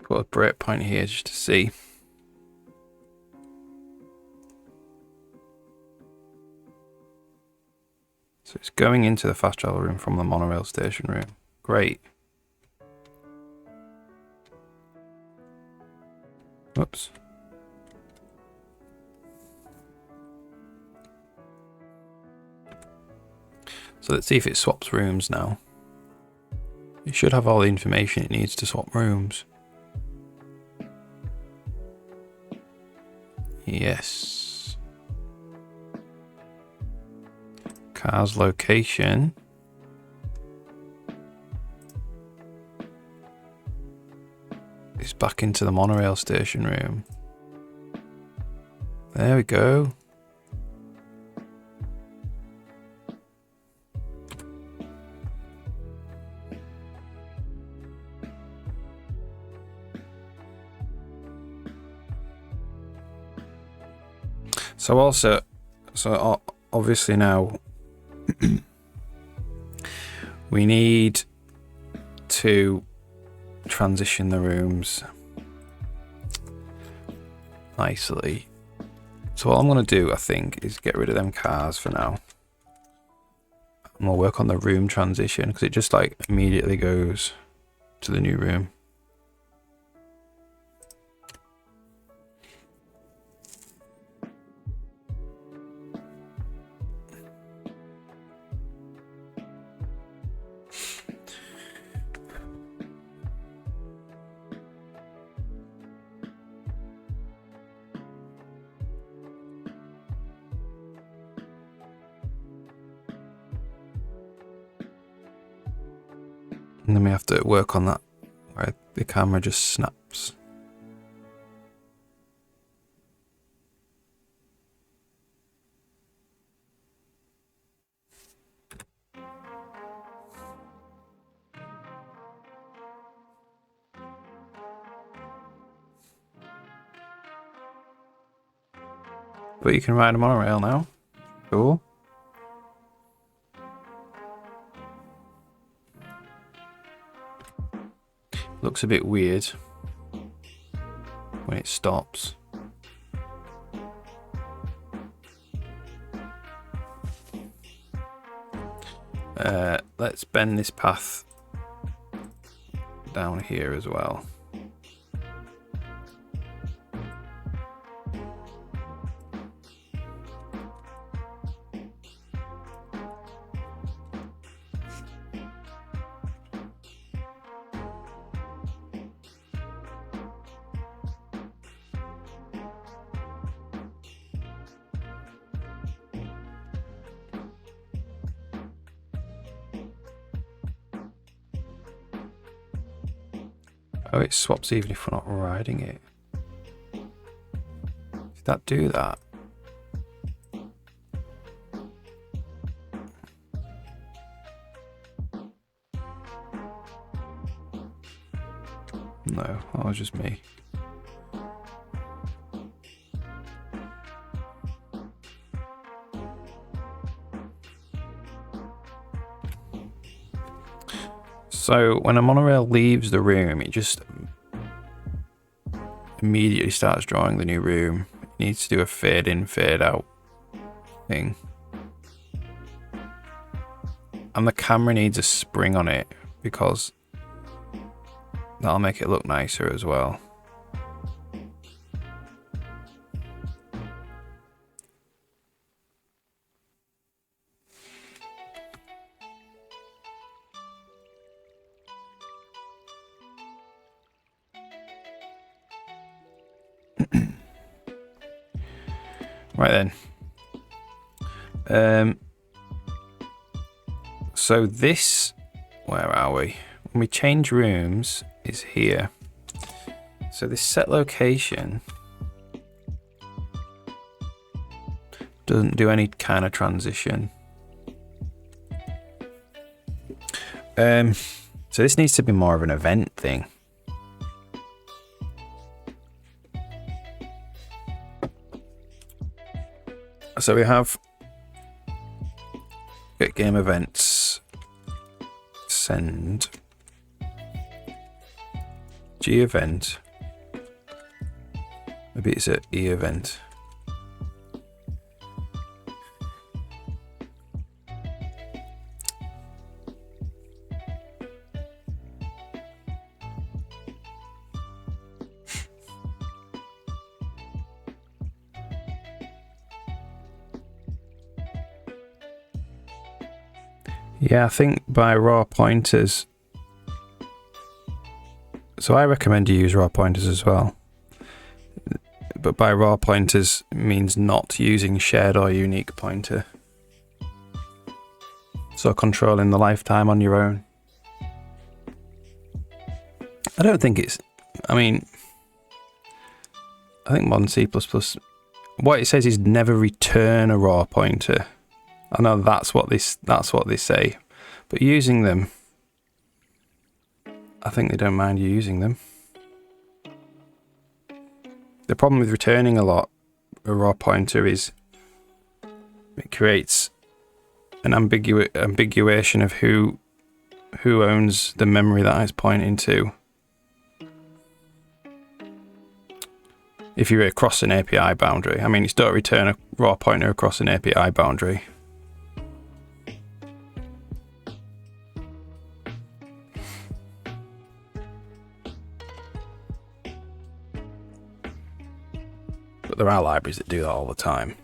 Put a breakpoint here just to see. So it's going into the fast travel room from the monorail station room. Great. Whoops. So let's see if it swaps rooms now. It should have all the information it needs to swap rooms. Yes. Car's location. Is back into the monorail station room. There we go. So also, obviously now we need to transition the rooms nicely. So what I'm going to do, I think, is get rid of them cars for now. And we'll work on the room transition because it just like immediately goes to the new room. And then we have to work on that where the camera just snaps. But you can ride a monorail now. Cool. Looks a bit weird when it stops. Let's bend this path down here as well. Oh, it swaps even if we're not riding it. Did that do that? No, that was just me. So when a monorail leaves the room, it just immediately starts drawing the new room. It needs to do a fade in, fade out thing. And the camera needs a spring on it because that'll make it look nicer as well. Right then. So this, where are we? When we change rooms, is here. So this set location doesn't do any kind of transition. So this needs to be more of an event thing. So we have get game events, send G event, maybe it's an E event. Yeah, I think by raw pointers. So I recommend you use raw pointers as well. But by raw pointers means not using shared or unique pointer. So controlling the lifetime on your own. I don't think it's, I mean, I think modern C++, what it says is never return a raw pointer. I know that's what they say, but using them, I think they don't mind you using them. The problem with returning a raw pointer is it creates an ambiguation of who owns the memory that it's pointing to. If you're across an API boundary, I mean, you don't return a raw pointer across an API boundary. But there are libraries that do that all the time.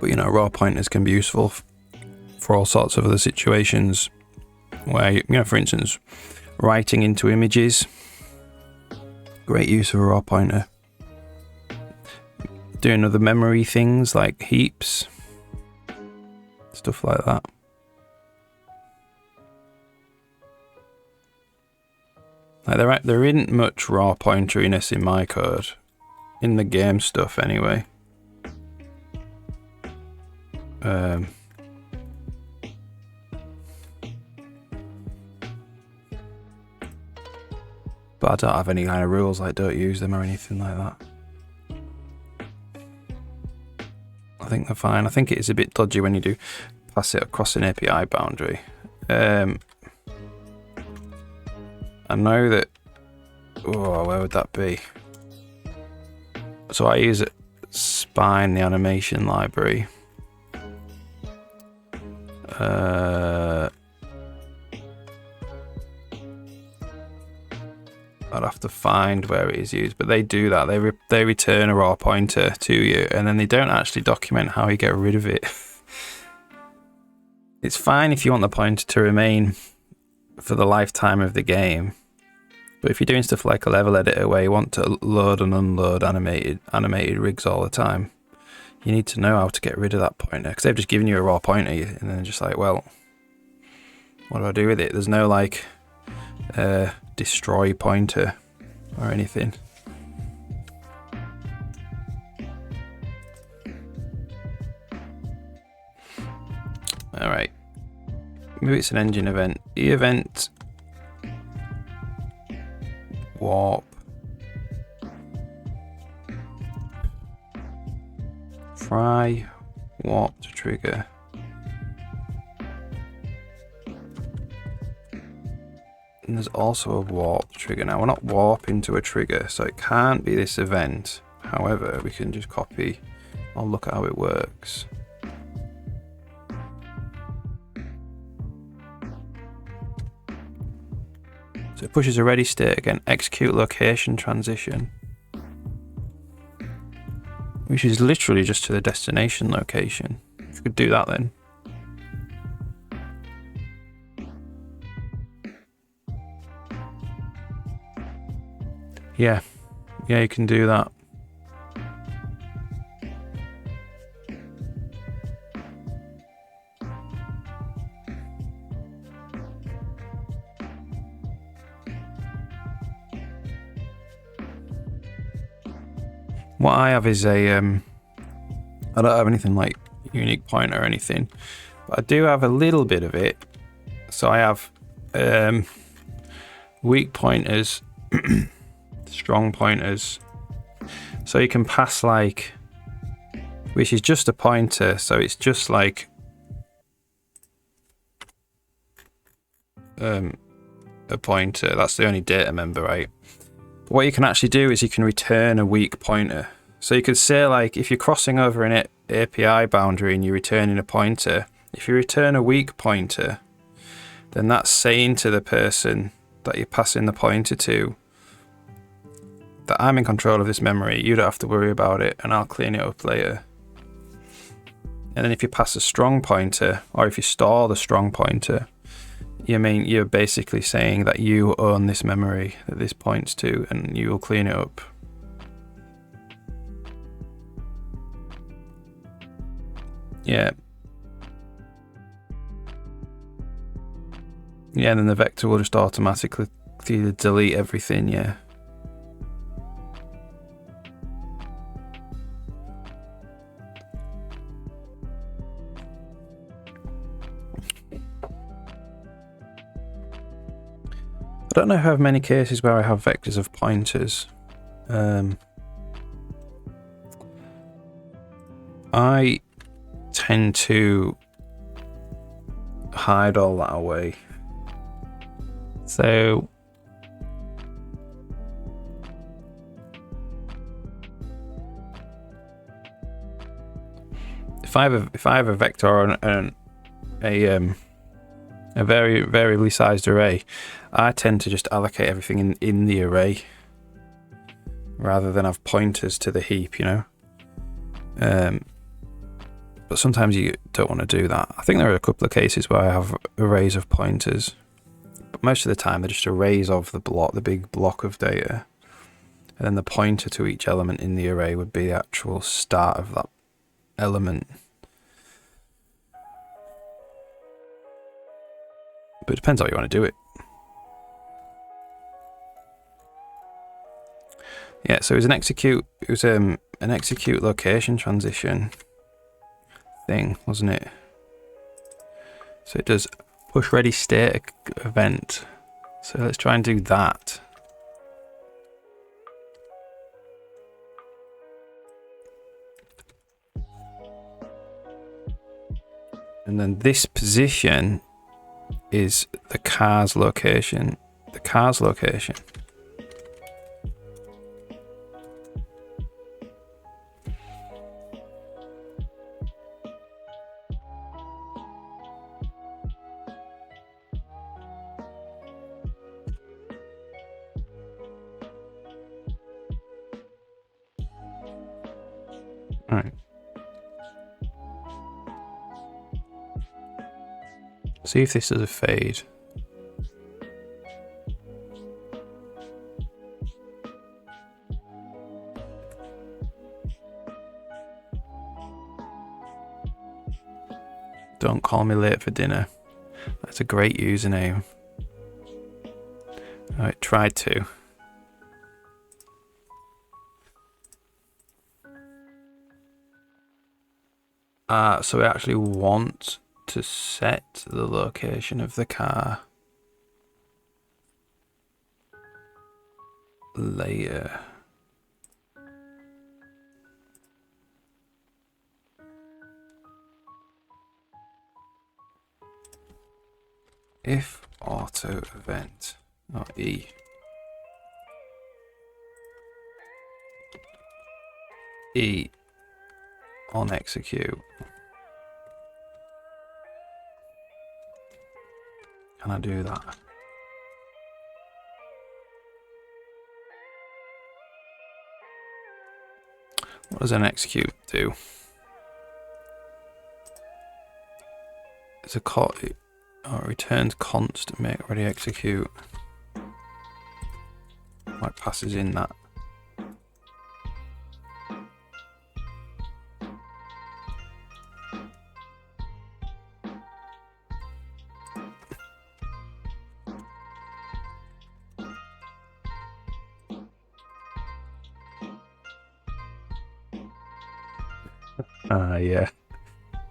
But you know, raw pointers can be useful for all sorts of other situations where, you know, for instance, writing into images. Great use of a raw pointer. Doing other memory things like heaps, stuff like that. Like there isn't much raw pointeriness in my code, in the game stuff anyway. But I don't have any kind of rules like don't use them or anything like that. I think they're fine. I think it is a bit dodgy when you do pass it across an API boundary. I know that. Oh, where would that be? So I use Spine, the animation library. I'd have to find where it is used, but they do that. They return a raw pointer to you, and then they don't actually document how you get rid of it. It's fine if you want the pointer to remain for the lifetime of the game, but if you're doing stuff like a level editor where you want to load and unload animated rigs all the time, you need to know how to get rid of that pointer, because they've just given you a raw pointer, and then just like, well, what do I do with it? There's no like destroy pointer or anything. Alright. Maybe it's an engine event. E-event. Warp. Fry. Warp to trigger. And there's also a warp trigger. Now we're not warping to a trigger, so it can't be this event. However, we can just copy. I'll look at how it works. So it pushes a ready state again. Execute location transition. Which is literally just to the destination location. If you could do that then. Yeah, you can do that. What I have is a, I don't have anything like unique pointer or anything, but I do have a little bit of it. So I have weak pointers, strong pointers. So you can pass like, which is just a pointer. So it's just like a pointer. That's the only data member, right? But what you can actually do is you can return a weak pointer. So you could say like if you're crossing over an API boundary and you're returning a pointer, if you return a weak pointer, then that's saying to the person that you're passing the pointer to that I'm in control of this memory, you don't have to worry about it and I'll clean it up later. And then if you pass a strong pointer, or if you store the strong pointer, you're basically saying that you own this memory that this points to and you will clean it up. Yeah. Yeah, and then the vector will just automatically delete everything, yeah. I don't know if I have many cases where I have vectors of pointers. I tend to hide all that away. So if I have a vector and a very variably sized array, I tend to just allocate everything in the array rather than have pointers to the heap, you know. But sometimes you don't want to do that. I think there are a couple of cases where I have arrays of pointers, but most of the time they're just arrays of the big block of data, and then the pointer to each element in the array would be the actual start of that element. But it depends how you want to do it. Yeah, so it was an execute location transition thing, wasn't it? So it does push ready state event. So let's try and do that. And then this position is the car's location. The car's location. Alright. See if this does a fade. Don't call me late for dinner. That's a great username. I tried to. So we actually want to set the location of the car later. If auto event, or E. E on execute. Can I do that? What does an execute do? It's a returns const make ready execute. Like passes in that. Yeah.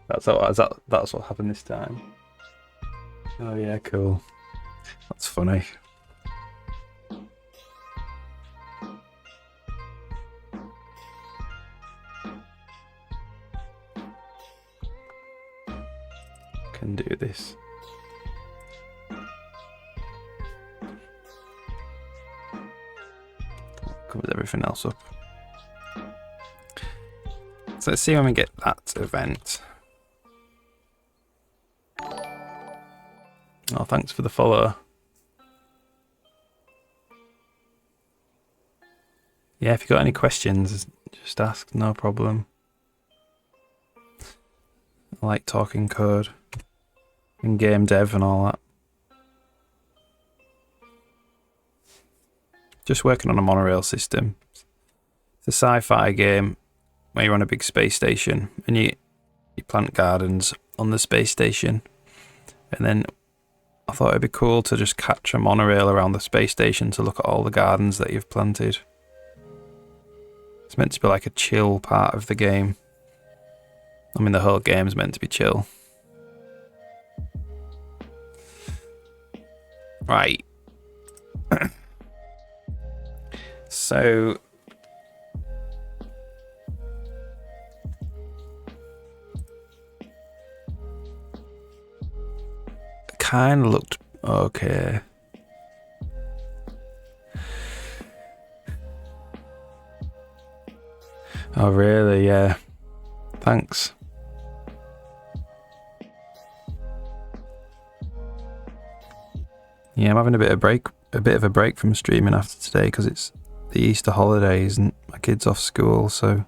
That's what happened this time. Oh yeah, cool. That's funny. Can do this. Covers everything else up. So let's see when we get that event. Oh, thanks for the follow. Yeah, if you've got any questions, just ask, no problem. I like talking code and game dev and all that. Just working on a monorail system. It's a sci-fi game where you're on a big space station and you plant gardens on the space station, and then I thought it'd be cool to just catch a monorail around the space station to look at all the gardens that you've planted. It's meant to be like a chill part of the game. I mean, the whole game's meant to be chill. Right. So kind of looked okay. Oh really? Yeah. Thanks. Yeah, I'm having a bit of a break from streaming after today because it's the Easter holidays and my kid's off school, so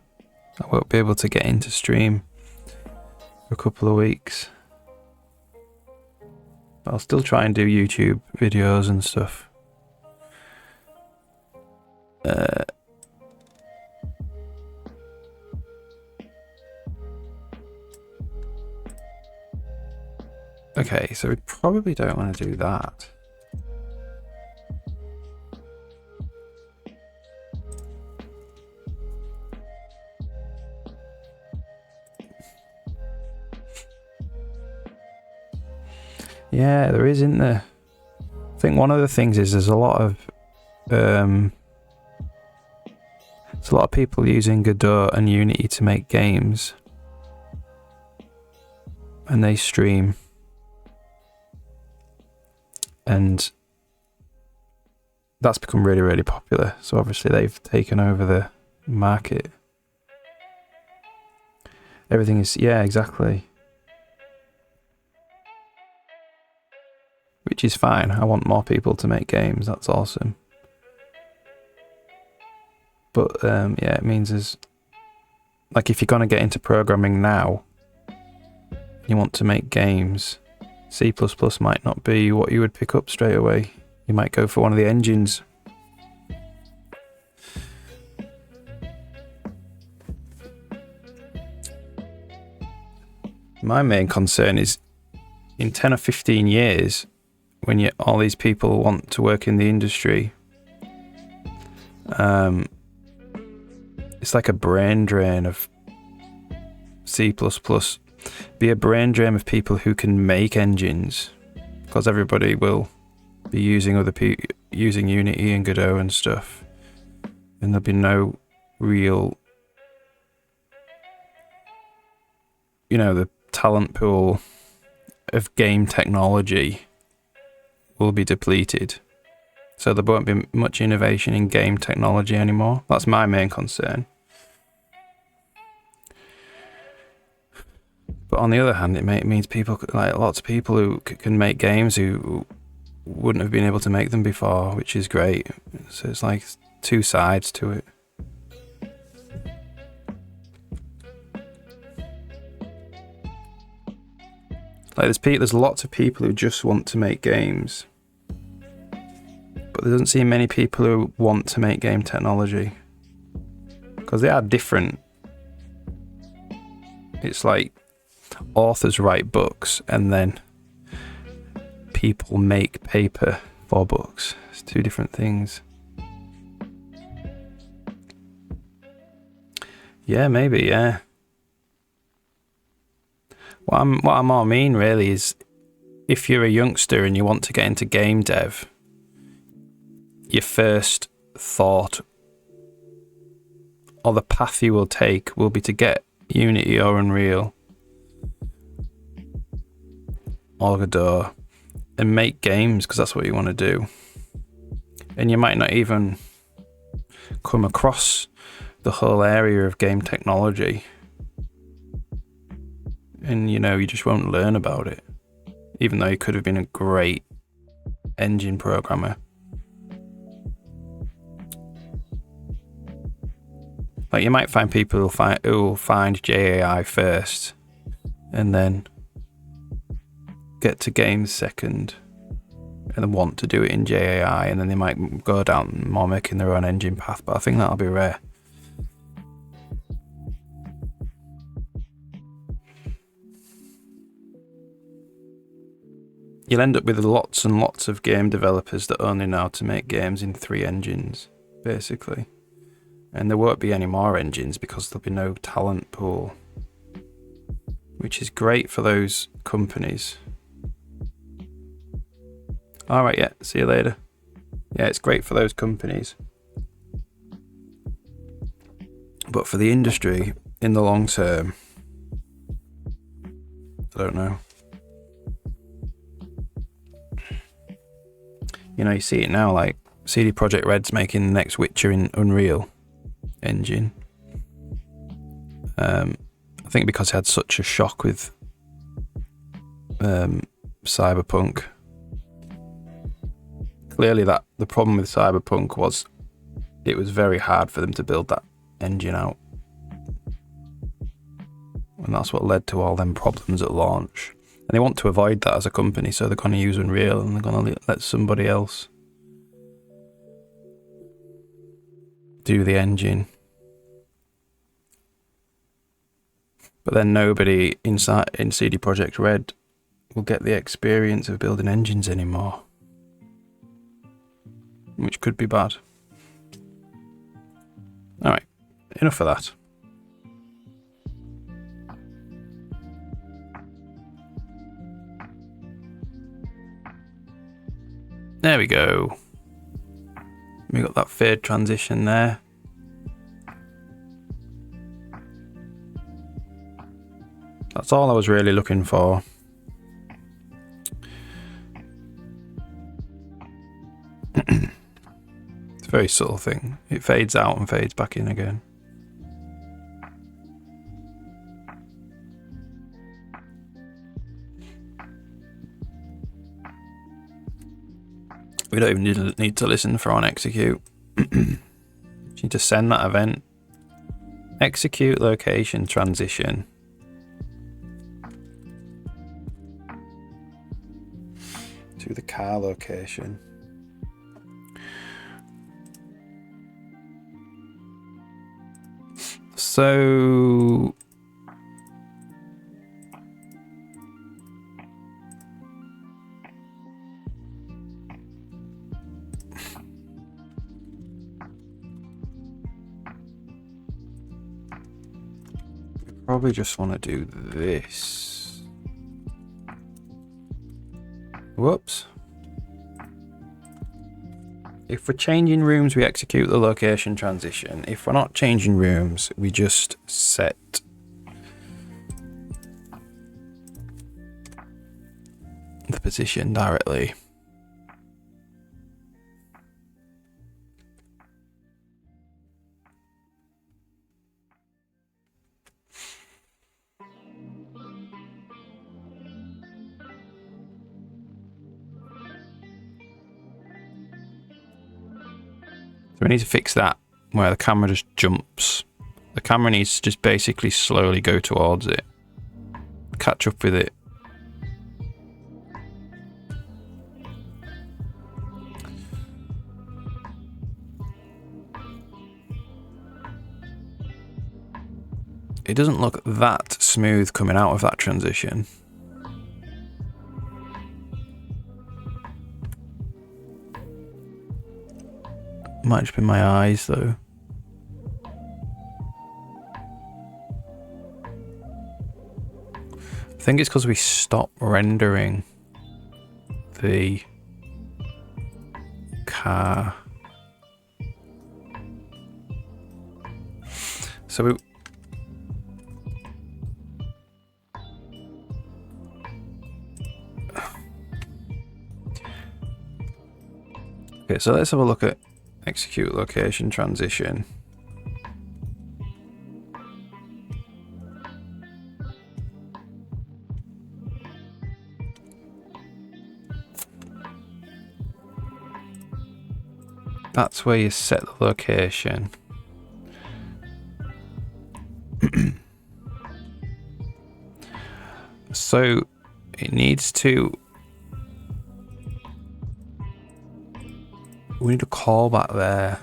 I won't be able to get into stream for a couple of weeks. But I'll still try and do YouTube videos and stuff. Okay, so we probably don't want to do that. Yeah, there is, isn't there? I think one of the things is there's a lot of people using Godot and Unity to make games, and they stream, and that's become really, really popular. So obviously they've taken over the market. Everything is, yeah, exactly. Which is fine. I want more people to make games. That's awesome. But yeah, it means there's, like, if you're gonna get into programming now, you want to make games, C++ might not be what you would pick up straight away. You might go for one of the engines. My main concern is in 10 or 15 years, when all these people want to work in the industry, it's like a brain drain of C++ be a brain drain of people who can make engines, because everybody will be using using Unity and Godot and stuff, and there'll be no real, the talent pool of game technology will be depleted. So there won't be much innovation in game technology anymore. That's my main concern. But on the other hand, it means people, like lots of people who can make games who wouldn't have been able to make them before, which is great. So it's like two sides to it. Like there's lots of people who just want to make games, but there doesn't seem many people who want to make game technology, because they are different. It's like authors write books and then people make paper for books. It's two different things. Yeah, maybe, yeah. What I more mean really is, if you're a youngster and you want to get into game dev, your first thought or the path you will take will be to get Unity or Unreal or Godot and make games, because that's what you want to do. And you might not even come across the whole area of game technology, and you just won't learn about it, even though you could have been a great engine programmer. Like, you might find people who'll find JAI first and then get to games second and then want to do it in JAI, and then they might go down more making their own engine path, but I think that'll be rare. You'll end up with lots and lots of game developers that only know how to make games in 3 engines, basically. And there won't be any more engines because there'll be no talent pool, which is great for those companies. Alright, yeah, see you later. Yeah, it's great for those companies. But for the industry, in the long term, I don't know. You see it now, like CD Projekt Red's making the next Witcher in Unreal Engine. I think because it had such a shock with Cyberpunk. Clearly the problem with Cyberpunk was it was very hard for them to build that engine out. And that's what led to all them problems at launch. And they want to avoid that as a company, so they're going to use Unreal and they're going to let somebody else do the engine. But then nobody in CD Projekt Red will get the experience of building engines anymore, which could be bad. Alright, enough of that. There we go. We got that fade transition there. That's all I was really looking for. It's a very subtle thing. It fades out and fades back in again. We don't even need to listen for on execute. You need to send that event. Execute location transition. To the car location. So probably just want to do this. Whoops. If we're changing rooms, we execute the location transition. If we're not changing rooms, we just set the position directly. So we need to fix that, where the camera just jumps. The camera needs to just basically slowly go towards it. Catch up with it. It doesn't look that smooth coming out of that transition. Might just be my eyes though. I think it's because we stopped rendering the car. So we... Okay, so let's have a look at execute location transition. That's where you set the location. So it needs to... We need a callback there.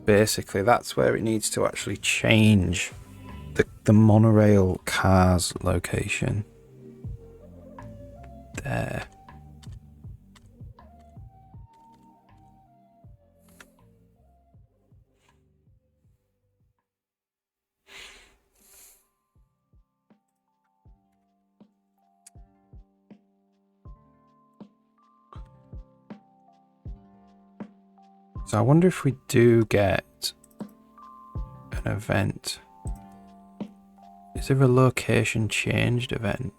Basically, that's where it needs to actually change the monorail car's location. There. So I wonder if we do get an event. Is there a location changed event?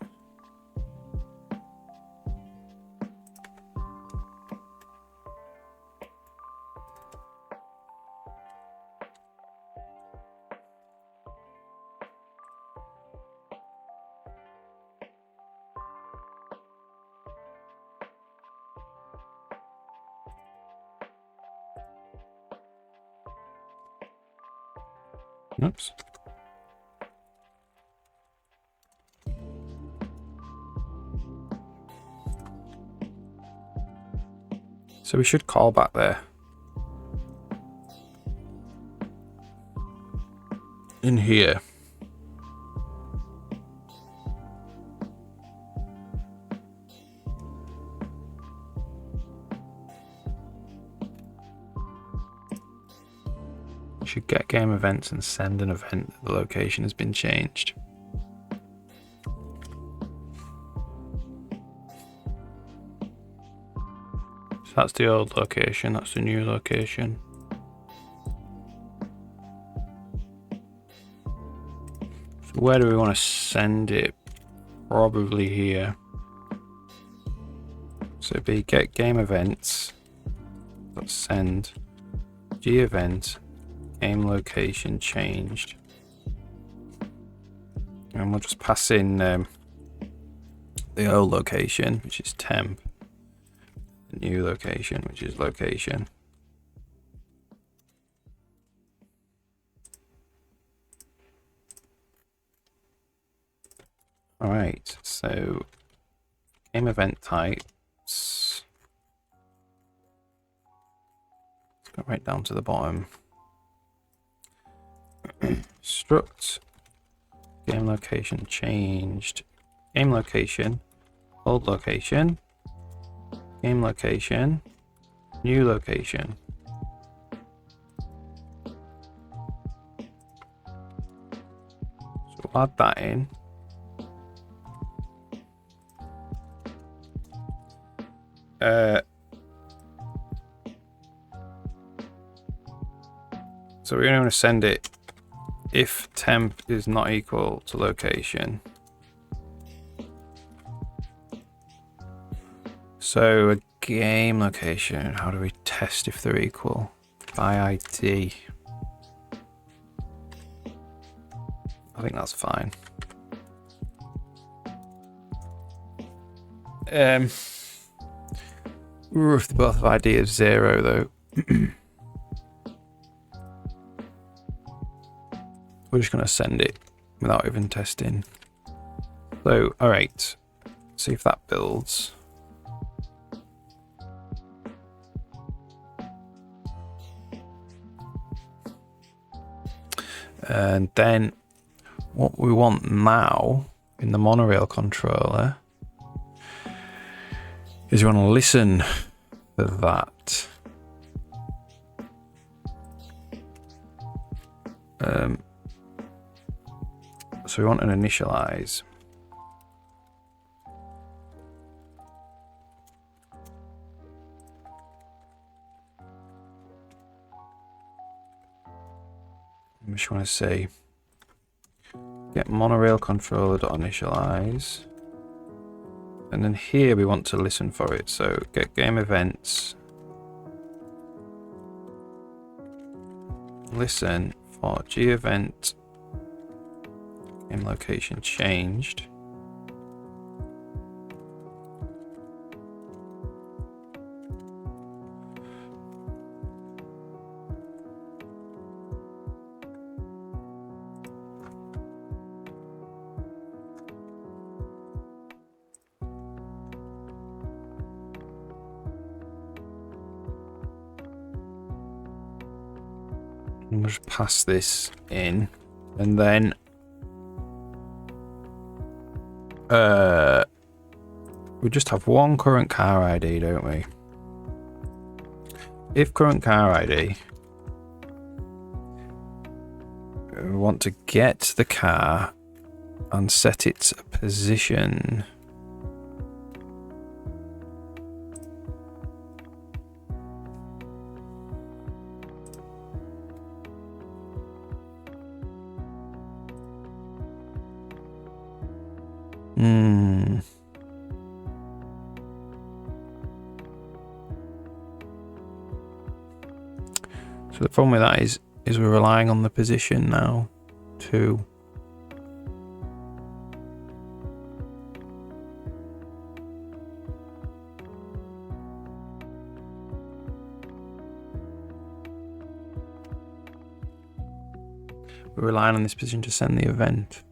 Oops. So we should call back there. In here. Should get game events and send an event that the location has been changed. So that's the old location, that's the new location. So where do we want to send it? Probably here. So it'd be get game events. Let's send G event. Game location changed, and we'll just pass in the old location, which is temp, the new location, which is location. All right, so game event types. Let's go right down to the bottom. Struct game location changed, game location, old location, game location, new location. add that in. So we're only going to send it if temp is not equal to location. So a game location, how do we test if they're equal? By ID. I think that's fine. If they both have ID of 0 though. We're just going to send it without even testing. So, alright. See if that builds. And then what we want now in the monorail controller is you want to listen for that. So we want an initialize. I just want to say get monorail controller.initialize, and then here we want to listen for it. So get game events, listen for G event game location changed. And we'll just pass this in, and then we just have one current car ID, don't we? If current car ID, we want to get the car and set its position. So the problem with that is we're relying on the position now too. We're relying on this position to send the event.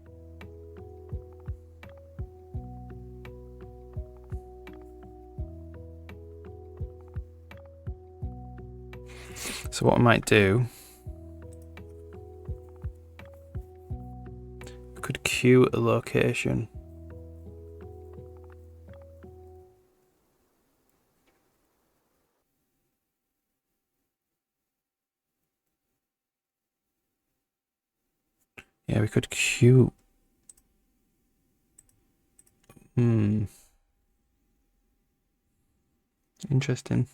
So what I might do, I could queue a location. Yeah, we could queue. Interesting.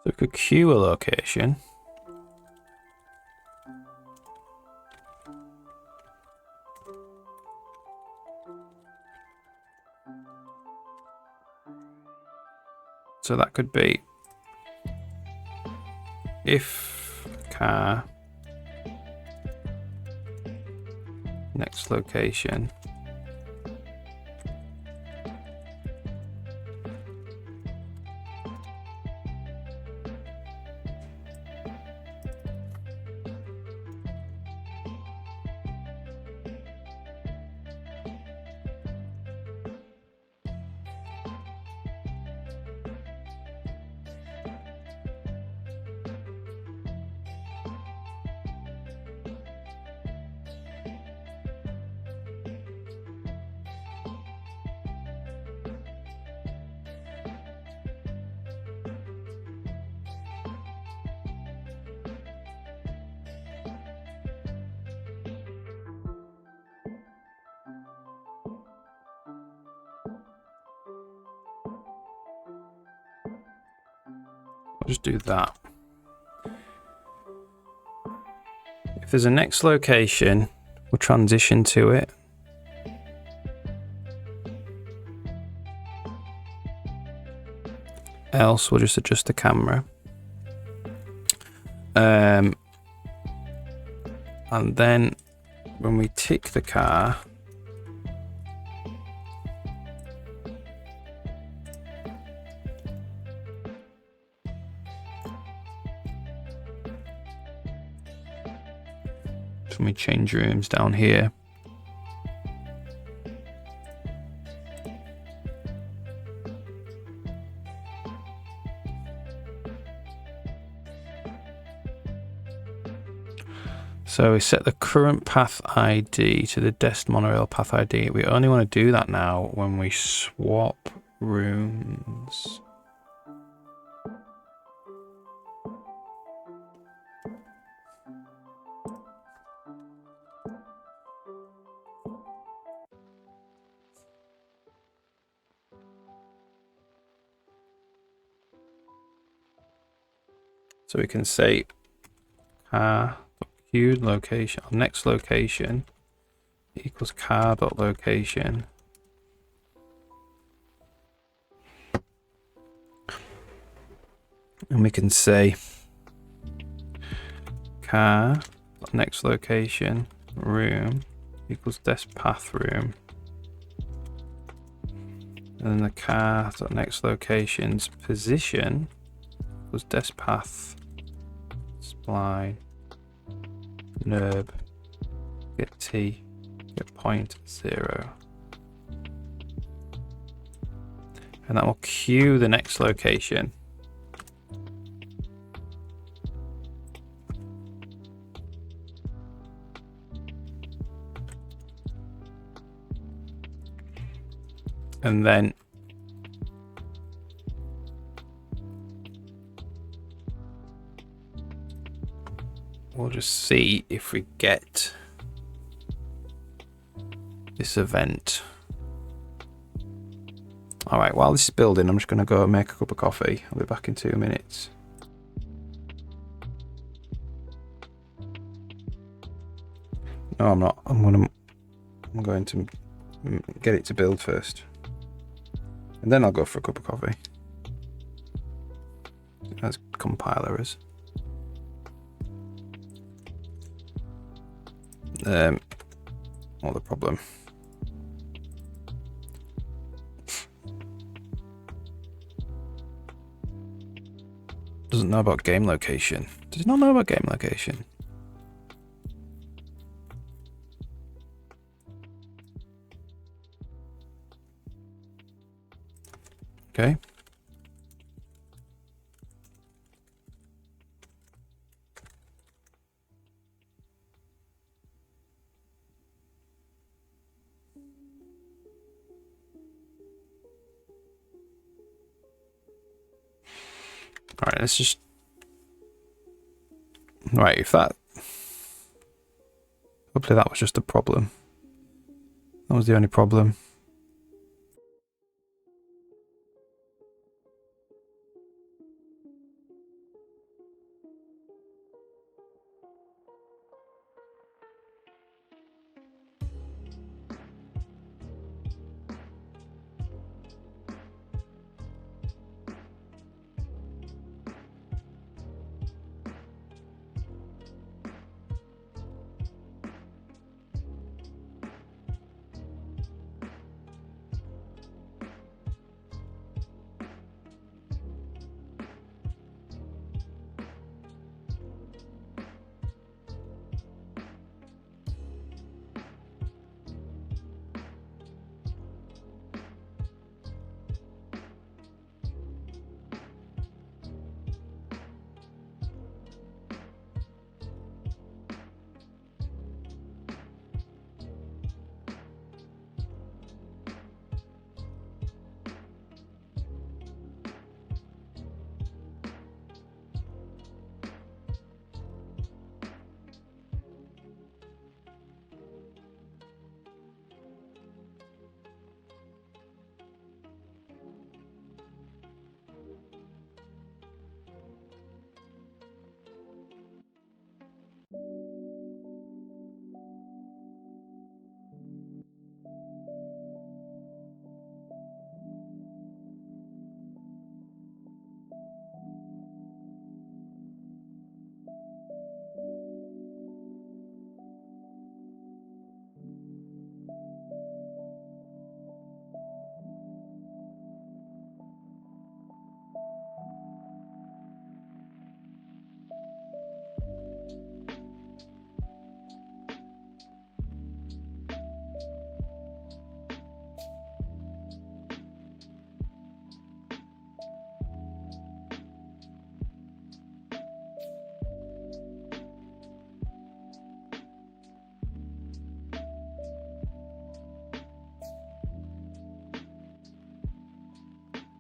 So we could queue a location. So that could be if car next location. I'll just do that. If there's a next location, we'll transition to it. Else, we'll just adjust the camera. And then when we tick the car, when we change rooms down here, so we set the current path ID to the desk monorail path ID. We only want to do that now when we swap rooms. So we can say car.queued location, our next location equals car.location. And we can say car.next location room equals desk path room. And then the car.next location's position equals desk path spline nerb get t get point 0, and that will queue the next location. And then we'll just see if we get this event. All right, while this is building, I'm just going to go make a cup of coffee. I'll be back in 2 minutes. No, I'm not. I'm going to get it to build first, and then I'll go for a cup of coffee. That's compile errors. Not the problem. Doesn't know about game location. Does it not know about game location? Okay. All right, let's just... Right, if that... Hopefully that was just a problem. That was the only problem.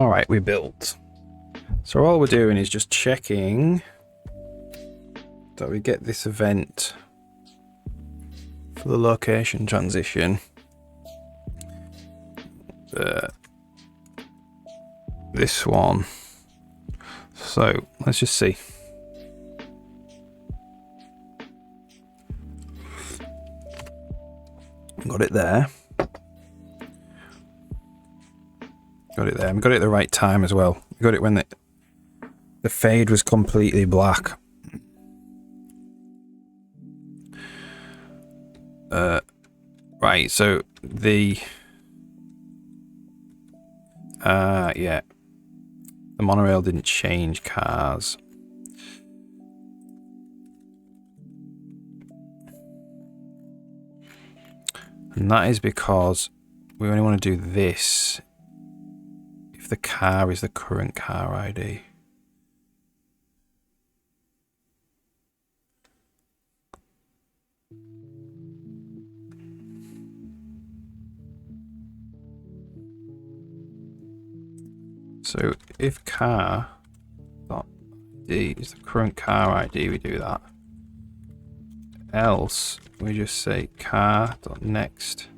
Alright, we built. So all we're doing is just checking that we get this event for the location transition. This one. So let's just see. Got it there. Got it there. We got it at the right time as well. We got it when the fade was completely black. Right, so the yeah. The monorail didn't change cars. And that is because we only want to do this if the car is the current car ID. So if car dot ID is the current car ID, we do that. Else we just say car dot next.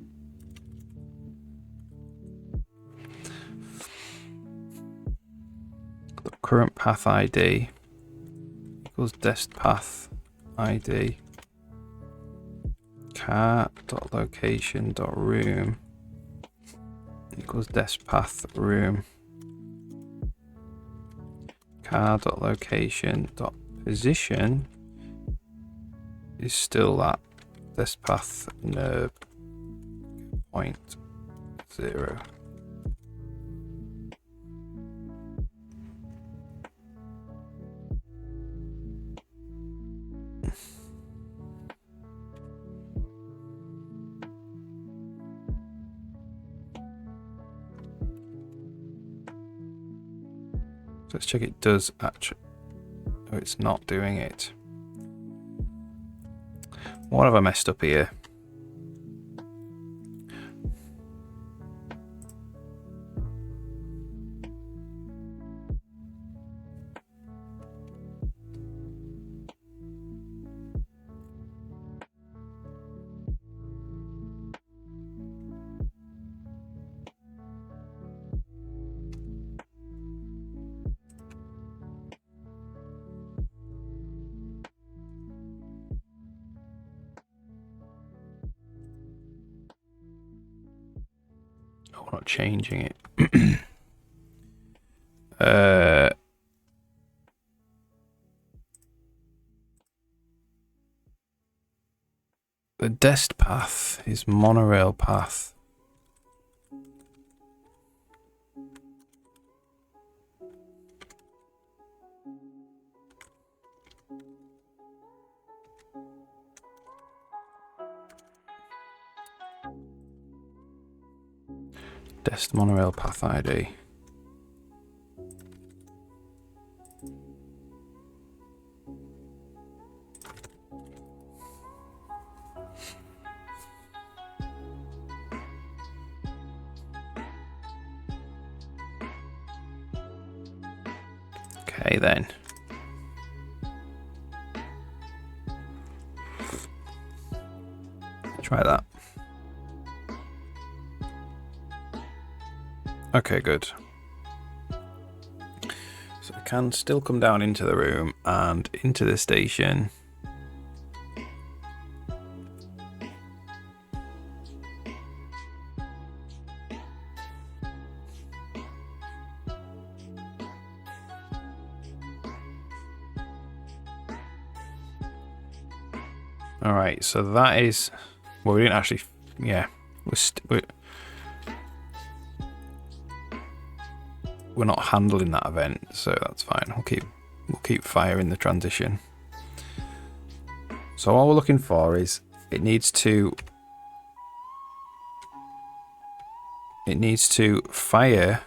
The current path ID equals dest path ID. Car dot location dot room equals dest path room. Car dot location dot position is still that dest path nerve point 0. Let's check it does actually. Oh, it's not doing it. What have I messed up here? Oh, we're not changing it. The dest path is monorail path. Dest monorail path ID. Okay then. Try that. Okay, good. So I can still come down into the room and into the station. Alright, so that is... Well, we didn't actually... Yeah. We're not handling that event, so that's fine. We'll keep firing the transition. So all we're looking for is it needs to fire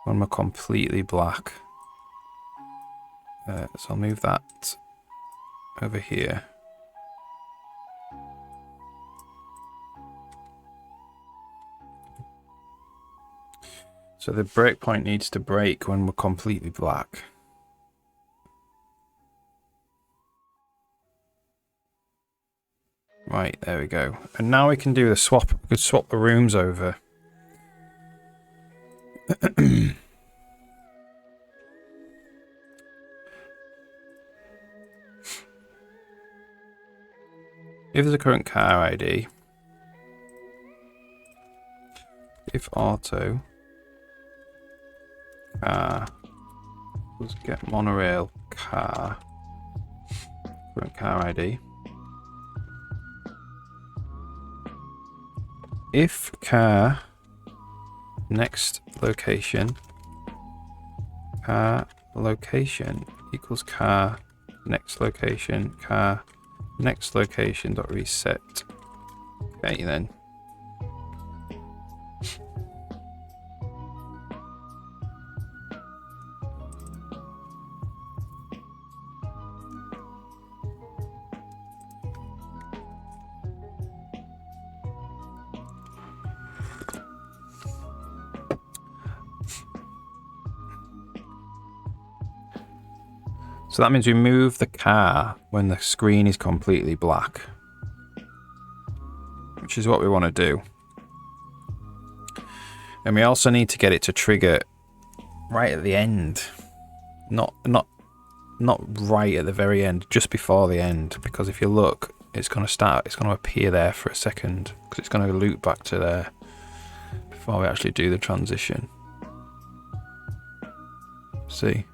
when we're completely black. So I'll move that over here. So the breakpoint needs to break when we're completely black. Right, there we go. And now we can do the swap. We could swap the rooms over. If there's a current car ID, if auto car, let's get monorail car, current car ID. If car next location, car location equals car next location, car next location dot reset. Okay then. So that means we move the car when the screen is completely black, which is what we want to do. And we also need to get it to trigger right at the end, not right at the very end, just before the end, because if you look, it's going to appear there for a second, because it's going to loop back to there before we actually do the transition. See?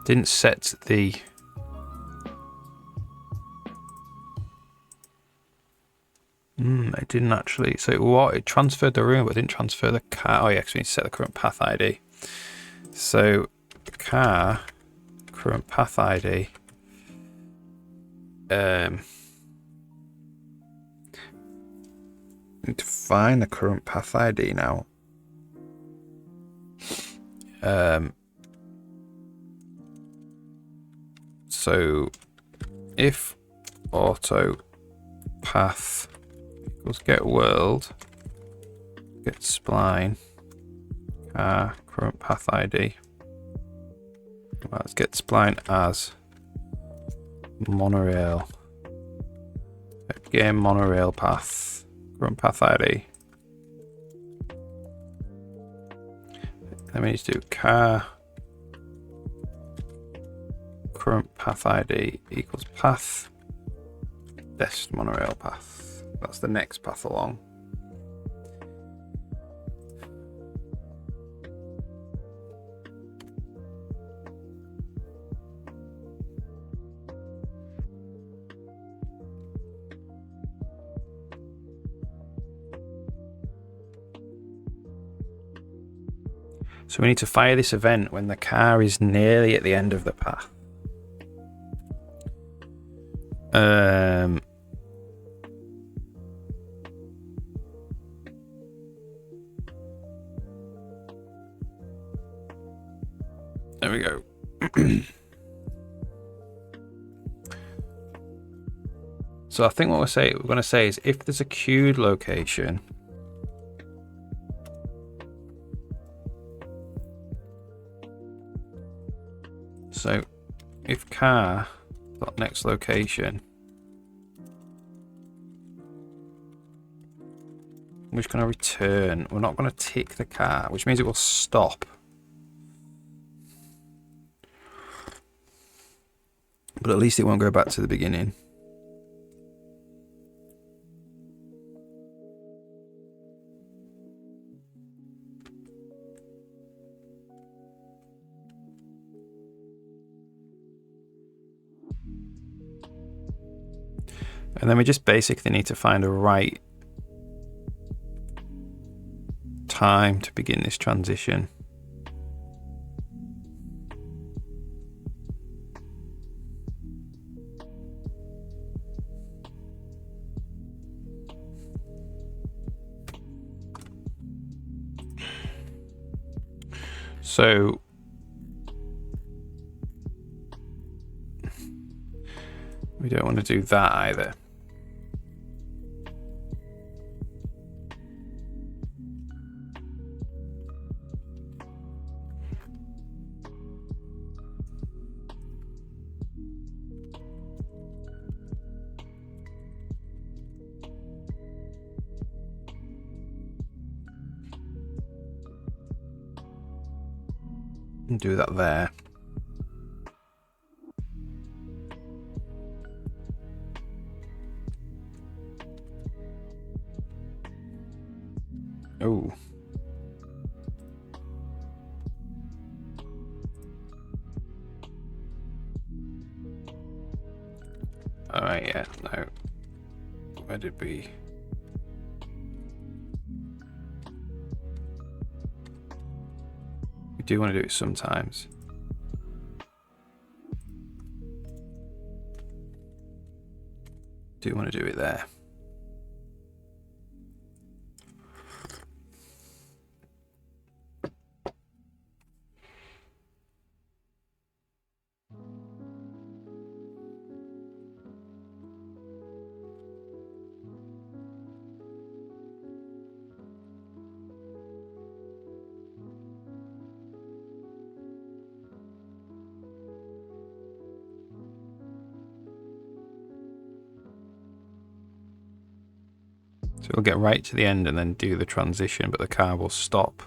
Didn't set the it didn't actually. So it transferred the room, but it didn't transfer the car. Oh yeah, because we need to set the current path ID. So the car current path ID. Need to find the current path ID now. So if auto path equals get world, get spline, car current path ID. Well, let's get spline as monorail. Game monorail path current path ID. Then we need to do car current path ID equals path best monorail path. That's the next path along. So we need to fire this event when the car is nearly at the end of the path. There we go. So I think what we're going to say is if there's a queued location, so if car dot next location, we're just going to return. We're not going to tick the car, which means it will stop. But at least it won't go back to the beginning. And then we just basically need to find a right time to begin this transition. So we We don't want to do that either. And do that there. Oh. Alright, yeah, no. Where did we... We do want to do it sometimes. Do want to do it there. So we'll get right to the end and then do the transition, but the car will stop.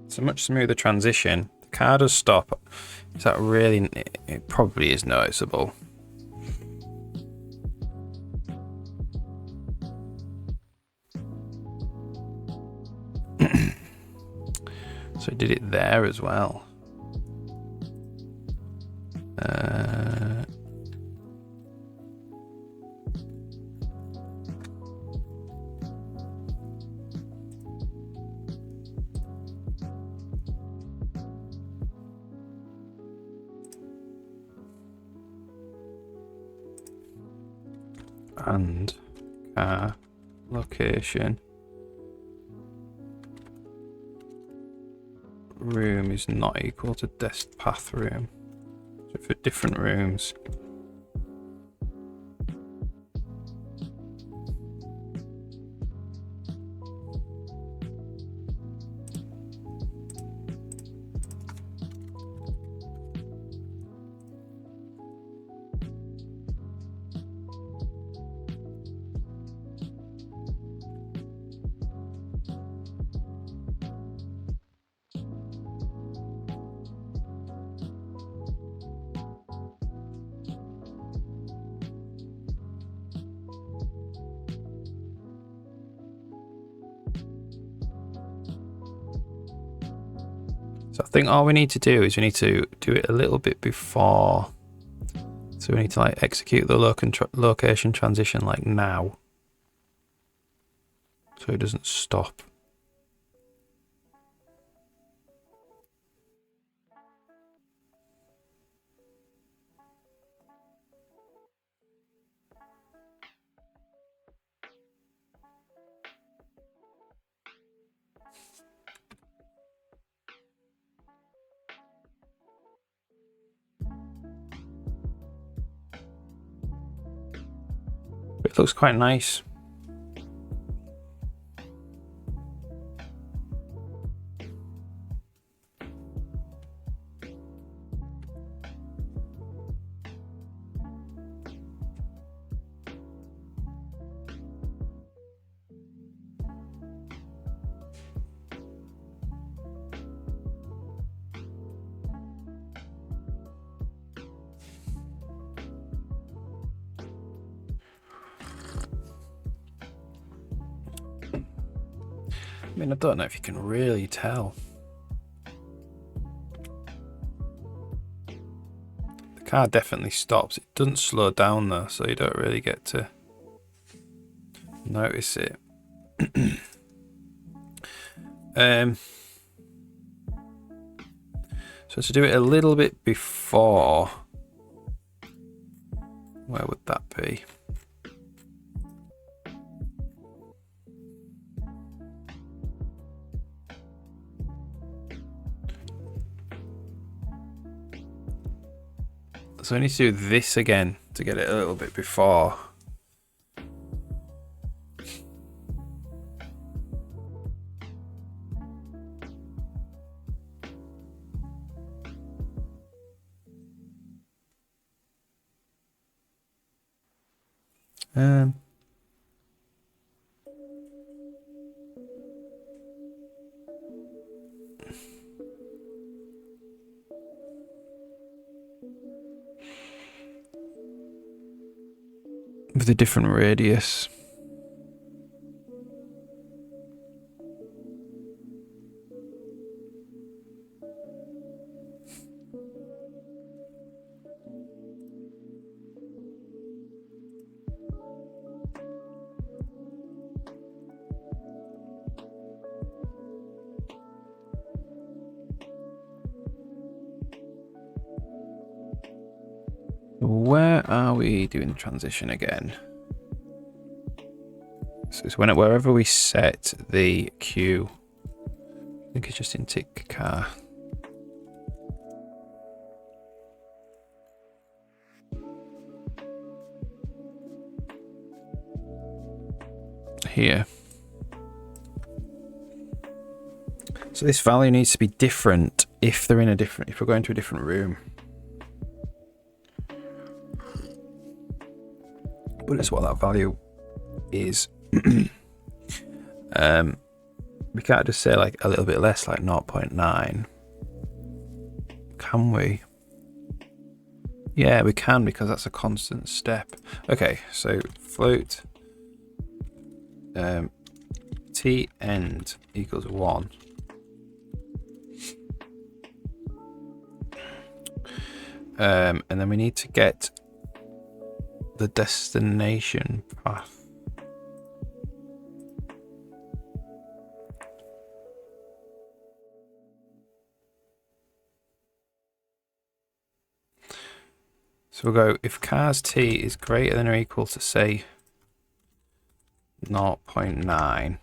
It's a much smoother transition. The car does stop. Is that really... It probably is noticeable. So I did it there as well. And car location room is not equal to desk path room. So for different rooms. So I think all we need to do is we need to do it a little bit before. So we need to like execute the location transition like now. So it doesn't stop. It looks quite nice. I mean, I don't know if you can really tell. The car definitely stops. It doesn't slow down though, so you don't really get to notice it. So to do it a little bit before, where would that be? So I need to do this again to get it a little bit before. With a different radius. Where are we doing the transition again? So it's wherever we set the queue. I think it's just in tick car. Here. So this value needs to be different if they're in a different, if we're going to a different room. But it's what that value is. We can't just say like a little bit less, like 0.9. Can we? Yeah, we can, because that's a constant step. Okay, so float t end equals 1. And then we need to get the destination path. So we'll go, if cars t is greater than or equal to, say, 0.9,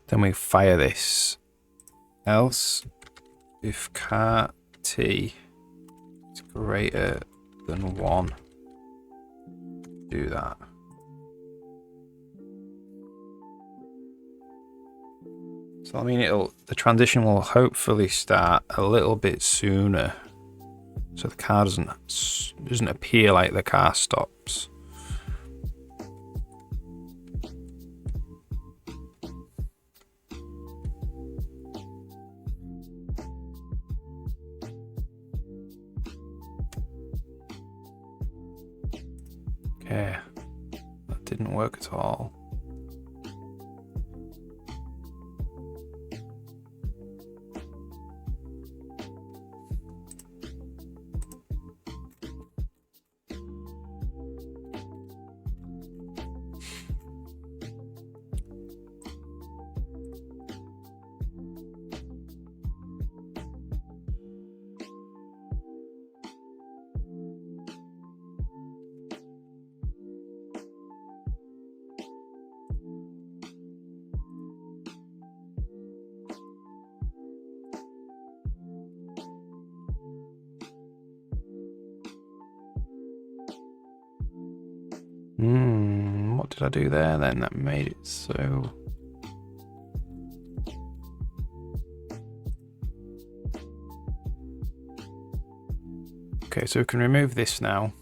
then we fire this. Else, if car t is greater than 1, do that. So I mean, the transition will hopefully start a little bit sooner, so the car doesn't appear like the car stops. Okay, that didn't work at all. What did I do there then that made it so? Okay, so we can remove this now.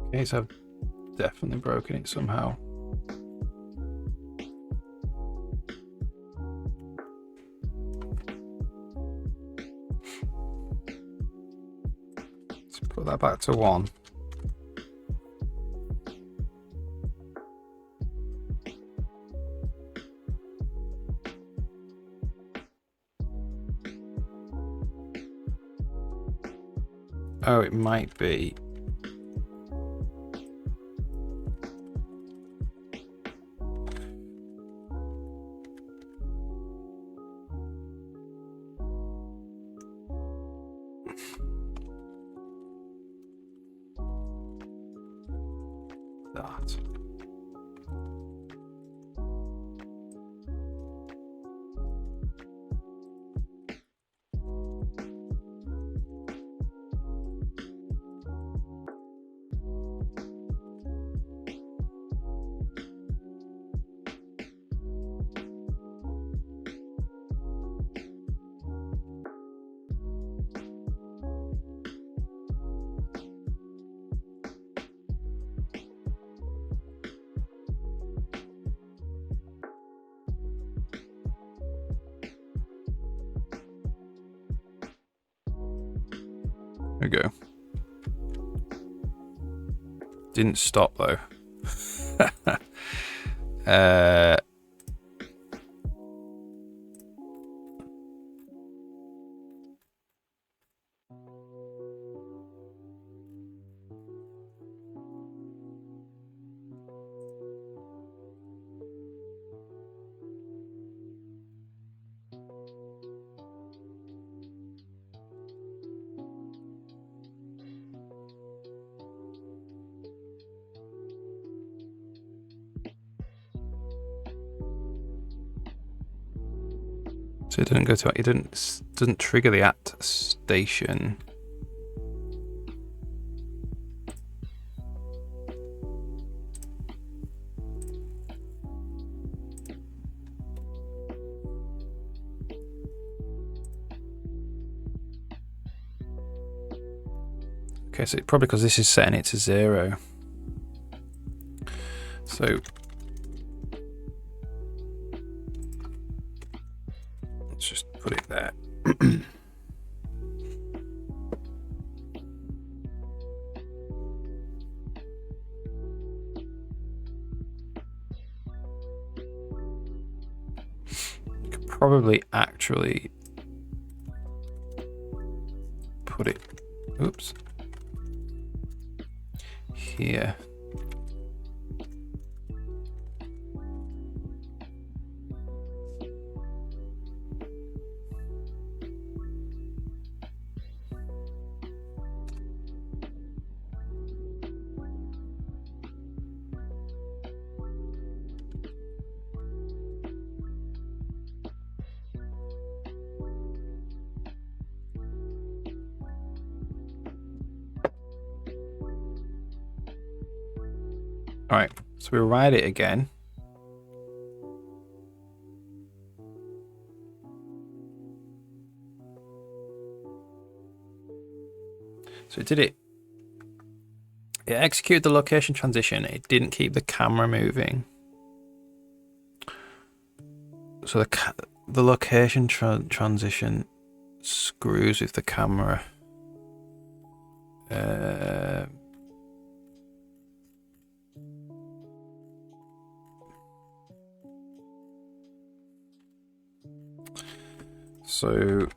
Okay, so I've definitely broken it somehow. Let's put that back to 1. Oh, it might be. That. There we go. Didn't stop though. So it didn't go to. It doesn't trigger the at station. Okay, so probably because this is setting it to 0. So let's just put it there. You could probably actually put it, oops, here. All right, so we'll write it again. So it did it. It executed the location transition. It didn't keep the camera moving. So the location transition screws with the camera. So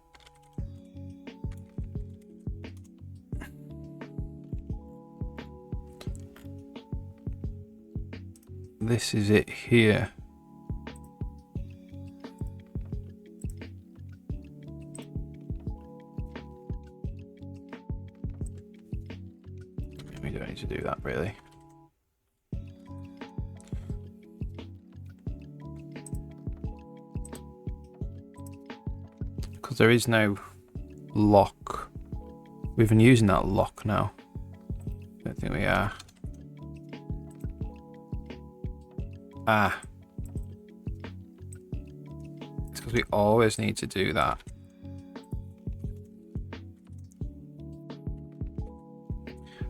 this is it here. We don't need to do that really. Because there is no lock. We've been using that lock now. Don't think we are. Ah. It's because we always need to do that.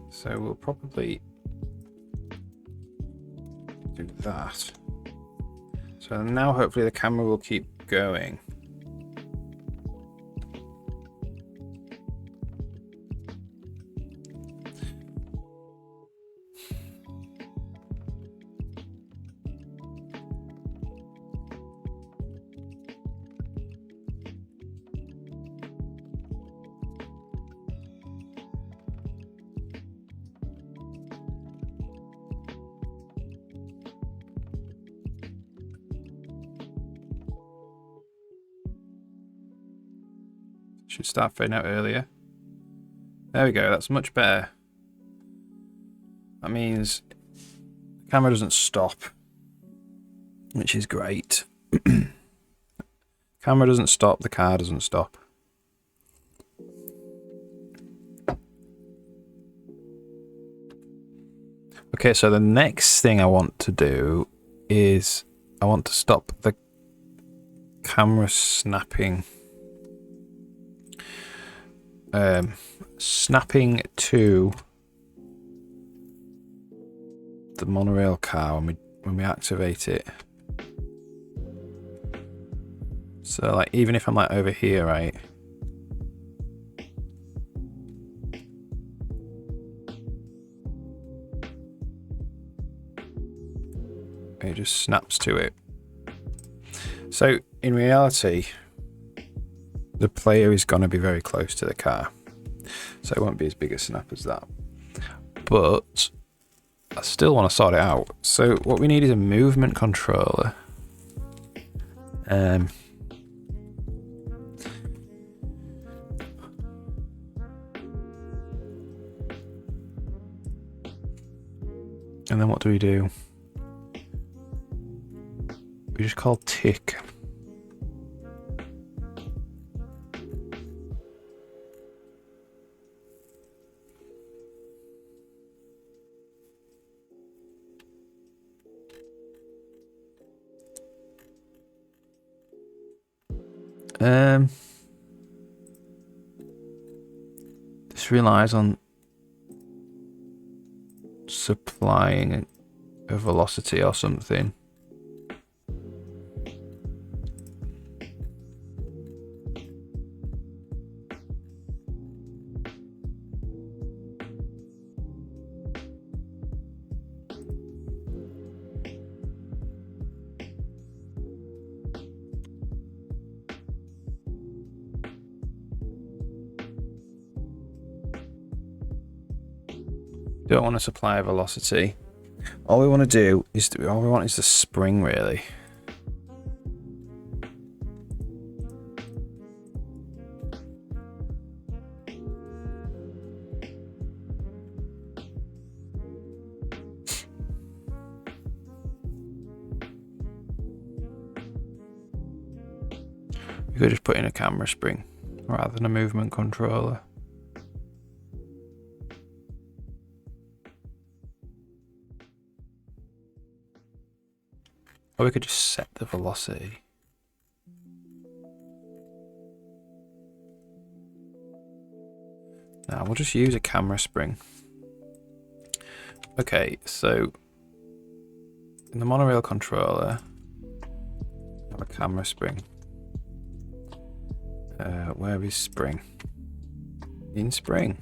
So we'll probably do that. So now hopefully the camera will keep going. Should start fading out earlier. There we go, that's much better. That means the camera doesn't stop, which is great. Camera doesn't stop, the car doesn't stop. Okay, so the next thing I want to do is I want to stop the camera snapping. Snapping to the monorail car when we activate it. So like even if I'm like over here, right? It just snaps to it. So in reality, the player is going to be very close to the car, so it won't be as big a snap as that. But I still want to sort it out. So what we need is a movement controller. And then what do? We just call tick. This relies on supplying a velocity or something. Don't want to supply a velocity. All we want to do is all we want is the spring, really. We could just put in a camera spring rather than a movement controller. Or we could just set the velocity. Now we'll just use a camera spring. Okay, so in the monorail controller, I have a camera spring. Where is spring? In spring.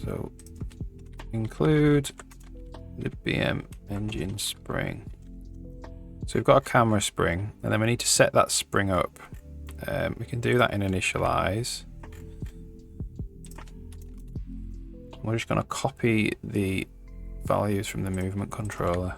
So include the BM engine spring. So we've got a camera spring, and then we need to set that spring up. We can do that in initialize. We're just going to copy the values from the movement controller.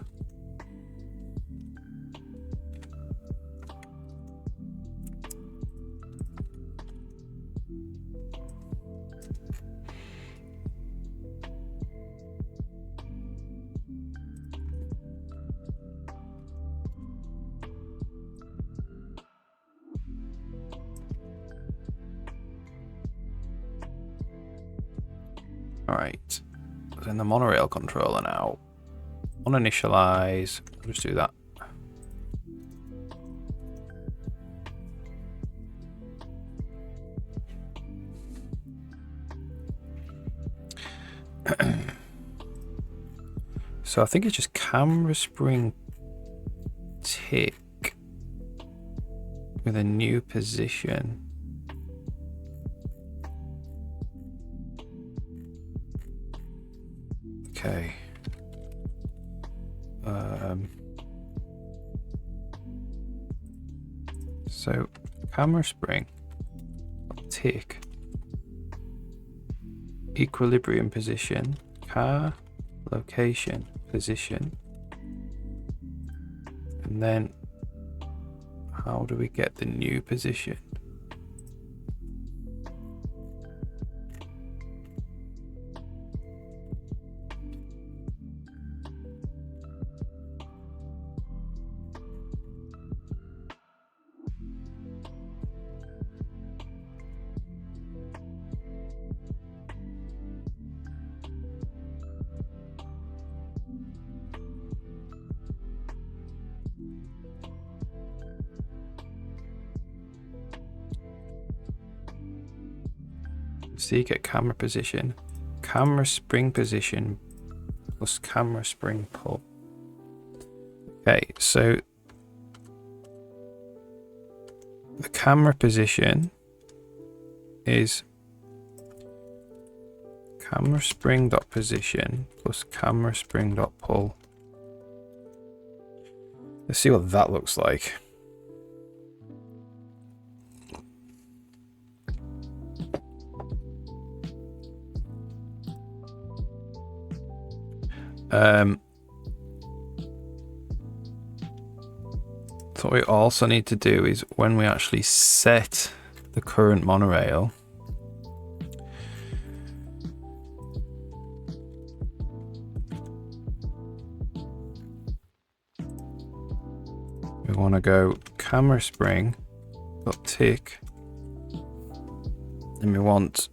Alright, then the monorail controller now. On initialize, I'll just do that. So I think it's just camera spring tick with a new position. Okay. So camera spring tick, equilibrium position, car location position, and then how do we get the new position? C, get camera position. Camera spring position plus camera spring pull. Okay, so the camera position is camera spring dot position plus camera spring dot pull. Let's see what that looks like. So what we also need to do is when we actually set the current monorail, we want to go camera spring dot tick, and we want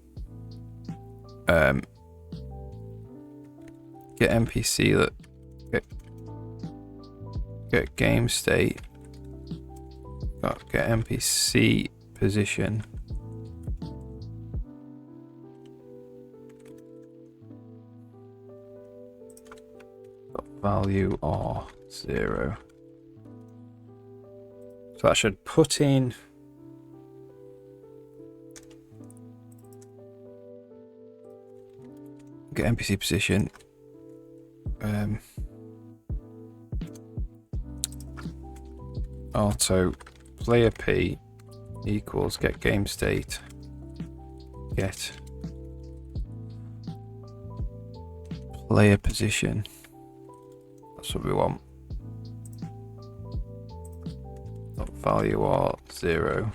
get NPC that get game state, get NPC position, value or 0. So that should put in get NPC position. Auto player P equals get game state, get player position. That's what we want. Value or 0.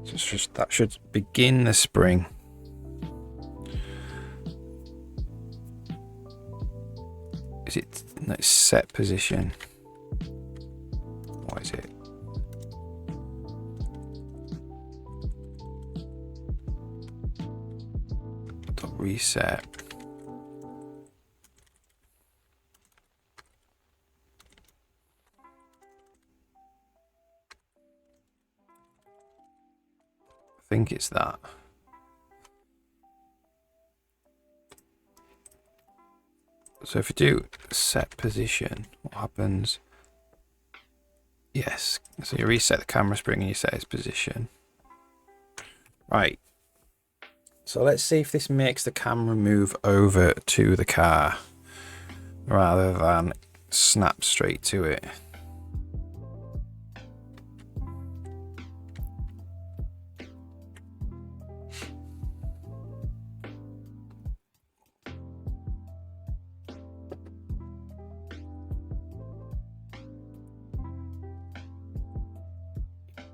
So it's just that should begin the spring. Is it no, set position? What is it? Reset. I think it's that. So if you do set position, what happens? Yes, so you reset the camera spring and you set its position. Right. So let's see if this makes the camera move over to the car rather than snap straight to it.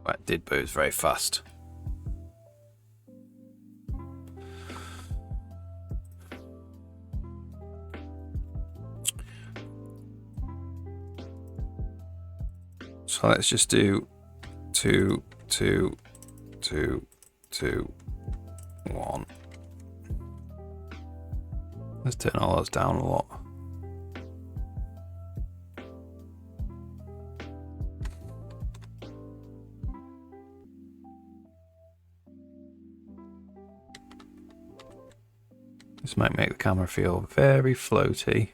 Well, it did, but it was very fast. So let's just do 2, 2, 2, 2, 1. Let's turn all those down a lot. This might make the camera feel very floaty.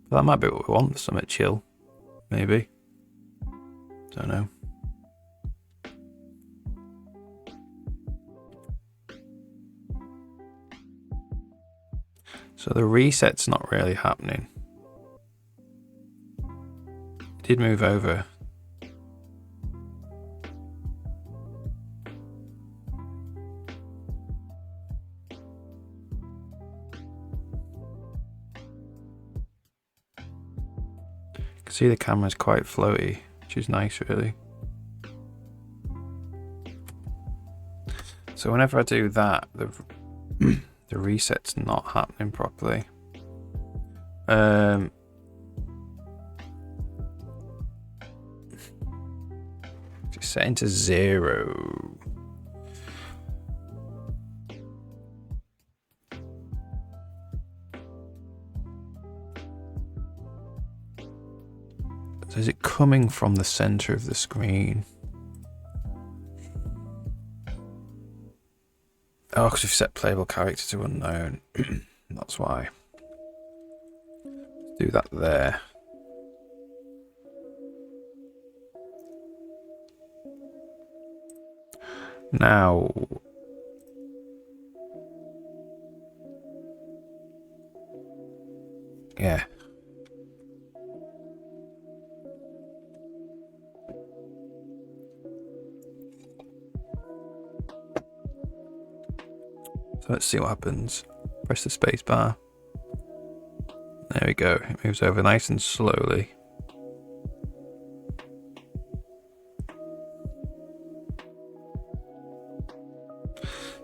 But that might be what we want, something chill, maybe. Don't know. So the reset's not really happening. It did move over. You can see the camera's quite floaty, which is nice really. So whenever I do that, the reset's not happening properly. Just set into 0. So is it coming from the center of the screen? Oh, because we've set playable character to unknown. That's why. Do that there. Now, yeah. So let's see what happens. Press the space bar. There we go. It moves over nice and slowly.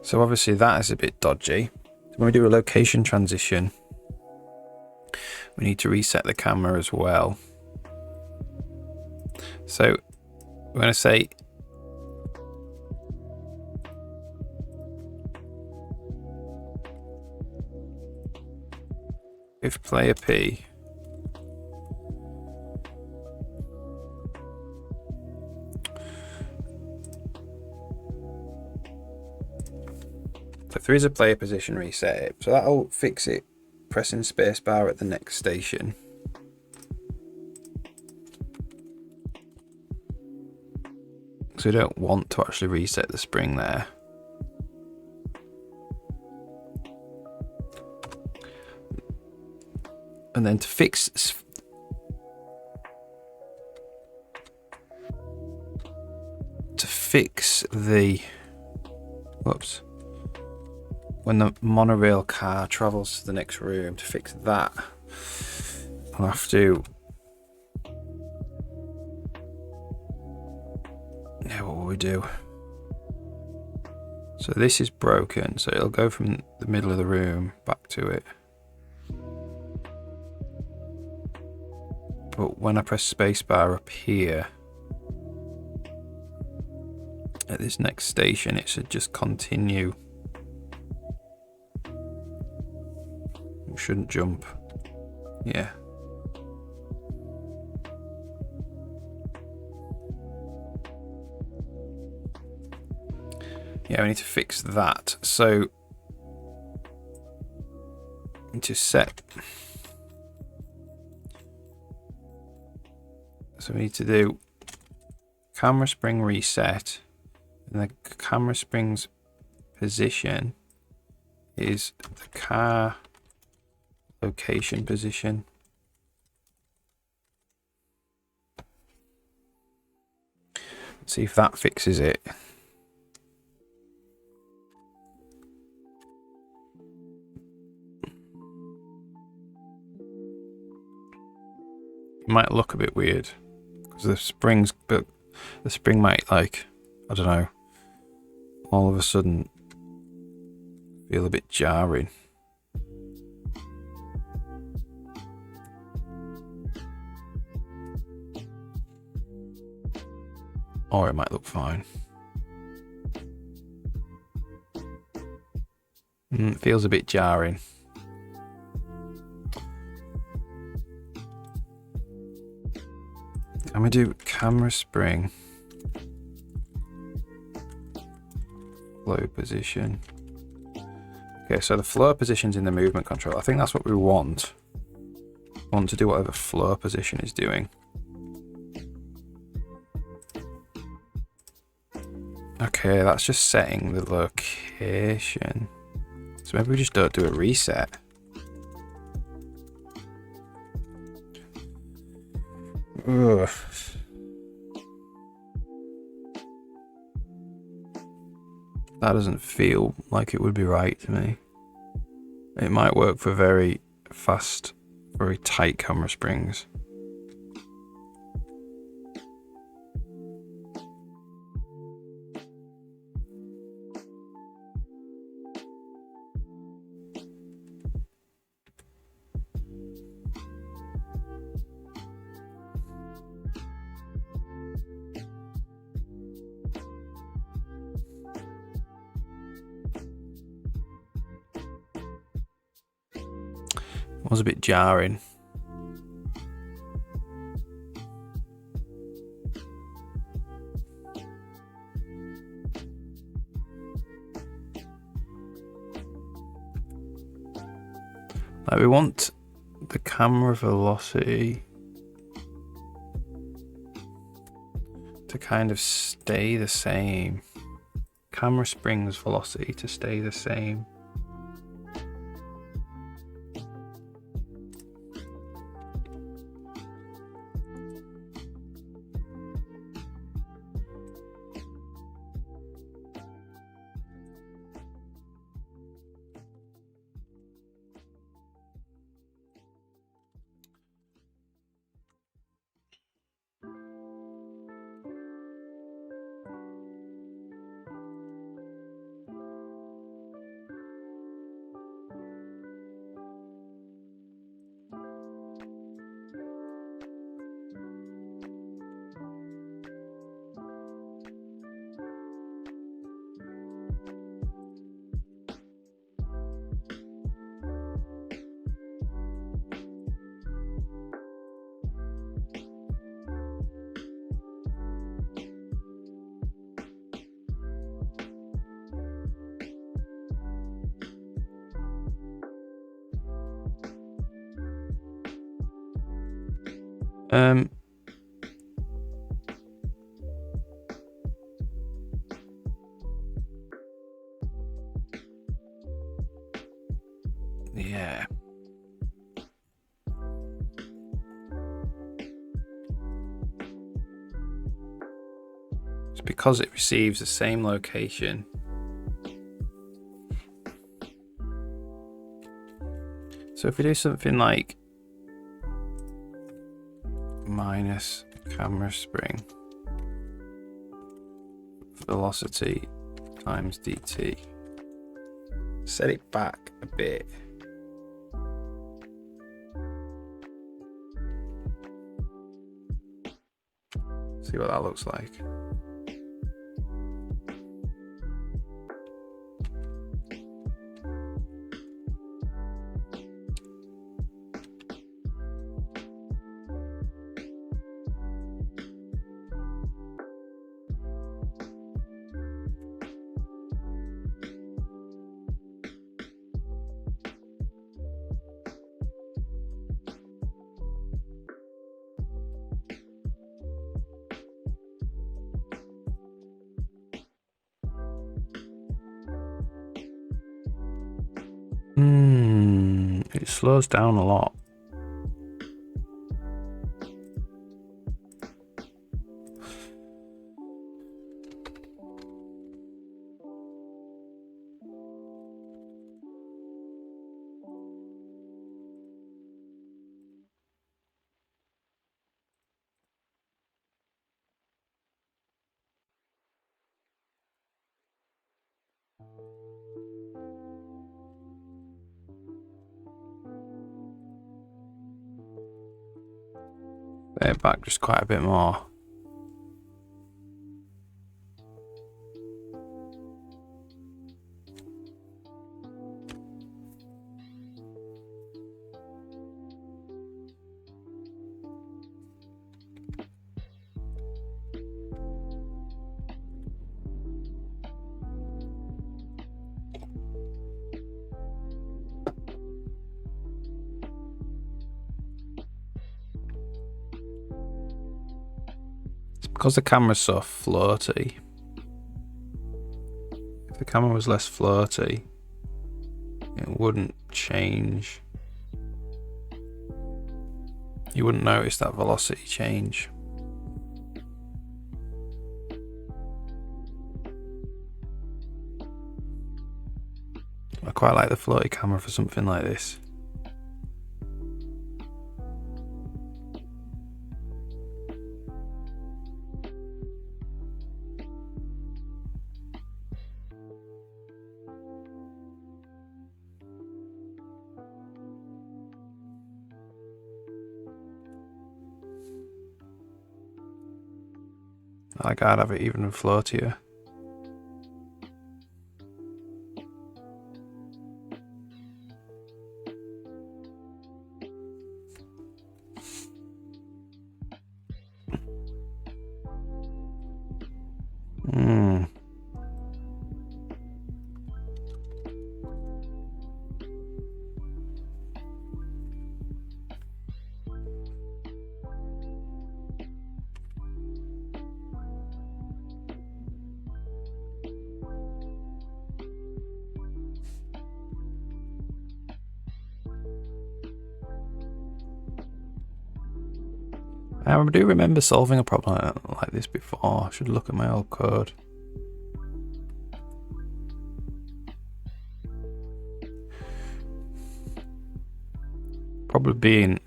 So obviously that is a bit dodgy. When we do a location transition, we need to reset the camera as well. So we're going to say if player P so if there is a player position reset, so that'll fix it pressing spacebar at the next station. So we don't want to actually reset the spring there. And then to fix the whoops, when the monorail car travels to the next room, to fix that, I'll have to, yeah, what will we do? So this is broken, so it'll go from the middle of the room back to it. But when I press spacebar up here at this next station, it should just continue. It shouldn't jump. Yeah. Yeah, we need to fix that. So to set. So we need to do camera spring reset, and the camera spring's position is the car location position. Let's see if that fixes it. It might look a bit weird because the spring might, like, I don't know, all of a sudden feel a bit jarring. Or it might look fine. It feels a bit jarring. I'm going to do camera spring flow position. Okay, so the flow position's in the movement control. I think that's what we want. We want to do whatever flow position is doing. Okay, that's just setting the location. So maybe we just don't do a reset. Ugh. That doesn't feel like it would be right to me. It might work for very fast, very tight camera springs. It was a bit jarring. Like, we want the camera velocity to kind of stay the same. Camera spring's velocity to stay the same. Yeah. It's because it receives the same location. So if we do something like minus camera spring velocity times dt, set it back a bit. See what that looks like. It slows down a lot. Set it back just quite a bit more. Because the camera's so floaty, if the camera was less floaty, it wouldn't change. You wouldn't notice that velocity change. I quite like the floaty camera for something like this. Like, I'd have it even floatier. I do remember solving a problem like this before. I should look at my old code. Probably being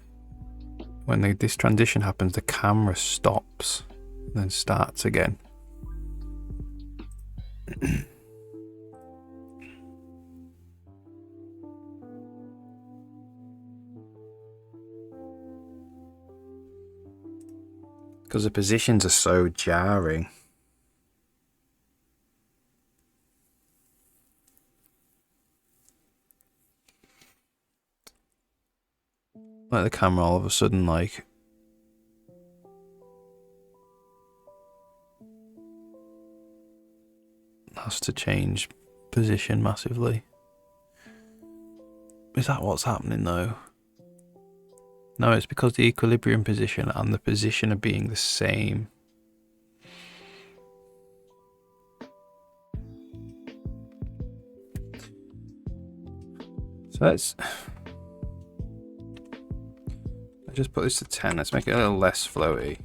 when this transition happens, the camera stops and then starts again. Because the positions are so jarring. Like the camera all of a sudden like has to change position massively. Is that what's happening though? No, it's because the equilibrium position and the position are being the same. So let's just put this to 10. Let's make it a little less floaty.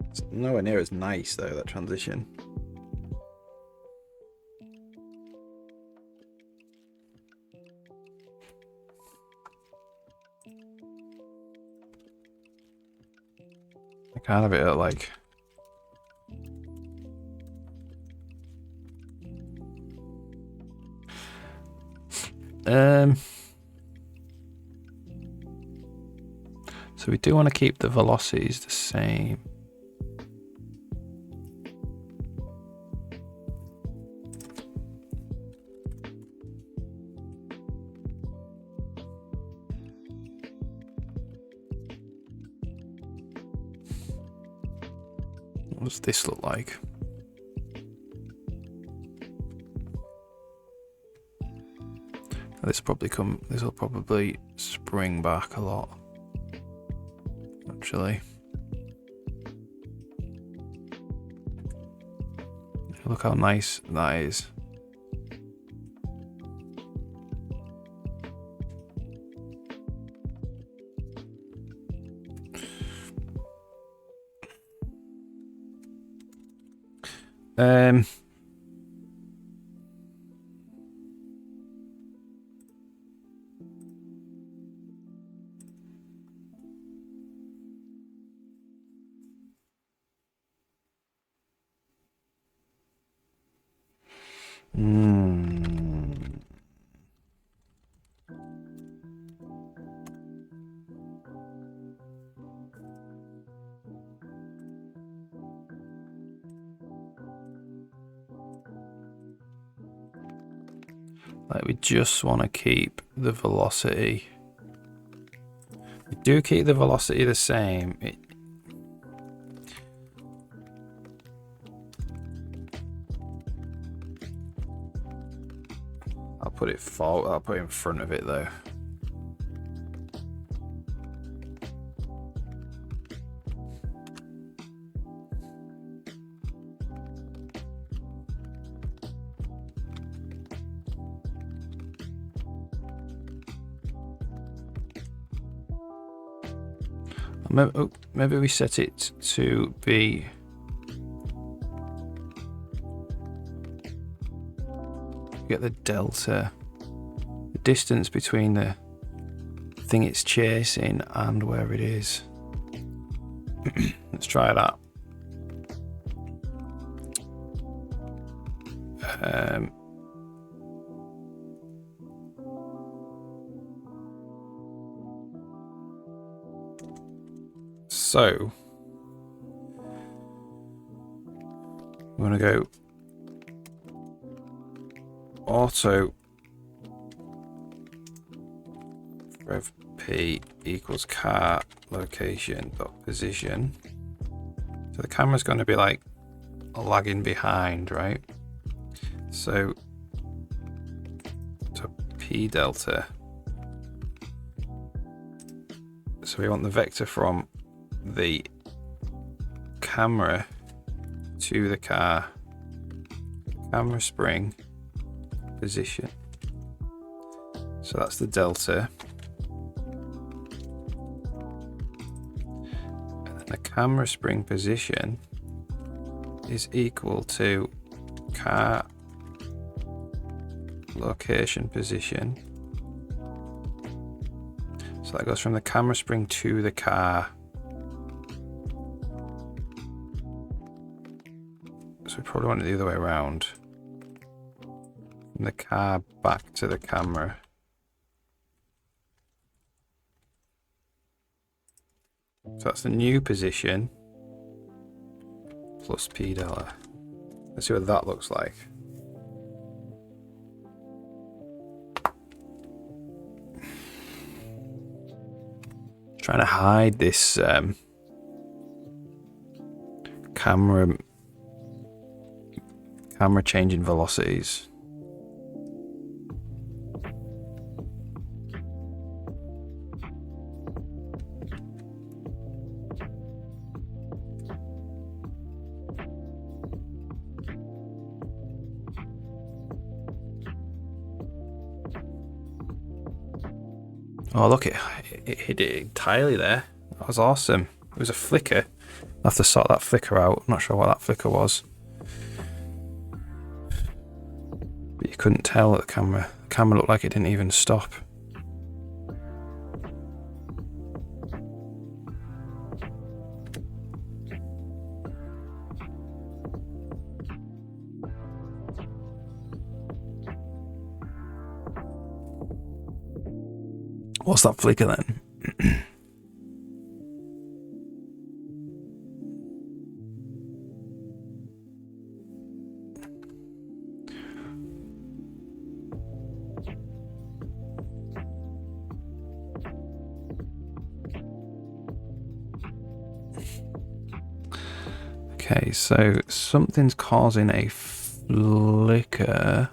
It's nowhere near as nice though, that transition. I can't have it at like so we do want to keep the velocities the same. What does this look like? This will probably spring back a lot. Actually. Look how nice that is. Like we just want to keep the velocity. We do keep the velocity the same. I'll put it forward. I'll put it in front of it though. Maybe we set it to be get the delta, the distance between the thing it's chasing and where it is. Let's try that. So we're going to go auto rev P equals car location dot position. So the camera's going to be like lagging behind, right? So P delta. So we want the vector from the camera to the car, camera spring position. So that's the delta. And then the camera spring position is equal to car location position. So that goes from the camera spring to the car. So we probably want it the other way around. From the car back to the camera. So that's the new position plus P delta. Let's see what that looks like. Trying to hide this camera changing velocities. Oh look, it hit it entirely there. That was awesome. It was a flicker. I'll have to sort that flicker out. I'm not sure what that flicker was. But you couldn't tell at the camera. The camera looked like it didn't even stop. What's that flicker then? Okay, so something's causing a flicker.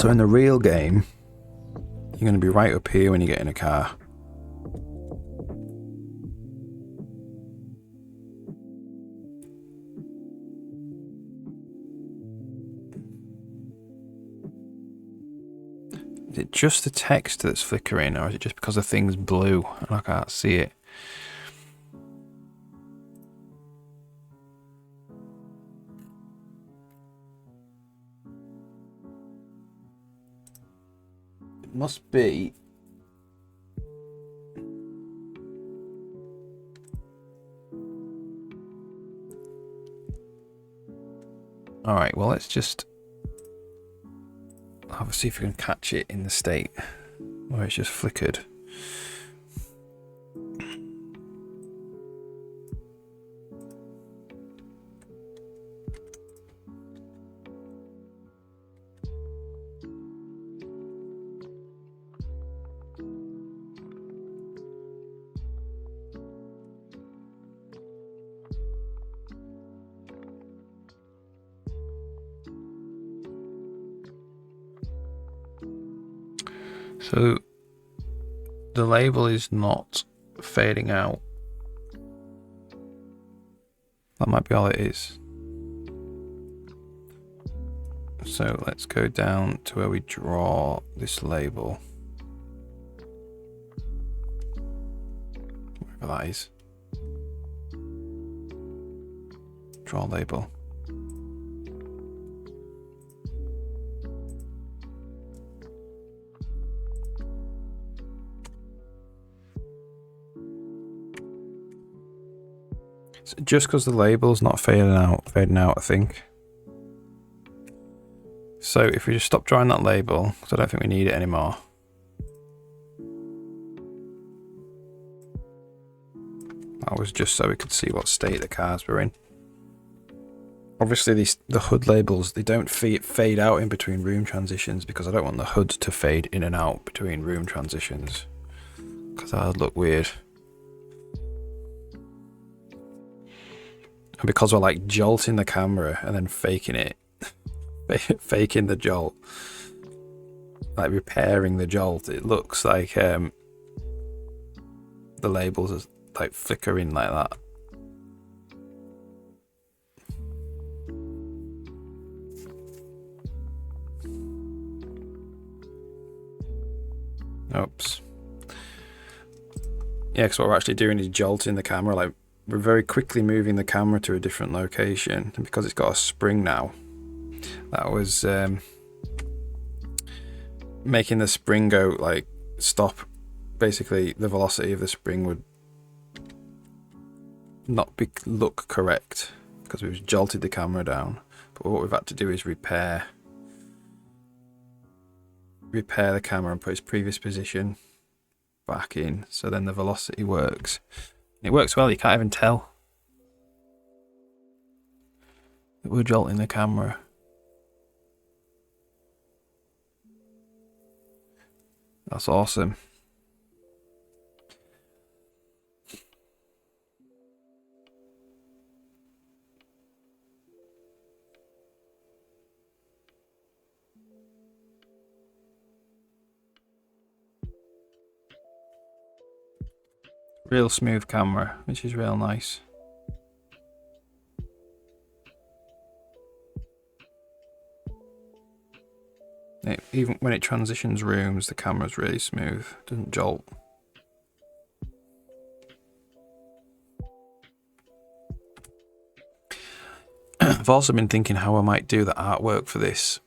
So in the real game, you're going to be right up here when you get in a car. Is it just the text that's flickering, or is it just because the thing's blue and I can't see it? It must be. Alright, well let's just have a see if we can catch it in the state where it's just flickered. So the label is not fading out. That might be all it is. So let's go down to where we draw this label. Wherever that is. Draw label. So just because the label's not fading out, I think. So if we just stop drawing that label, because I don't think we need it anymore. That was just so we could see what state the cars were in. Obviously the HUD labels, they don't fade out in between room transitions, because I don't want the HUD to fade in and out between room transitions, because that would look weird. And because we're like jolting the camera and then faking it, faking the jolt, like repairing the jolt, it looks like the labels are like flickering like that. Oops. Yeah, because what we're actually doing is jolting the camera. Like, we're very quickly moving the camera to a different location, and because it's got a spring now, that was making the spring go like stop. Basically, the velocity of the spring would not look correct because we've jolted the camera down. But what we've had to do is repair the camera and put its previous position back in, so then the velocity works. It works well, you can't even tell that we're jolting the camera. That's awesome. Real smooth camera, which is real nice. Even when it transitions rooms, the camera's really smooth, doesn't jolt. I've also been thinking how I might do the artwork for this,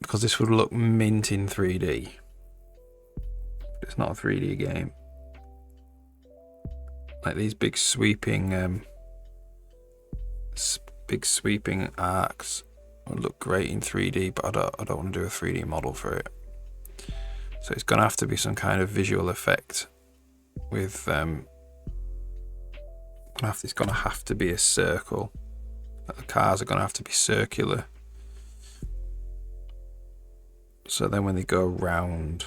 because this would look mint in 3D. It's not a 3D game. Like these big sweeping arcs would look great in 3D, but I don't want to do a 3D model for it. So it's gonna have to be some kind of visual effect with it's gonna have to be a circle. The cars are gonna have to be circular. So then when they go round,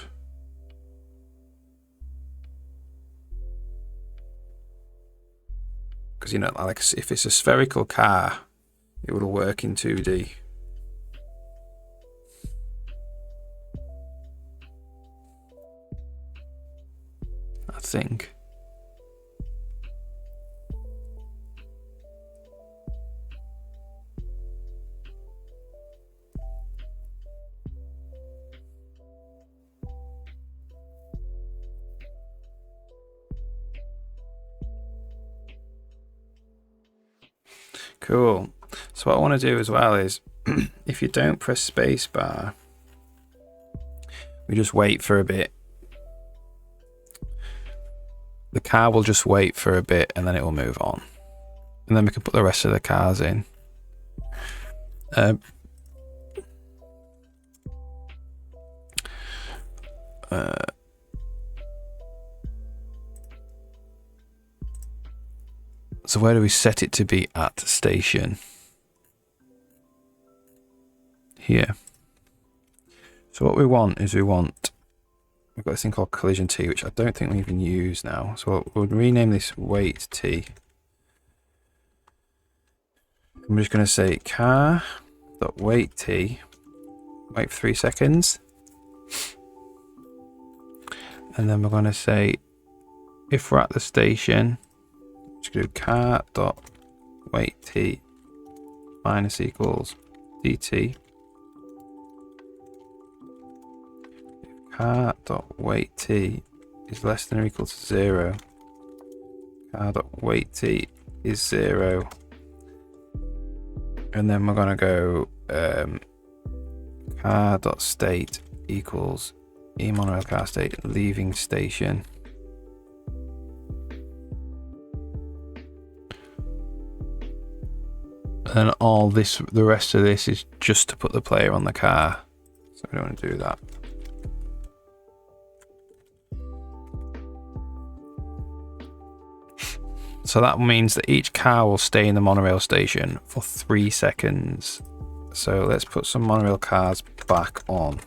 because you know, like if it's a spherical car, it will work in 2D. I think. Cool. So what I want to do as well is, if you don't press spacebar, we just wait for a bit. The car will just wait for a bit and then it will move on. And then we can put the rest of the cars in. So where do we set it to be at station? Here. So what we want is we've got this thing called collision T, which I don't think we even use now. So we'll rename this weight T. I'm just going to say car.weight T. Wait for 3 seconds. And then we're going to say, if we're at the station, just do car.weight T minus equals dt. If car.weight T is less than or equal to 0, car.weight T is 0. And then we're going to go car.state equals monorail car state leaving station. And all this, the rest of this is just to put the player on the car. So we don't want to do that. So that means that each car will stay in the monorail station for 3 seconds. So let's put some monorail cars back on.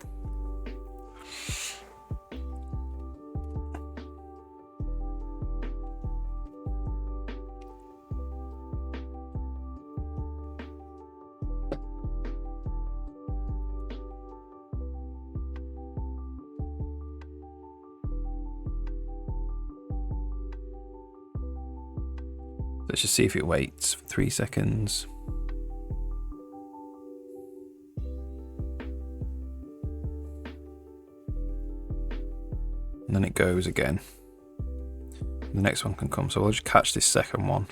Let's just see if it waits for 3 seconds. And then it goes again. The next one can come, so we'll just catch this second one.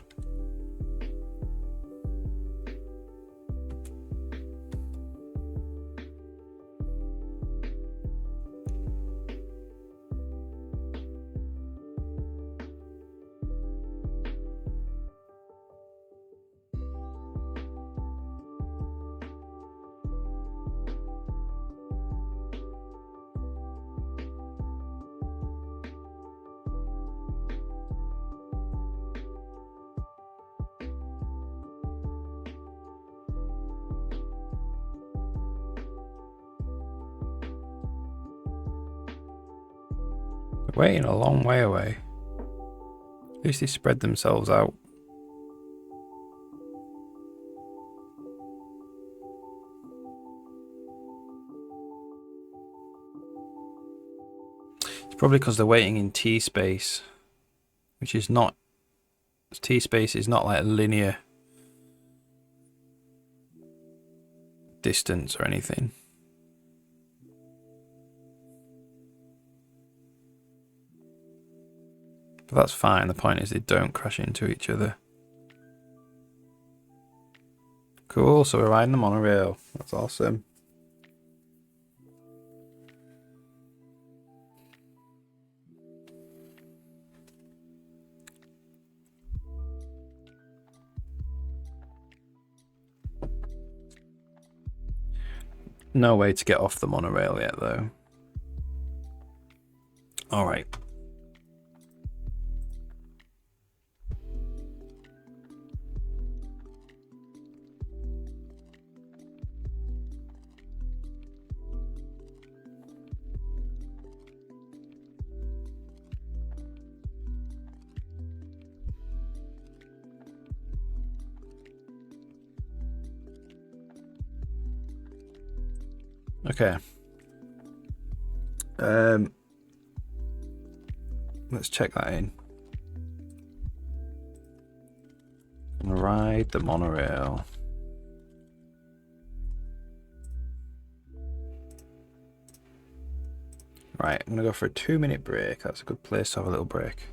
They're waiting a long way away. At least they spread themselves out. It's probably because they're waiting in T space, which is not, T space is not like a linear distance or anything. But that's fine, the point is they don't crash into each other. Cool, so we're riding the monorail. That's awesome. No way to get off the monorail yet, though. All right. Okay. Let's check that in. Gonna ride the monorail. Right, I'm gonna go for a 2-minute break. That's a good place to have a little break.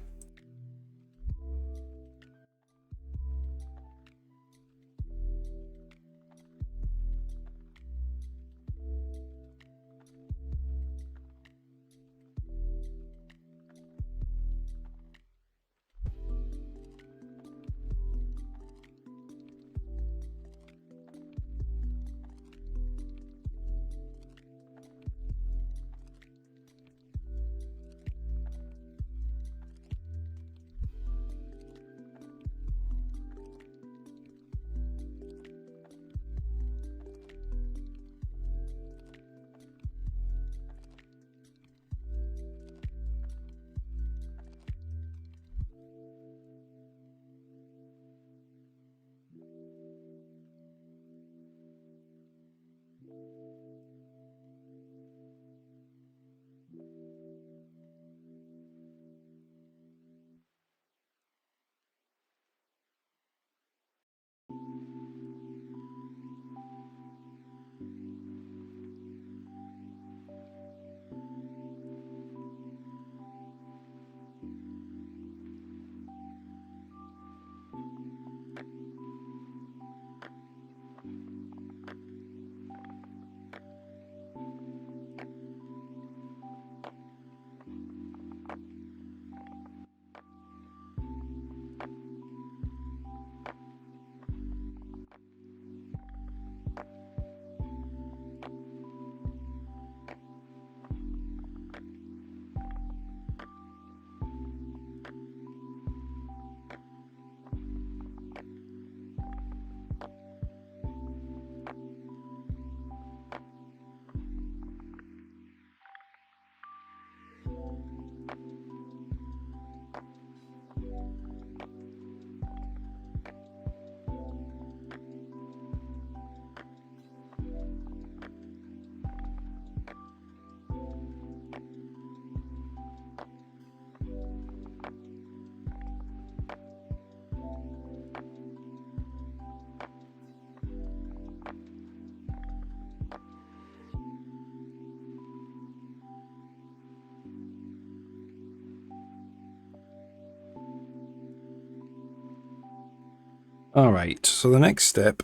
Alright, so the next step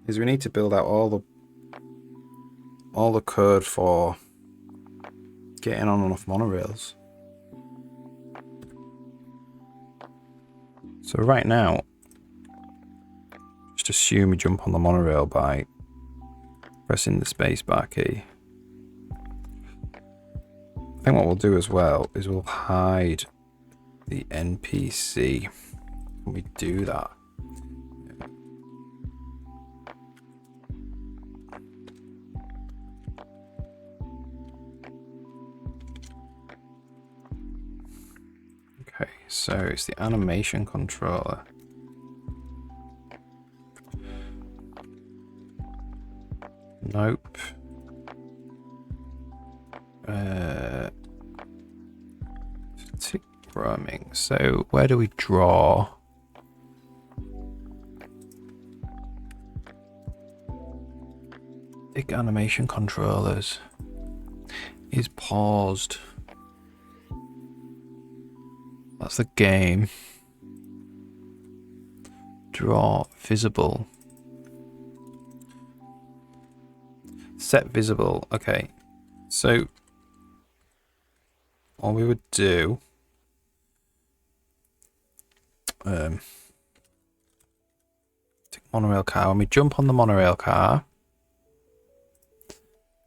is we need to build out all the code for getting on and off monorails. So right now, just assume we jump on the monorail by pressing the spacebar key. I think what we'll do as well is we'll hide the NPC when we do that. Okay, so it's the animation controller. Nope. Tick programming. So where do we draw? Tick animation controllers is paused. That's the game. Draw visible. Set visible. Okay. So all we would do tick monorail car. When we jump on the monorail car,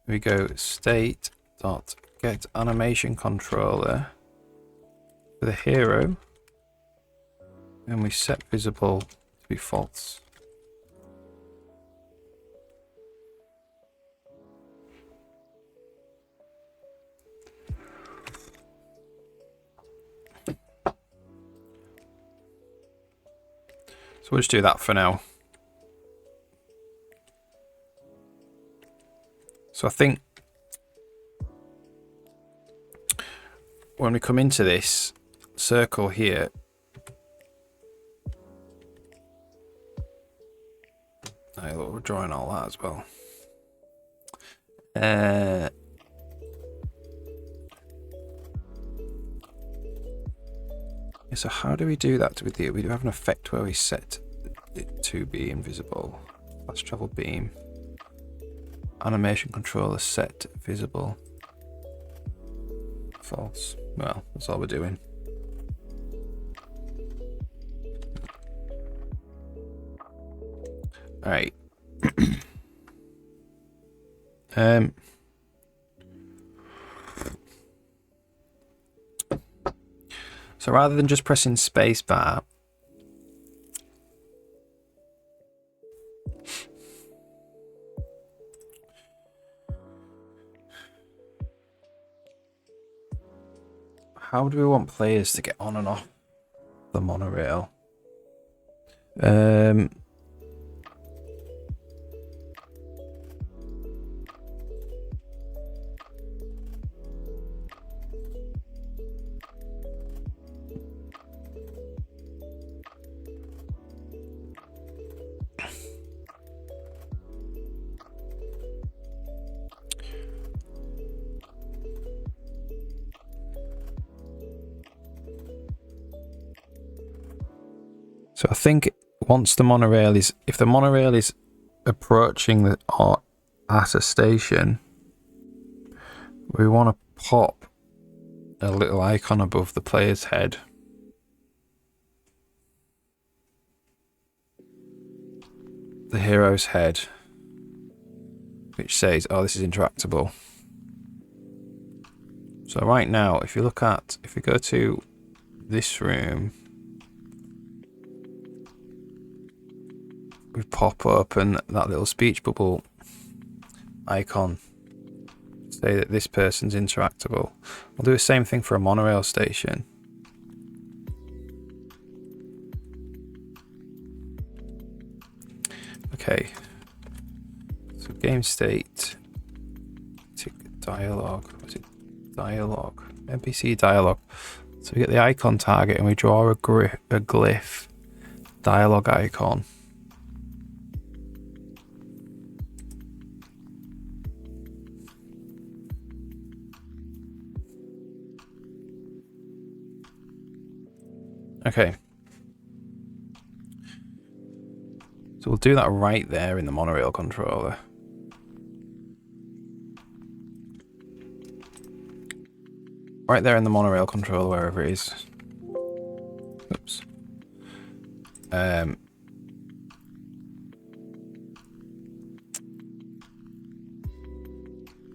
we go state dot get animation controller for the hero, and we set visible to be false. So we'll just do that for now. So I think when we come into this circle here, oh, look, we're drawing all that as well. So how do we do that with the, we do have an effect where we set it to be invisible. Fast travel beam. Animation controller set visible. False. Well, that's all we're doing. Alright. So rather than just pressing spacebar, how do we want players to get on and off the monorail? So I think once the monorail is, if the monorail is approaching the, or at a station, we want to pop a little icon above the player's head. The hero's head, which says, oh, this is interactable. So right now, if you look at, if we go to this room, we pop up and that little speech bubble icon say that this person's interactable. I'll do the same thing for a monorail station. Okay, so game state, tick dialogue, what is it? Dialogue, NPC dialogue. So we get the icon target and we draw a glyph dialogue icon. Okay. So we'll do that right there in the monorail controller. Right there in the monorail controller, wherever it is. Oops.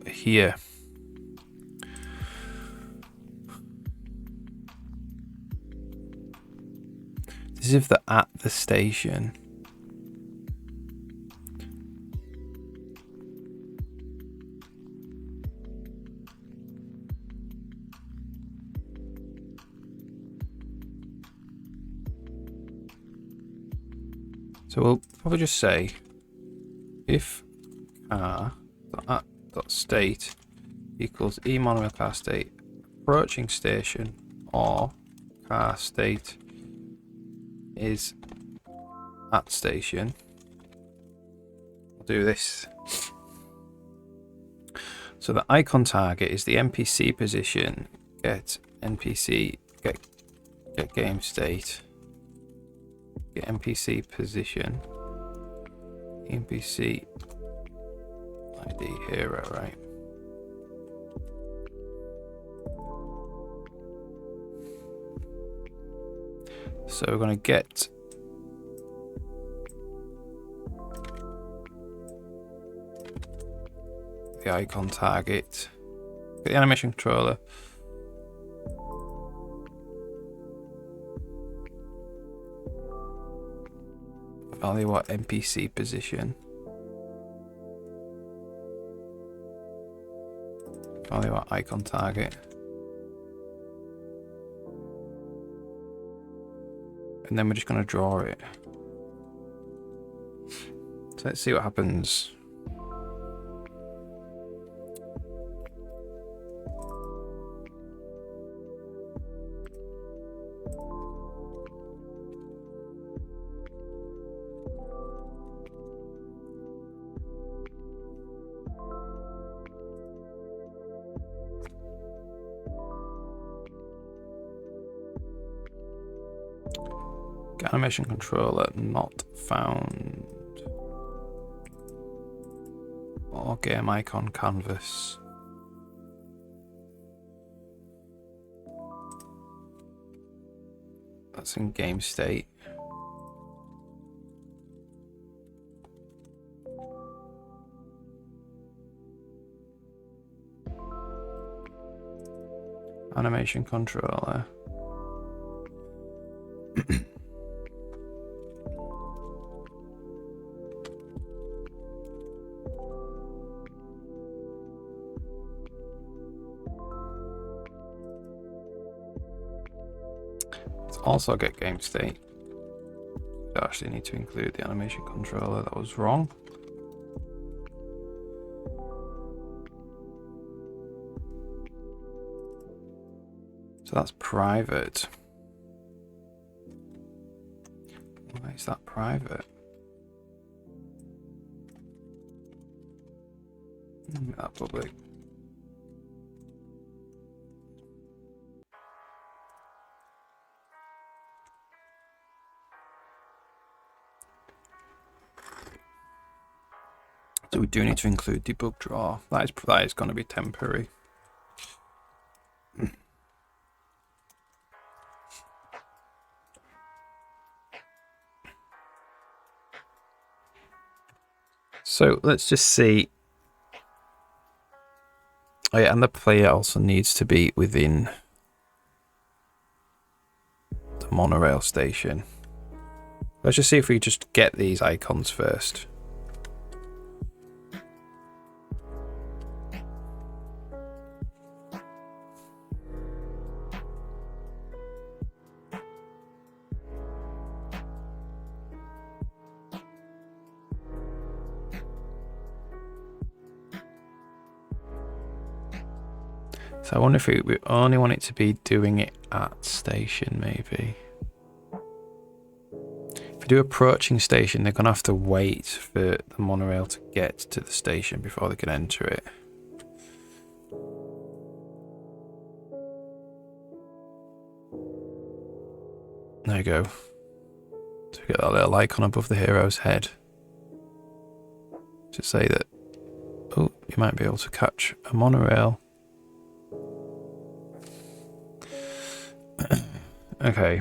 Here. This is if they're at the station. So we'll probably just say if car.at.state equals monorail car state approaching station or car state is at station. I'll do this. So the icon target is the NPC position. Get NPC get game state. Get NPC position. NPC ID hero, right? So we're going to get the icon target, get the animation controller, value what NPC position, value what icon target. And then we're just going to draw it. So let's see what happens. Animation controller not found. Or game icon canvas. That's in game state. Animation controller. Also get game state. I actually need to include the animation controller. That was wrong. So that's private. Why is that private? Make that public. So we do need to include debug draw. That is going to be temporary. So let's just see. Oh yeah, and the player also needs to be within the monorail station. Let's just see if we just get these icons first. So I wonder if we only want it to be doing it at station, maybe. If we do approaching station, they're going to have to wait for the monorail to get to the station before they can enter it. There you go. So we get that little icon above the hero's head to say that, oh, you might be able to catch a monorail. Okay.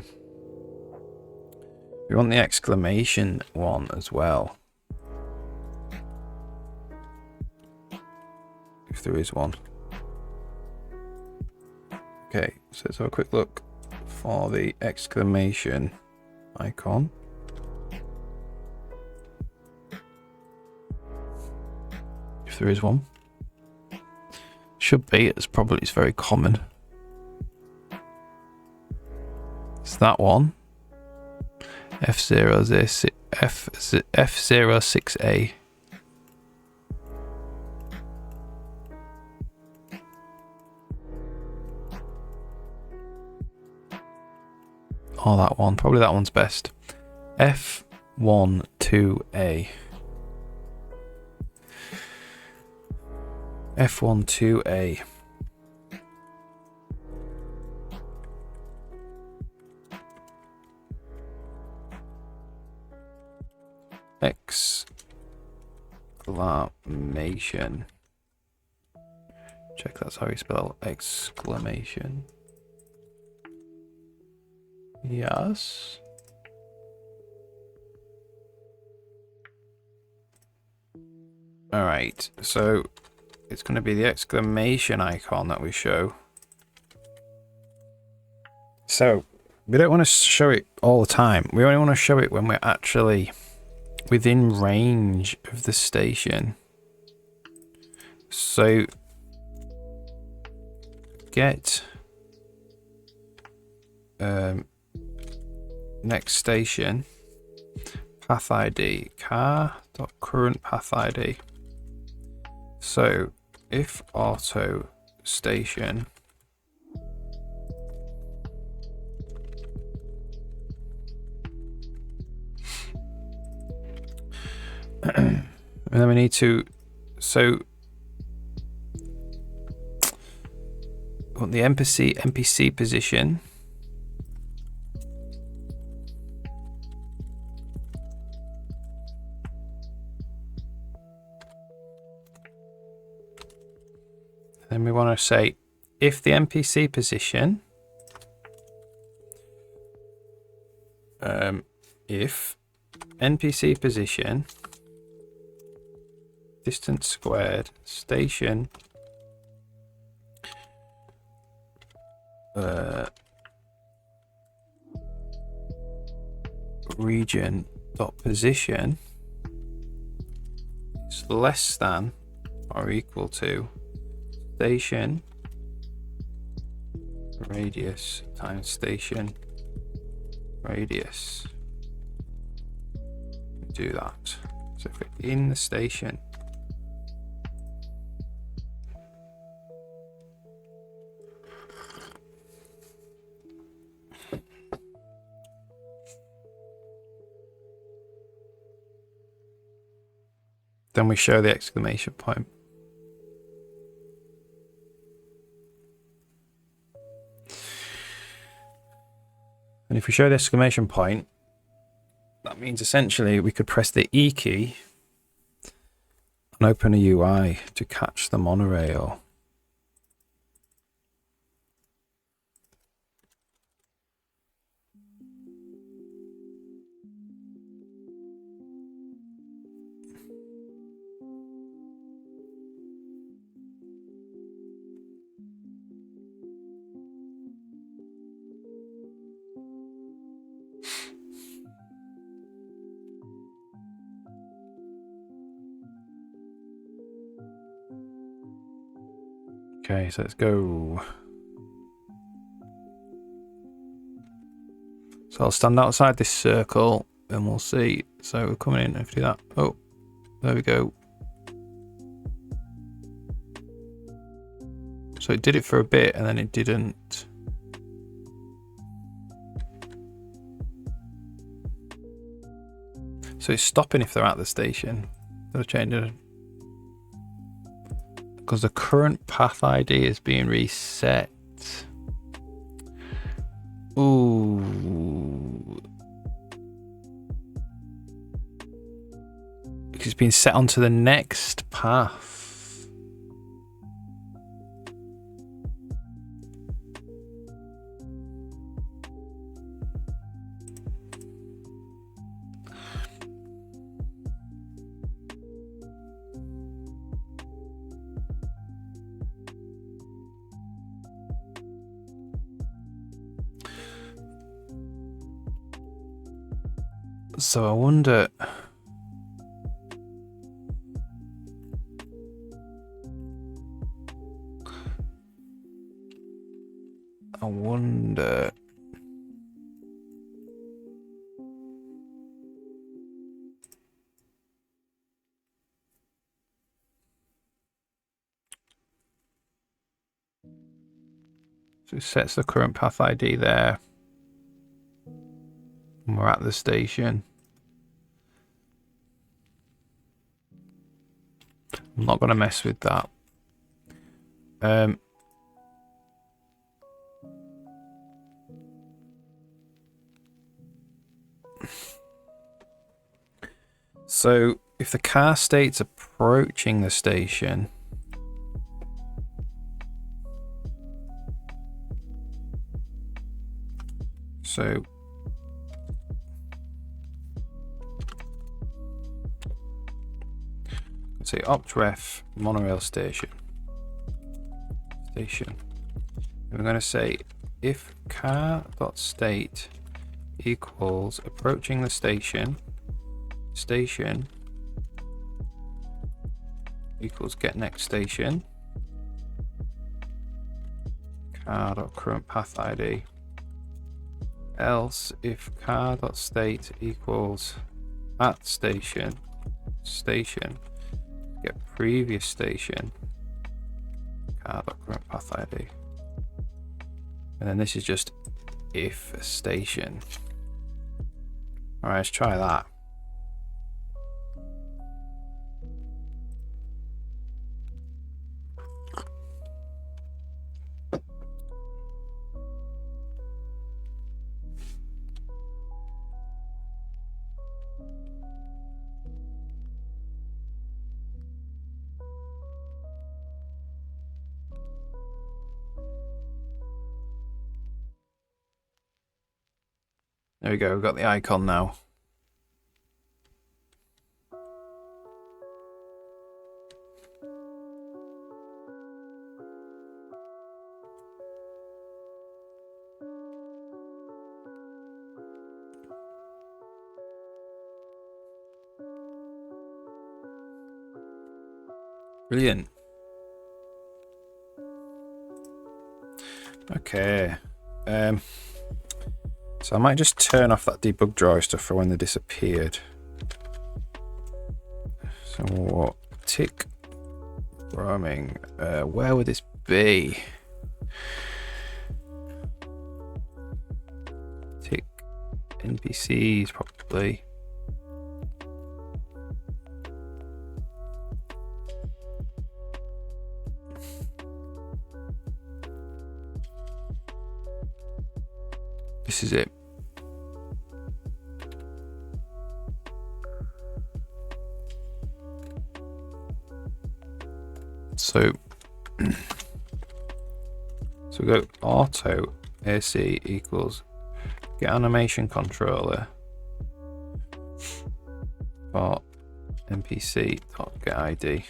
We want the exclamation one as well. If there is one. Okay, so let's have a quick look for the exclamation icon. If there is one. Should be, it's very common. It's that one. F06A. Oh, that one. Probably that one's best. F12A. F12A. Exclamation. Check that's how you spell exclamation. Yes. Alright, so it's going to be the exclamation icon that we show. So we don't want to show it all the time. We only want to show it when we're actually within range of the station. So get next station path ID car.current path ID. So if auto station and then we need to, so we want the NPC position. Then we want to say if the NPC position, if NPC position distance squared station region dot position is less than or equal to station radius times station radius. Do that. So if we're in the station, then we show the exclamation point. And if we show the exclamation point, that means essentially we could press the E key and open a UI to catch the monorail. Okay, so let's go. So I'll stand outside this circle and we'll see. So we're coming in, if we do that. Oh, there we go. So it did it for a bit and then it didn't. So it's stopping if they're at the station. They'll change it. Because the current path ID is being reset. Ooh. it's been set onto the next path. So I wonder... So it sets the current path ID there. And we're at the station. I'm not going to mess with that. So if the car state's approaching the station, so let's say opt_ref monorail station. And we're going to say if car.state equals approaching the station equals get next station, car.current path ID. Else if car.state equals at station get previous station, car.current path ID. And then this is just if a station. Alright, let's try that. There we go, we've got the icon now. Brilliant. Okay. So I might just turn off that debug drawer stuff for when they disappeared. So what? Tick roaming. Where would this be? Tick NPCs probably. This is it. So we go auto AC equals get animation controller for NPC get ID.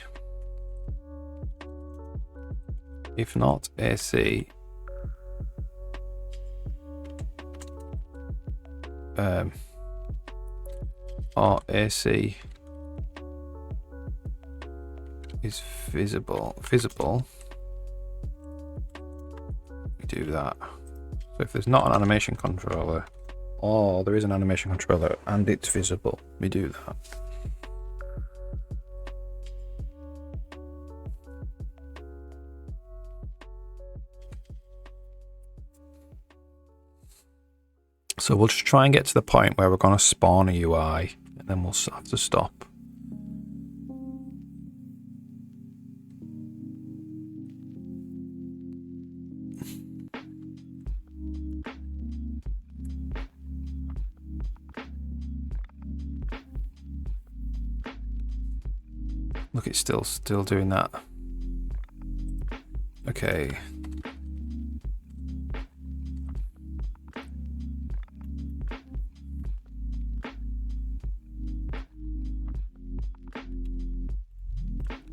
If not AC or AC is visible, we do that. So if there's not an animation controller, or there is an animation controller and it's visible, we do that. So we'll just try and get to the point where we're going to spawn a UI, and then we'll have to stop. Look, it's still doing that. Okay.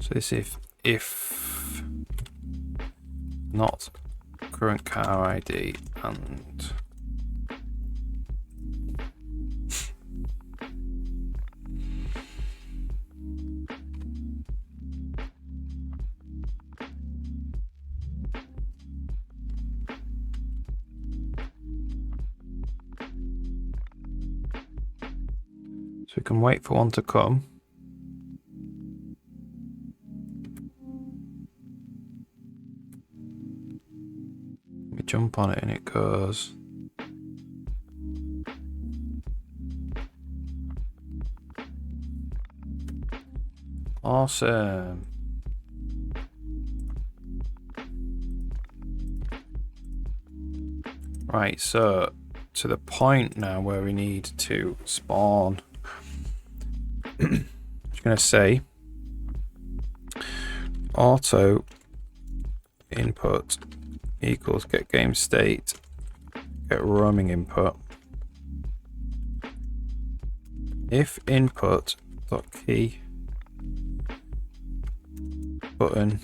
So this if not current car ID and so we can wait for one to come. We jump on it and it goes. Awesome. Right, so to the point now where we need to spawn. I'm just going to say auto input equals get game state, get roaming input. If input dot key button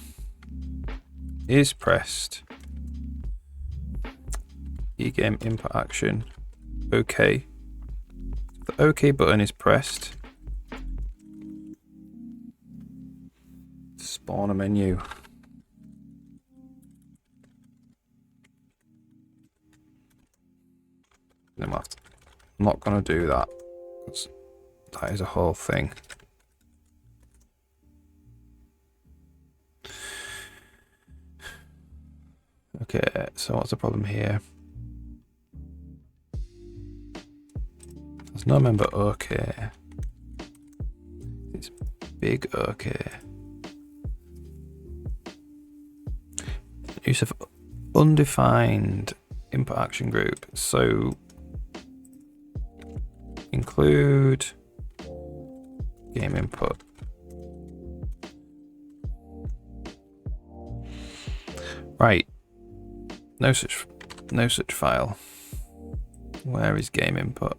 is pressed, e-game input action OK. The OK button is pressed. Spawn a menu. I'm not going to do that because that is a whole thing. Okay, so what's the problem here? There's no member OK. It's big OK. Use of undefined input action group. So include game input. Right. No such file. Where is game input?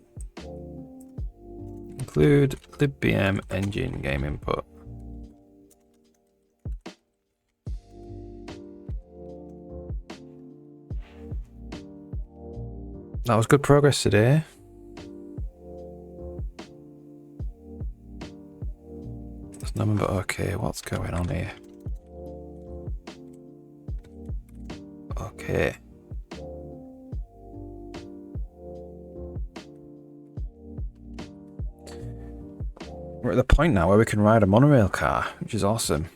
Include libbm engine game input. That was good progress today. There's no member. Okay, what's going on here? Okay. We're at the point now where we can ride a monorail car, which is awesome.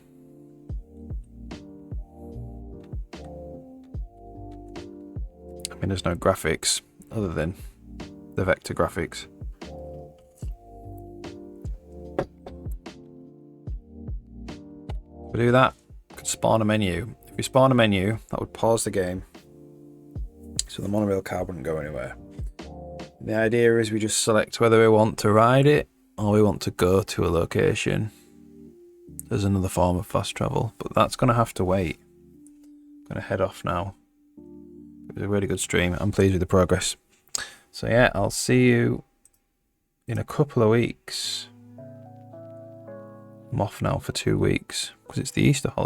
I mean, there's no graphics other than the vector graphics. We do that, we could spawn a menu. If we spawn a menu, that would pause the game, so the monorail car wouldn't go anywhere. And the idea is we just select whether we want to ride it or we want to go to a location. There's another form of fast travel, but that's going to have to wait. I'm going to head off now. It was a really good stream. I'm pleased with the progress. So yeah, I'll see you in a couple of weeks. I'm off now for 2 weeks because it's the Easter holiday.